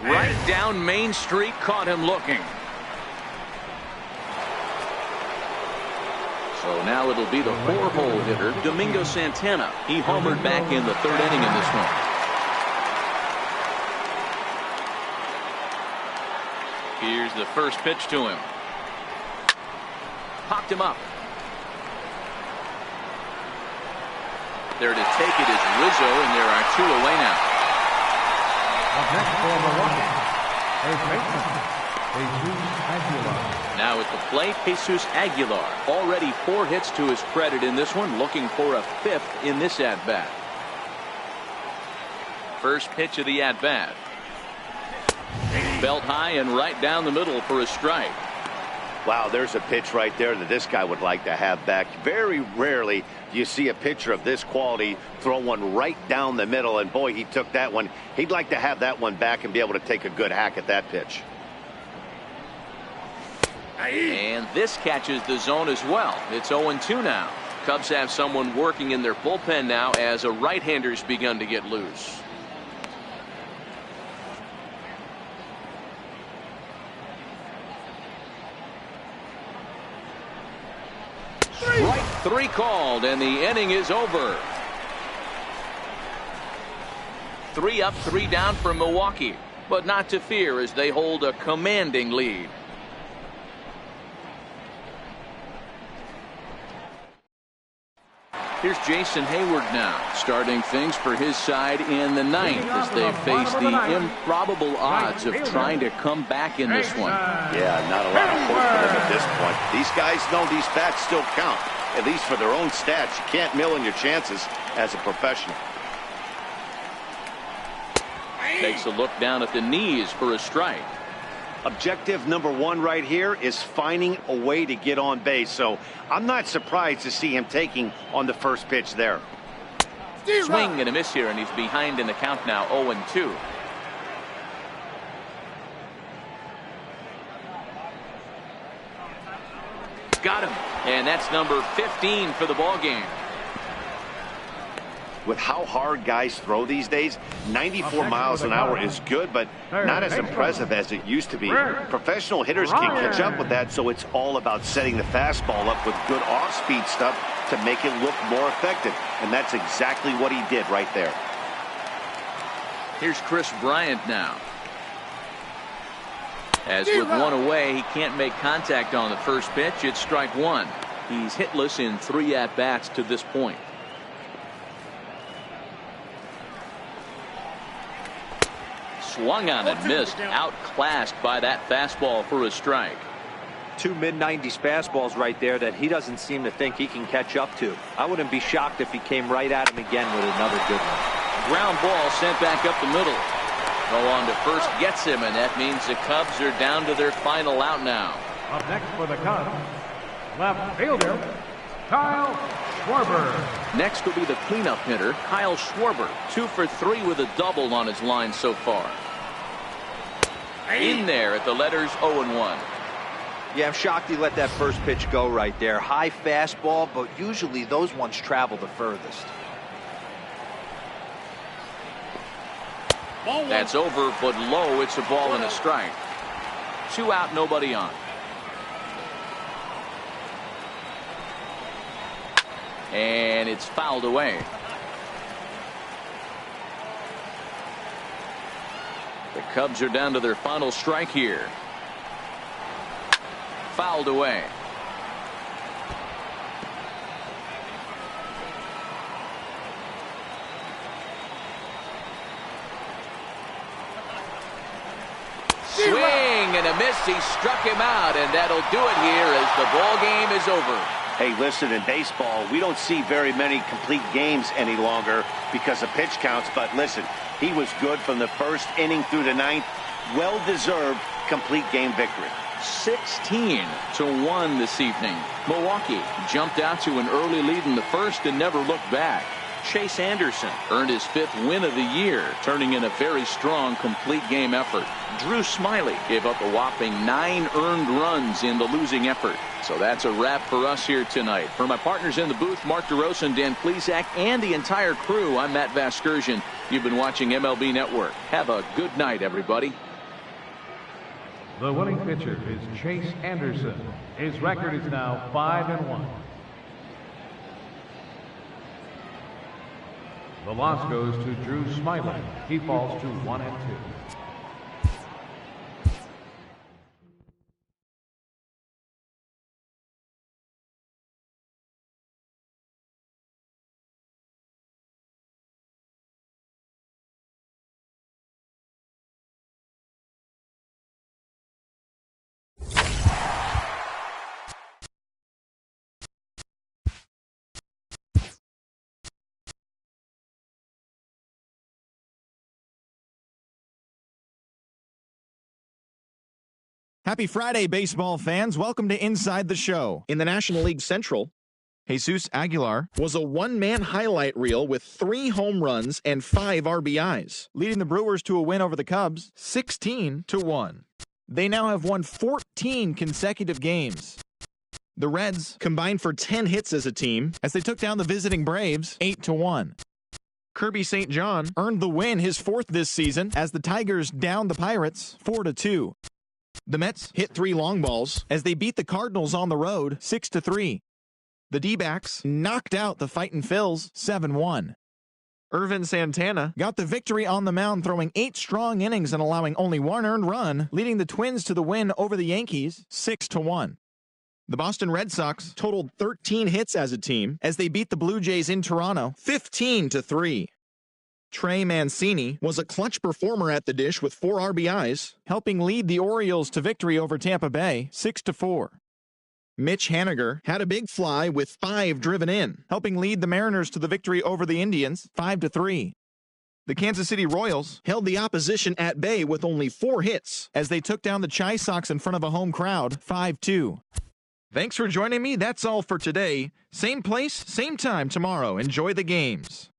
Right down Main Street, caught him looking. So now it'll be the 4-hole hitter, Domingo Santana. He homered back in the third inning in this one. Here's the first pitch to him. Popped him up. There to take it is Rizzo, and there are two away now. Up next for Milwaukee, first baseman, Jesus Aguilar. Now at the plate, Jesus Aguilar. Already 4 hits to his credit in this one, looking for a 5th in this at-bat. First pitch of the at-bat. Belt high and right down the middle for a strike. Wow, there's a pitch right there that this guy would like to have back. Very rarely do you see a pitcher of this quality throw one right down the middle, and boy, he took that one. He'd like to have that one back and be able to take a good hack at that pitch. And this catches the zone as well. It's 0-2 now. Cubs have someone working in their bullpen now as a right-hander's begun to get loose. Strike 3 called, and the inning is over. 3 up, 3 down for Milwaukee, but not to fear as they hold a commanding lead. Here's Jason Hayward now, starting things for his side in the ninth as they face the improbable odds of trying to come back in this one. Yeah, not a lot of hope for them at this point. These guys know these bats still count, at least for their own stats. You can't mill in your chances as a professional. Takes a look down at the knees for a strike. Objective number 1 right here is finding a way to get on base. So I'm not surprised to see him taking on the first pitch there. Swing and a miss here, and he's behind in the count now, 0-2. Got him, and that's number 15 for the ball game. With how hard guys throw these days, 94 miles an hour is good, but not as impressive as it used to be. Professional hitters can catch up with that, so it's all about setting the fastball up with good off-speed stuff to make it look more effective, and that's exactly what he did right there. Here's Chris Bryant now. As with 1 away, he can't make contact on the first pitch. It's strike 1. He's hitless in 3 at-bats to this point. Swung on and missed, outclassed by that fastball for a strike. 2 mid-90s fastballs right there that he doesn't seem to think he can catch up to. I wouldn't be shocked if he came right at him again with another good one. Ground ball sent back up the middle. Go on to first, gets him, and that means the Cubs are down to their final out now. Up next for the Cubs, left fielder, Kyle Schwarber. Next will be the cleanup hitter, Kyle Schwarber. 2 for 3 with a double on his line so far. In there at the letters 0-1. Yeah, I'm shocked he let that first pitch go right there. High fastball, but usually those ones travel the furthest. That's over, but low. It's a ball and a strike. 2 out, nobody on. And it's fouled away. The Cubs are down to their final strike here. Fouled away. swing and a miss. He struck him out, and that'll do it here as the ball game is over. Hey, listen, in baseball, we don't see very many complete games any longer because of pitch counts. But listen, he was good from the first inning through the ninth. Well-deserved complete game victory. 16-1 this evening. Milwaukee jumped out to an early lead in the first and never looked back. Chase Anderson earned his 5th win of the year, turning in a very strong complete game effort. Drew Smyly gave up a whopping 9 earned runs in the losing effort. So that's a wrap for us here tonight. For my partners in the booth, Mark DeRosa and Dan Plesac, and the entire crew, I'm Matt Vasgersian. You've been watching MLB Network. Have a good night, everybody. The winning pitcher is Chase Anderson. His record is now 5-1. The loss goes to Drew Smyly. He falls to 1-2. Happy Friday, baseball fans. Welcome to Inside the Show. In the National League Central, Jesus Aguilar was a one-man highlight reel with 3 home runs and 5 RBIs, leading the Brewers to a win over the Cubs, 16-1. They now have won 14 consecutive games. The Reds combined for 10 hits as a team as they took down the visiting Braves, 8-1. Kirby St. John earned the win, his 4th this season, as the Tigers downed the Pirates, 4-2. The Mets hit 3 long balls as they beat the Cardinals on the road, 6-3. The D-backs knocked out the Fightin' Phils, 7-1. Irvin Santana got the victory on the mound, throwing 8 strong innings and allowing only 1 earned run, leading the Twins to the win over the Yankees, 6-1. The Boston Red Sox totaled 13 hits as a team as they beat the Blue Jays in Toronto, 15-3. Trey Mancini was a clutch performer at the dish with 4 RBIs, helping lead the Orioles to victory over Tampa Bay, 6-4. Mitch Haniger had a big fly with 5 driven in, helping lead the Mariners to the victory over the Indians, 5-3. The Kansas City Royals held the opposition at bay with only 4 hits as they took down the Chi Sox in front of a home crowd, 5-2. Thanks for joining me. That's all for today. Same place, same time tomorrow. Enjoy the games.